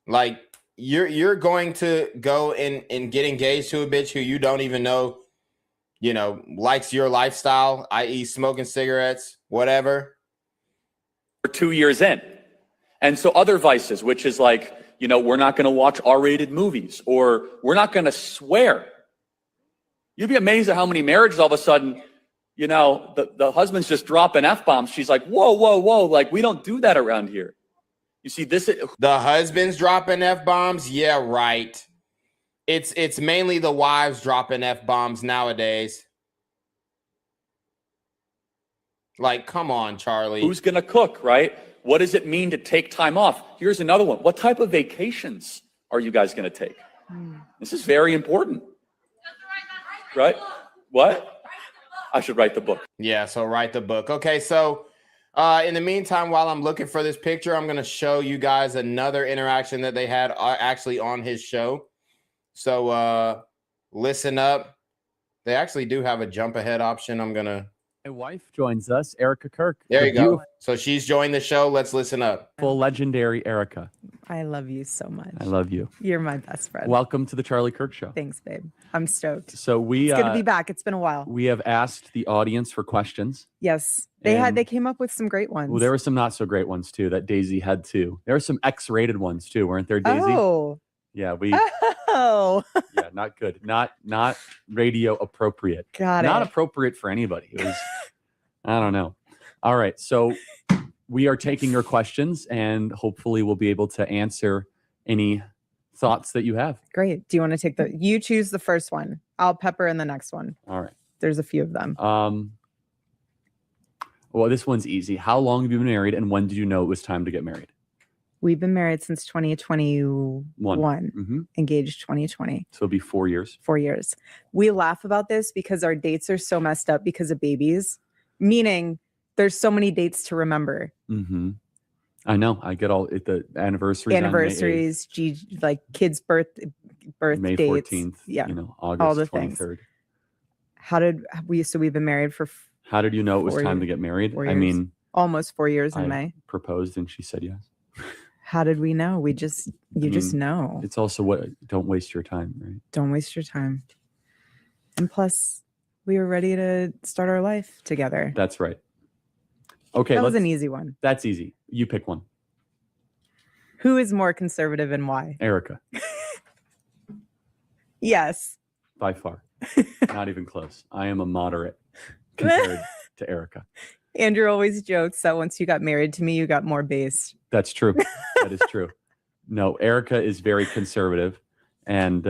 Like you're going to go and get engaged to a bitch who you don't even know, likes your lifestyle, i.e. smoking cigarettes, whatever. 2 years in. And so other vices, which is like, we're not going to watch R-rated movies, or we're not going to swear. You'd be amazed at how many marriages all of a sudden, the husband's just dropping F-bombs. She's like, whoa, like we don't do that around here. You see this? The husband's dropping F-bombs? Yeah, right. It's mainly the wives dropping F-bombs nowadays. Like, come on, Charlie. Who's going to cook, right? What does it mean to take time off? Here's another one. What type of vacations are you guys going to take? This is very important. Right? What? I should write the book. Yeah, so write the book. Okay, so in the meantime, while I'm looking for this picture, I'm going to show you guys another interaction that they had actually on his show. So listen up. They actually do have a jump ahead option. I'm going to. My wife joins us, Erika Kirk. There you go. So she's joined the show. Let's listen up. Full legendary Erika. I love you so much. I love you. You're my best friend. Welcome to the Charlie Kirk Show. Thanks, babe. I'm stoked. So it's good to be back. It's been a while. We have asked the audience for questions. Yes, they came up with some great ones. Well, there were some not so great ones too that Daisy had too. There were some X-rated ones too, weren't there, Daisy? Oh. Yeah, Oh. Yeah, not good. Not radio appropriate. Got it. Not appropriate for anybody. It was I don't know. All right. So we are taking your questions and hopefully we'll be able to answer any thoughts that you have. Great. Do you want to take you choose the first one? I'll pepper in the next one. All right. There's a few of them. Well, this one's easy. How long have you been married and when did you know it was time to get married? We've been married since 2021. Mm-hmm. Engaged 2020. So it'll be 4 years. 4 years. We laugh about this because our dates are so messed up because of babies. Meaning there's so many dates to remember. Mm-hmm. I know. I get all the anniversaries, like kids' birth May dates. 14th. Yeah. August all the 23rd. Things. How did we? So we've been married for. How did you know it was time to get married? I mean, almost 4 years in May. Proposed and she said yes. How did we know? Just know. It's also don't waste your time, right? Don't waste your time. And plus, we were ready to start our life together. That's right. Okay. That was an easy one. That's easy. You pick one. Who is more conservative and why? Erika. Yes. By far. Not even close. I am a moderate compared to Erika. Andrew always jokes that once you got married to me, you got more based. That's true. That is true. No, Erika is very conservative. And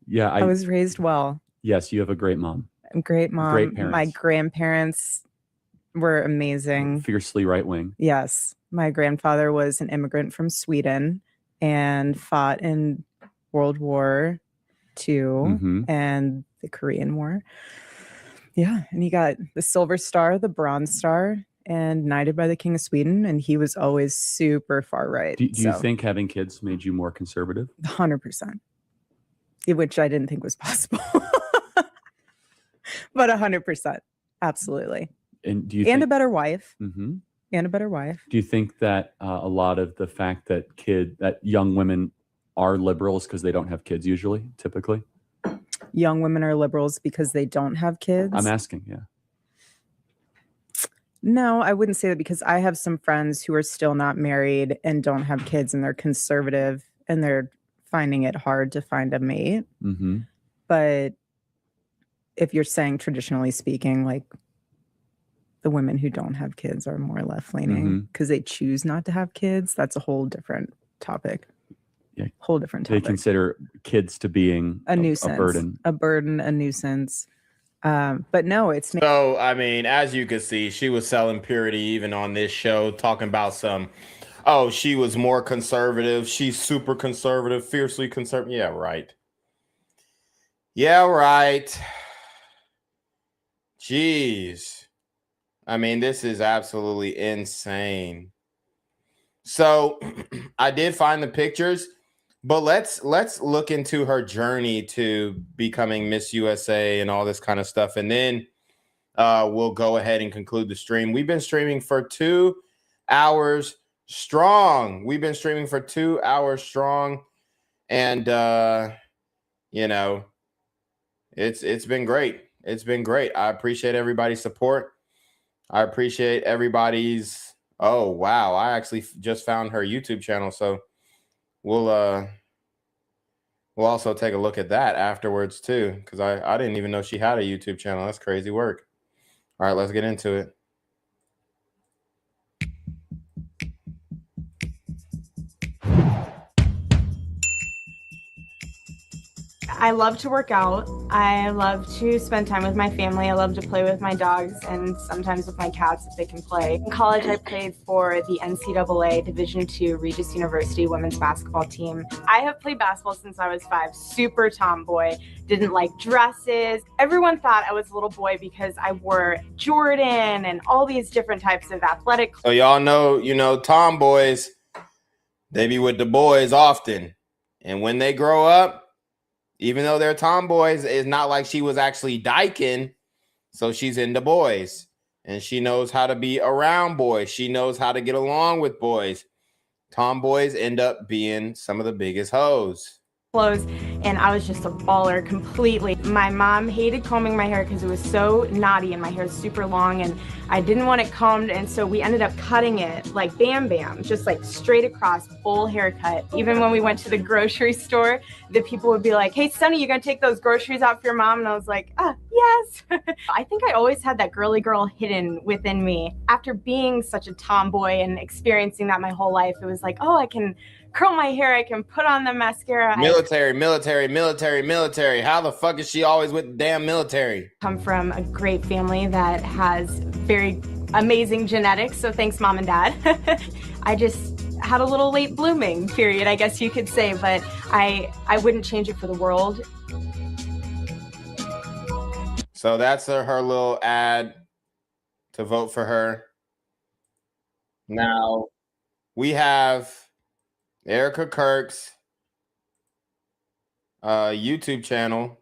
yeah, I was raised well. Yes, you have a great mom. Great mom. Great parents. My grandparents were amazing. Fiercely right wing. Yes. My grandfather was an immigrant from Sweden and fought in World War II and the Korean War. Yeah. And he got the Silver Star, the Bronze Star, and knighted by the King of Sweden. And he was always super far right. Do you think having kids made you more conservative? 100%. Which I didn't think was possible. But 100%. Absolutely. And do you and think, a better wife. Mm-hmm. And a better wife. Do you think that a lot of the fact that young women are liberals because they don't have kids usually, typically? Young women are liberals because they don't have kids? I'm asking, yeah. No, I wouldn't say that, because I have some friends who are still not married and don't have kids, and they're conservative and they're finding it hard to find a mate. Mm-hmm. But if you're saying traditionally speaking, like the women who don't have kids are more left-leaning because they choose not to have kids, that's a whole different topic. Yeah. Whole different topic. They consider kids to being a nuisance, a burden. A nuisance. But no, it's so. I mean, as you can see, she was selling purity even on this show, talking about some. Oh, she was more conservative. She's super conservative, fiercely conservative. Yeah, right. Yeah, right. Jeez. I mean, this is absolutely insane. So I did find the pictures, but let's look into her journey to becoming Miss USA and all this kind of stuff. And then we'll go ahead and conclude the stream. We've been streaming for 2 hours strong. And you know, it's been great. It's been great. I appreciate everybody's support. I appreciate everybody's. Oh, wow. I actually just found her YouTube channel. So we'll also take a look at that afterwards too, because I didn't even know she had a YouTube channel. That's crazy work. All right, let's get into it. I love to work out. I love to spend time with my family. I love to play with my dogs and sometimes with my cats if they can play. In college, I played for the NCAA Division II Regis University women's basketball team. I have played basketball since I was 5. Super tomboy. Didn't like dresses. Everyone thought I was a little boy because I wore Jordan and all these different types of athletic clothes. So y'all know, tomboys, they be with the boys often. And when they grow up, even though they're tomboys, it's not like she was actually dyking. So she's into boys. And she knows how to be around boys. She knows how to get along with boys. Tomboys end up being some of the biggest hoes. Clothes, and I was just a baller completely. My mom hated combing my hair because it was so knotty and my hair is super long and I didn't want it combed, and so we ended up cutting it like Bam Bam, just like straight across, full haircut. Even when we went to the grocery store, the people would be like, "Hey Sonny, you gonna take those groceries out for your mom?" And I was like, yes. I think I always had that girly girl hidden within me. After being such a tomboy and experiencing that my whole life, it was like, oh, I can curl my hair, I can put on the mascara. Military. How the fuck is she always with the damn military? Come from a great family that has very amazing genetics, so thanks Mom and Dad. I just had a little late blooming period, I guess you could say, but I wouldn't change it for the world. So that's her little ad to vote for her. Now we have Erika Kirk's YouTube channel.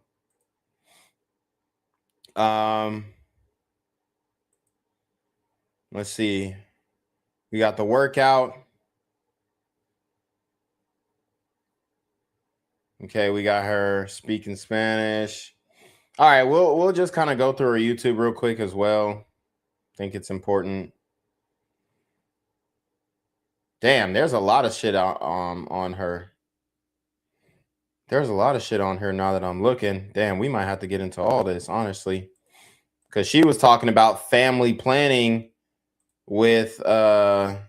Let's see. We got the workout. Okay, we got her speaking Spanish. All right, we'll just kind of go through her YouTube real quick as well. I think it's important. Damn, there's a lot of shit on her. There's a lot of shit on here now that I'm looking. Damn, we might have to get into all this, honestly. Because she was talking about family planning with and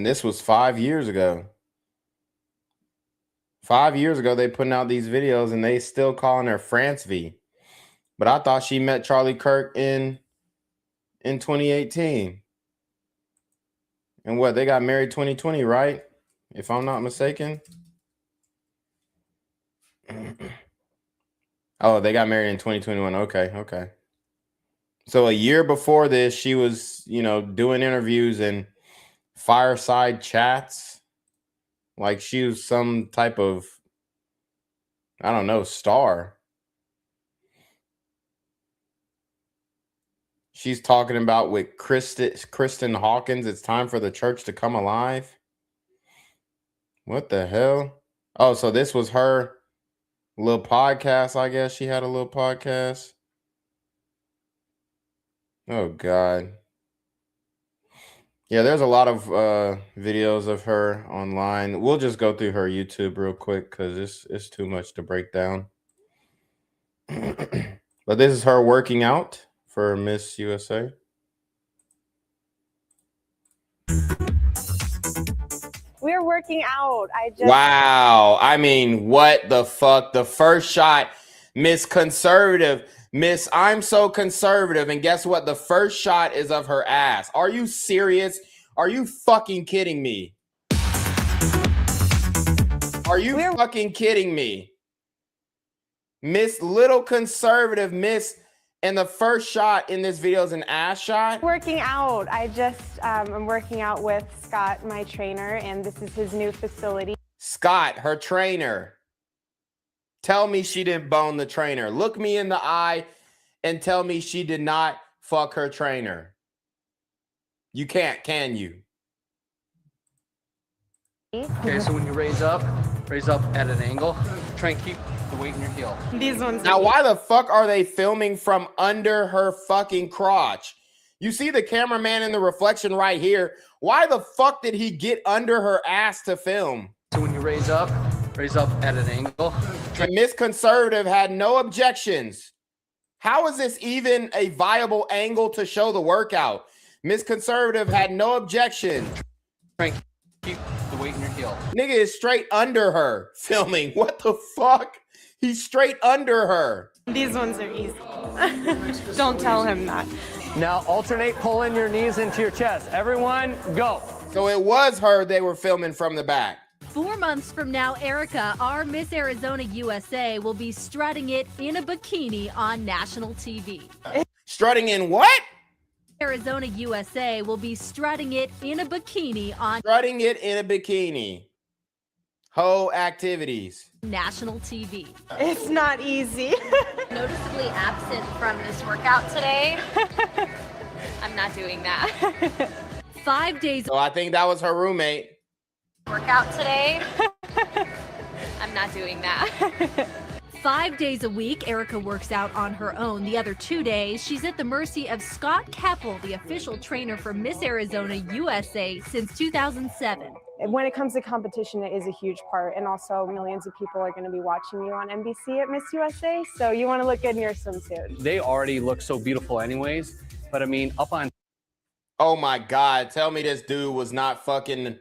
this was 5 years ago. 5 years ago, they putting out these videos and they still calling her France V. But I thought she met Charlie Kirk in 2018. And what, they got married 2020, right? If I'm not mistaken. Oh, they got married in 2021. Okay. So a year before this, she was, doing interviews and fireside chats. Like she was some type of, I don't know, star. She's talking about with Kristen Hawkins, it's time for the church to come alive. What the hell? Oh, so this was her little podcast, I guess. She had a little podcast. Oh, God. Yeah, there's a lot of videos of her online. We'll just go through her YouTube real quick because it's too much to break down. But this is her working out for Miss USA. We're working out. Wow. I mean, what the fuck? The first shot, Miss Conservative. Miss, I'm so conservative. And guess what? The first shot is of her ass. Are you serious? Are you fucking kidding me? Are you fucking kidding me? Miss Little Conservative, Miss, and the first shot in this video is an ass shot? Working out. I'm working out with Scott, my trainer, and this is his new facility. Scott, her trainer. Tell me she didn't bone the trainer. Look me in the eye and tell me she did not fuck her trainer. You can't, can you? Okay, so when you raise up at an angle. Try and keep the weight in your heel. These ones. Now, why the fuck are they filming from under her fucking crotch? You see the cameraman in the reflection right here. Why the fuck did he get under her ass to film? So when you raise up at an angle. And Miss Conservative had no objections. How is this even a viable angle to show the workout? Miss Conservative had no objection. Try and keep the weight in your heel. Nigga is straight under her filming. What the fuck? He's straight under her. These ones are easy. Don't tell him that. Now alternate pulling your knees into your chest. Everyone, go. So it was her they were filming from the back. 4 months from now, Erika, our Miss Arizona USA, will be strutting it in a bikini on national TV. Strutting in what? Arizona USA will be strutting it in a bikini on Strutting it in a bikini. Hoe activities. national TV. It's not easy. Noticeably absent from this workout today. I'm not doing that. 5 days. So I think that was her roommate. Workout today. I'm not doing that. 5 days a week, Erika works out on her own. The other 2 days, she's at the mercy of Scott Keppel, the official trainer for Miss Arizona USA since 2007. When it comes to competition, it is a huge part, and also millions of people are going to be watching you on NBC at Miss USA, so you want to look good in your swimsuit. They already look so beautiful anyways, but I mean, up on... Oh my God, tell me this dude was not fucking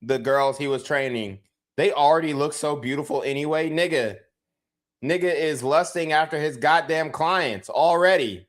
the girls he was training. They already look so beautiful anyway. Nigga is lusting after his goddamn clients already.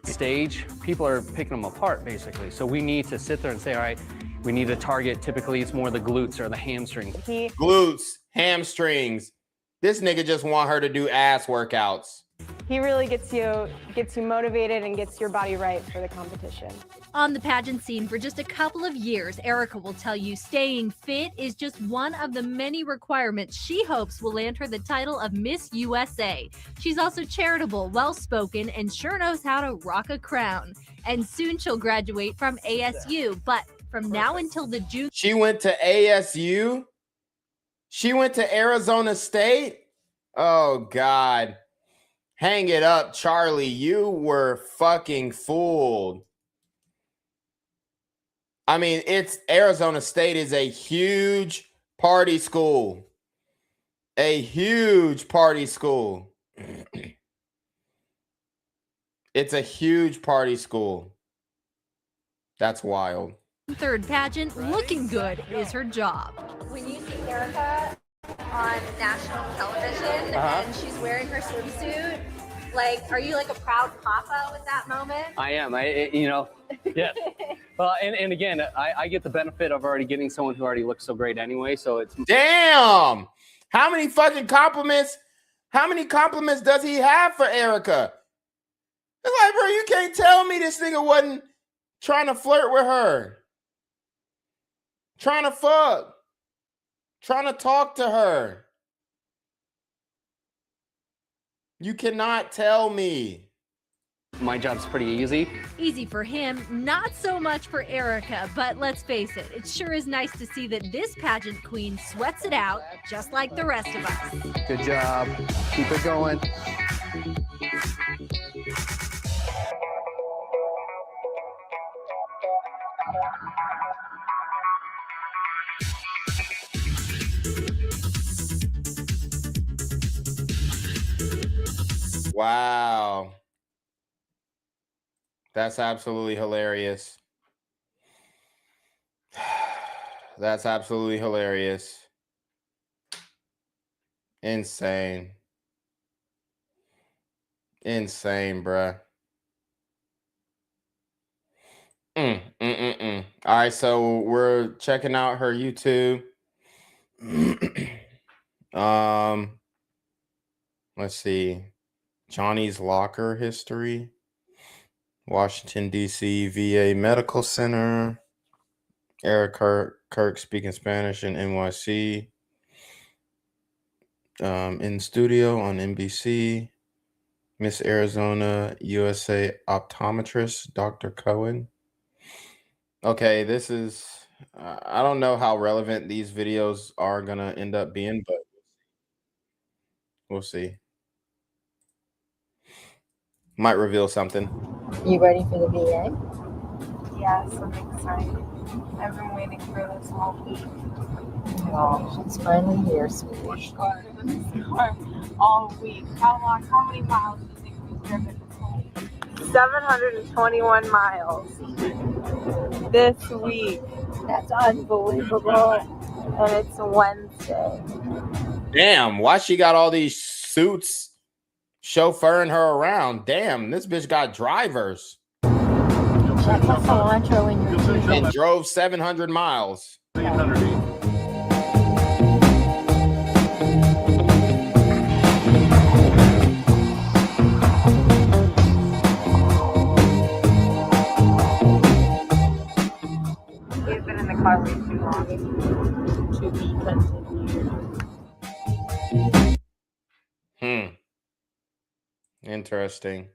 Stage, people are picking them apart, basically. So we need to sit there and say, all right, we need to target, typically it's more the glutes or the hamstrings. Glutes, hamstrings. This nigga just want her to do ass workouts. He really gets you motivated and gets your body right for the competition. On the pageant scene for just a couple of years, Erika will tell you staying fit is just one of the many requirements she hopes will land her the title of Miss USA. She's also charitable, well-spoken, and sure knows how to rock a crown. And soon she'll graduate from ASU, but from now until the June... She went to ASU? She went to Arizona State? Oh, God. Hang it up, Charlie. You were fucking fooled. I mean, Arizona State is a huge Party school. A huge party school. It's a huge party school. That's wild. Third pageant, looking good is her job. When you see Erika on national television and she's wearing her swimsuit, like, are you like a proud papa with that moment? I am. Yeah. Well, and again, I get the benefit of already getting someone who already looks so great anyway. So it's damn. How many fucking compliments? How many compliments does he have for Erika? It's like, bro, you can't tell me this nigga wasn't trying to flirt with her, trying to fuck, trying to talk to her. You cannot tell me. My job's pretty easy. Easy for him, not so much for Erika, but let's face it, it sure is nice to see that this pageant queen sweats it out just like the rest of us. Good job. Keep it going. Wow. That's absolutely hilarious. That's absolutely hilarious. Insane. Insane, bruh. All right, so we're checking out her YouTube. Let's see. Johnny's Locker history. Washington, D.C. VA Medical Center. Erika Kirk speaking Spanish in NYC. In studio on NBC. Miss Arizona, USA optometrist, Dr. Cohen. Okay, this is, I don't know how relevant these videos are going to end up being, but we'll see. Might reveal something. You ready for the VA? Yes, I'm excited. I've been waiting for this all week. Oh, she's finally here, sweetie. All week. How many miles do you think we've driven this whole week? 721 miles this week. That's unbelievable. And it's Wednesday. Damn, why she got all these suits chauffeuring her around? Damn, this bitch got drivers. Cilantro in your teeth. And drove 700 miles. 880. We've been in the car way too long. To be continued. Interesting.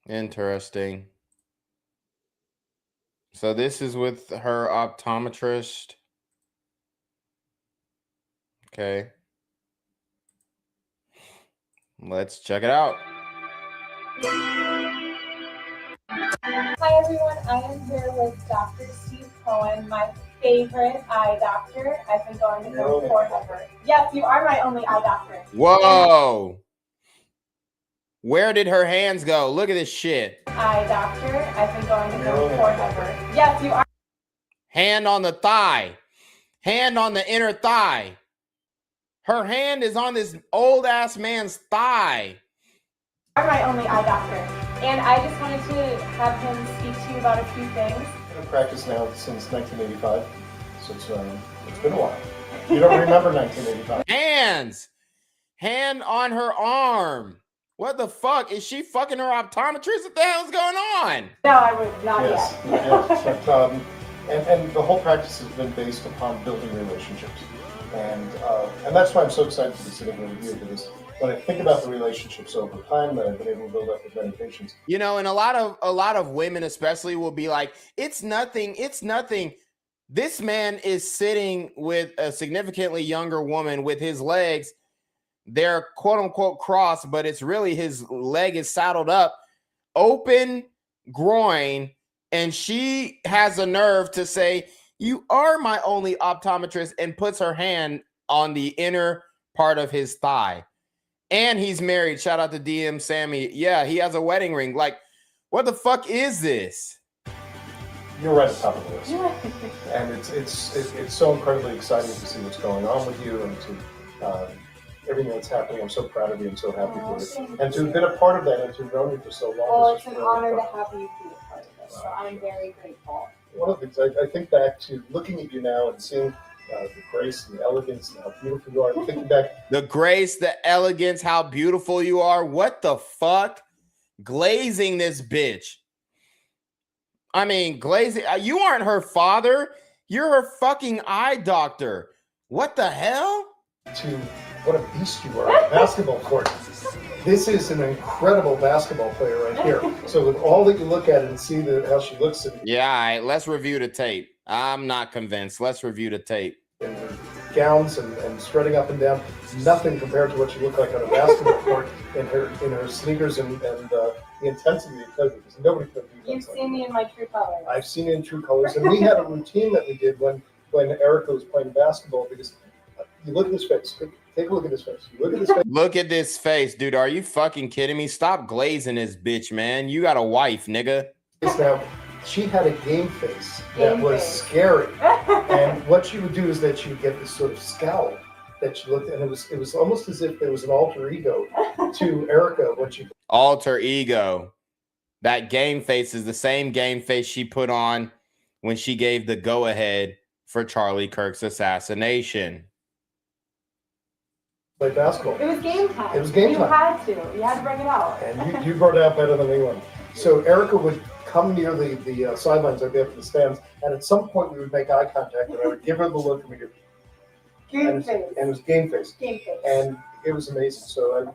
Interesting. So this is with her optometrist. Okay. Let's check it out. Hi everyone, I am here with Dr. Steve Cohen, my favorite eye doctor. I've been going to him forever. Yes, you are my only eye doctor. Whoa. Where did her hands go? Look at this shit. Eye doctor, I've been going to him forever. Yes, you are. Hand on the thigh. Hand on the inner thigh. Her hand is on this old ass man's thigh. You are my only eye doctor. And I just wanted to have him speak to you about a few things. I've been in practice now since 1985, so it's been a while. You don't remember 1985. Hands. Hand on her arm. What the fuck? Is she fucking her optometrist? What the hell's going on? No, I would not Yes, yet. yes. But, and the whole practice has been based upon building relationships. And that's why I'm so excited to be sitting here with you, because when I think about the relationships over time that I've been able to build up with many patients. You know, and a lot of women especially will be like, it's nothing, it's nothing. This man is sitting with a significantly younger woman with his legs. They're quote unquote crossed, but it's really his leg is saddled up, open groin, and she has a nerve to say, You are my only optometrist, and puts her hand on the inner part of his thigh. And he's married. Shout out to DM Sammy. Yeah, he has a wedding ring. Like, what the fuck is this? You're right at the top of the list. And it's so incredibly exciting to see what's going on with you and to everything that's happening. I'm so proud of you and so happy for you. And to have been a part of that and to have known you for so long. Well, it's an honor to have you be a part of this. So I'm very grateful. One of the things I think back to looking at you now and seeing the grace and the elegance and how beautiful you are. And thinking back, the grace, the elegance, how beautiful you are. What the fuck? Glazing this bitch. I mean, glazing. You aren't her father. You're her fucking eye doctor. What the hell? To what a beast you are on the basketball court. This is an incredible basketball player right here. So with all that you look at and see how she looks. Yeah, all right, let's review the tape. I'm not convinced. Let's review the tape. In her gowns and strutting up and down, nothing compared to what she looked like on a basketball court in her sneakers and the intensity of play, because nobody could do that. You've seen me in my true colors. I've seen it in true colors, and we had a routine that we did when Erika was playing basketball, because you look at his face. Take a look at his face. You look at his face. Look at this face, dude. Are you fucking kidding me? Stop glazing this bitch, man. You got a wife, nigga. Now, she had a game face that was scary. And what she would do is that she would get this sort of scowl that she looked, and it was almost as if there was an alter ego to Erika when she alter ego. That game face is the same game face she put on when she gave the go-ahead for Charlie Kirk's assassination. Play basketball. It was game time. It was game time. You had to bring it out. And you brought it out better than anyone. So Erika would come near the sidelines, I'd be up in the stands, and at some point we would make eye contact, and I would give her the look, and we would game face. And it was game face. Game face. And it was amazing. So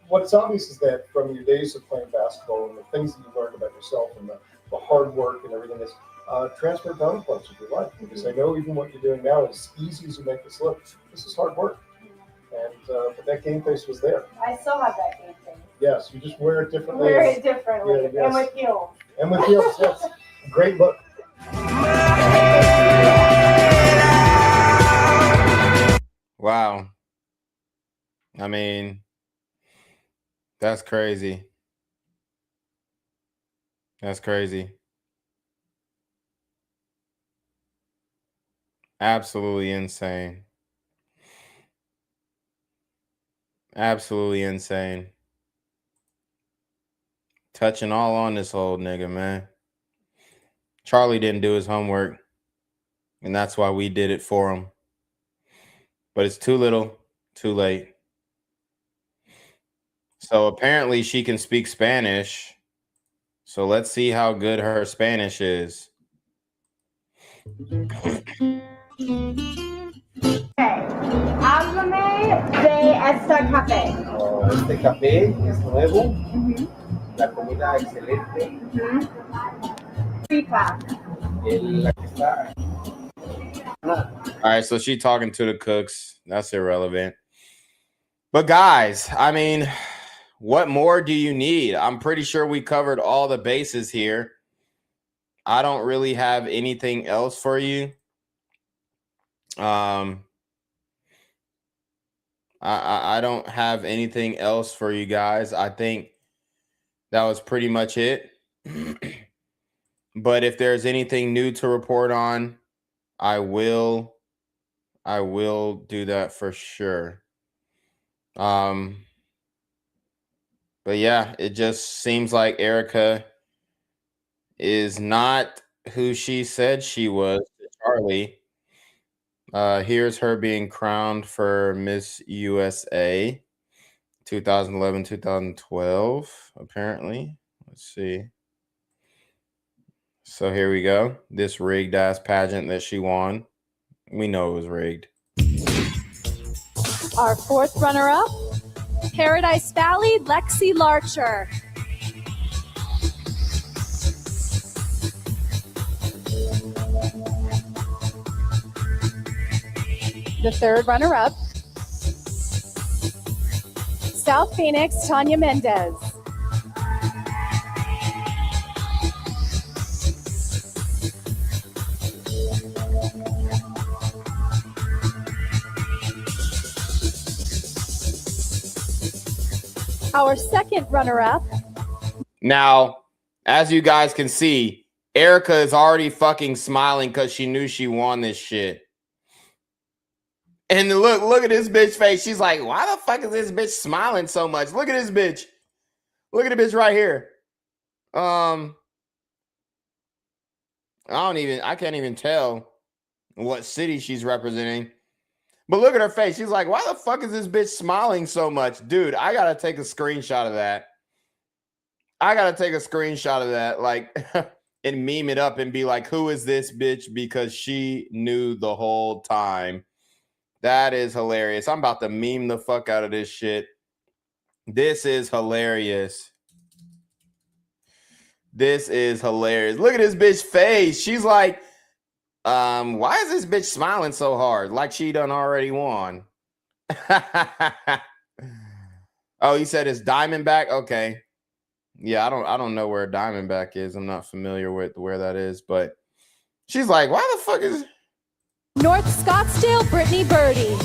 what's obvious is that from your days of playing basketball and the things that you learned about yourself and the hard work and everything is transferred to other parts of your life. Because I know even what you're doing now, as easy as you make this look, this is hard work. And but that game face was there. I still have that game face. Yes, you just wear it differently. Wear it differently. Yeah, yes. And with heels. And with heels, yes. Great look. Wow. I mean, that's crazy. That's crazy. Absolutely insane. Absolutely insane. Touching all on this old nigga, man. Charlie didn't do his homework, and that's why we did it for him. But it's too little, too late. So apparently she can speak Spanish. So let's see how good her Spanish is. Háblame de esta café. Este café es nuevo, la comida excelente. Rica. La que está. All right, so she talking to the cooks. That's irrelevant. But guys, I mean, what more do you need? I'm pretty sure we covered all the bases here. I don't really have anything else for you. I don't have anything else for you guys. I think that was pretty much it. But if there's anything new to report on, I will do that for sure. But yeah, it just seems like Erika is not who she said she was to Charlie. Here's her being crowned for Miss USA 2011, 2012, apparently. Let's see. So here we go. This rigged ass pageant that she won. We know it was rigged. Our fourth runner-up, Paradise Valley, Lexi Larcher. The third runner-up, South Phoenix, Tanya Mendez. Our second runner-up. Now, as you guys can see, Erika is already fucking smiling because she knew she won this shit. And look at this bitch face. She's like, why the fuck is this bitch smiling so much? Look at this bitch. Look at the bitch right here. I can't even tell what city she's representing. But look at her face. She's like, why the fuck is this bitch smiling so much? Dude, I gotta take a screenshot of that. Like, and meme it up and be like, who is this bitch? Because she knew the whole time. That is hilarious. I'm about to meme the fuck out of this shit. This is hilarious. Look at this bitch face. She's like, why is this bitch smiling so hard? Like she done already won. Oh, he said it's Diamondback. Okay. Yeah, I don't know where Diamondback is. I'm not familiar with where that is, but she's like, why the fuck is North Scottsdale, Brittany Birdie.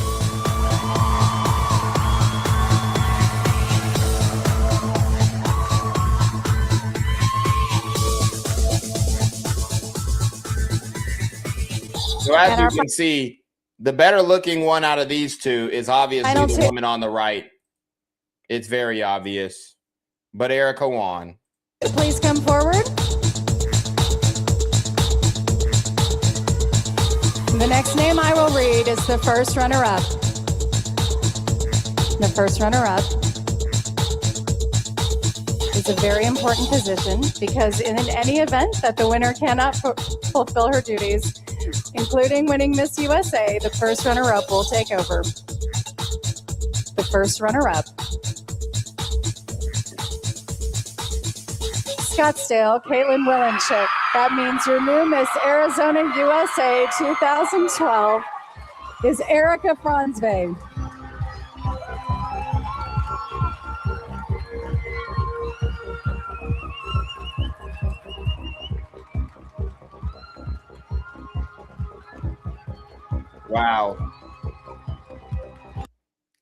So as you can see, the better looking one out of these two is obviously the woman on the right. It's very obvious. But Erika won. Please come forward. The next name I will read is the first runner-up. The first runner-up is a very important position because in any event that the winner cannot fulfill her duties, including winning Miss USA, the first runner-up will take over. The first runner-up. Scottsdale, Caitlin Willenchik. That means your new Miss Arizona USA 2012 is Erika Franzve. Wow.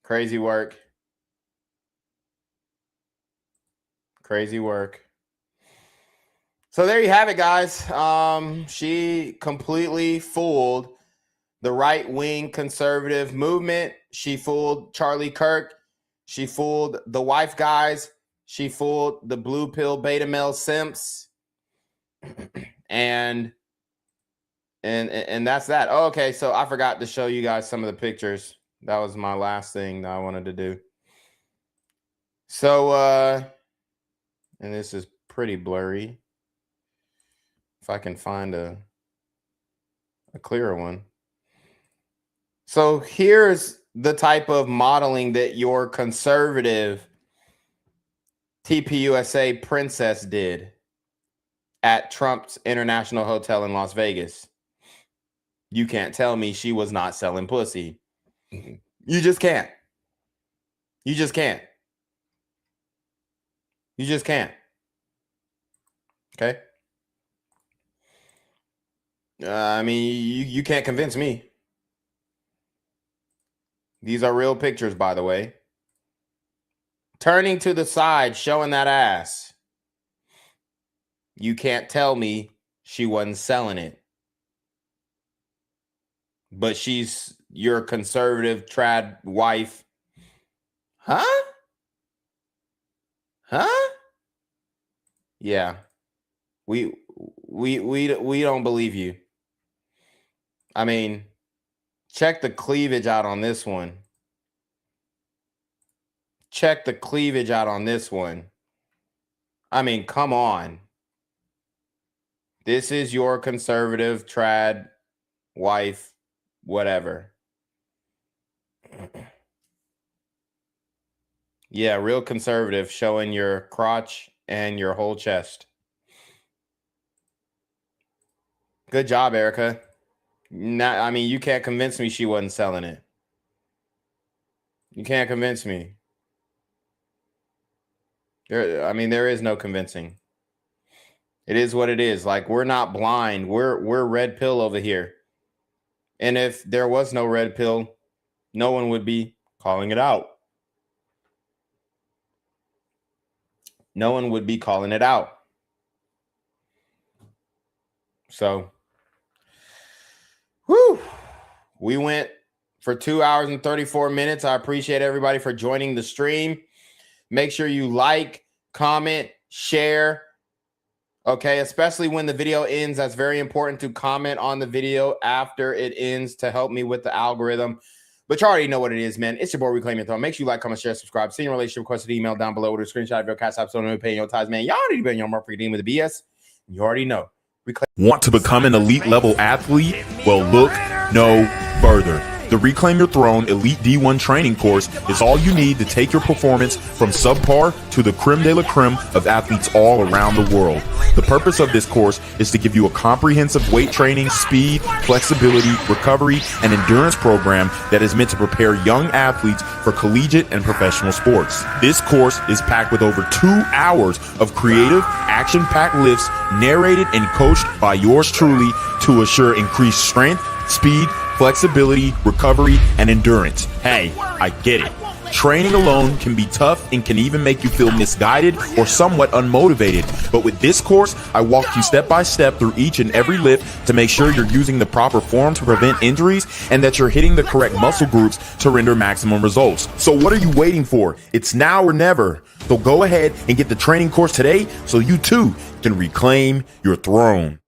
Crazy work. Crazy work. So there you have it, guys. She completely fooled the right-wing conservative movement. She fooled Charlie Kirk. She fooled the wife guys. She fooled the blue pill beta male simps. And that's that. Oh, okay, so I forgot to show you guys some of the pictures. That was my last thing that I wanted to do. So, and this is pretty blurry. If I can find a clearer one. So here's the type of modeling that your conservative TPUSA princess did at Trump's International Hotel in Las Vegas. You can't tell me she was not selling pussy. You just can't. You just can't. You just can't. Okay? I mean, you can't convince me. These are real pictures, by the way. Turning to the side, showing that ass. You can't tell me she wasn't selling it. But she's your conservative trad wife. Huh? Huh? Yeah. We don't believe you. I mean, check the cleavage out on this one. Check the cleavage out on this one. I mean, come on. This is your conservative trad wife, whatever. Yeah, real conservative, showing your crotch and your whole chest. Good job, Erika. I mean, you can't convince me she wasn't selling it. You can't convince me. There is no convincing. It is what it is. Like, we're not blind. We're red pill over here. And if there was no red pill, no one would be calling it out. no one would be calling it out. So, we went for 2 hours and 34 minutes. I appreciate everybody for joining the stream. Make sure you like, comment, share. Okay, especially when the video ends. That's very important to comment on the video after it ends to help me with the algorithm. But you already know what it is, man. It's your boy Reclaim Your Throne. Make sure you like, comment, share, subscribe. Send your relationship requested email down below with a screenshot of your CashApp so no paying your ties, man. Y'all already been your mark for with the BS. You already know. Want to become an elite level athlete? Well, look no further. The Reclaim Your Throne Elite D1 training course is all you need to take your performance from subpar to the creme de la creme of athletes all around the world. The purpose of this course is to give you a comprehensive weight training, speed, flexibility, recovery, and endurance program that is meant to prepare young athletes for collegiate and professional sports. This course is packed with over 2 hours of creative, action-packed lifts narrated and coached by yours truly to assure increased strength, speed, flexibility, recovery, and endurance. Hey, I get it. Training alone can be tough and can even make you feel misguided or somewhat unmotivated. But with this course, I walk you step by step through each and every lift to make sure you're using the proper form to prevent injuries and that you're hitting the correct muscle groups to render maximum results. So what are you waiting for? It's now or never. So go ahead and get the training course today so you too can reclaim your throne.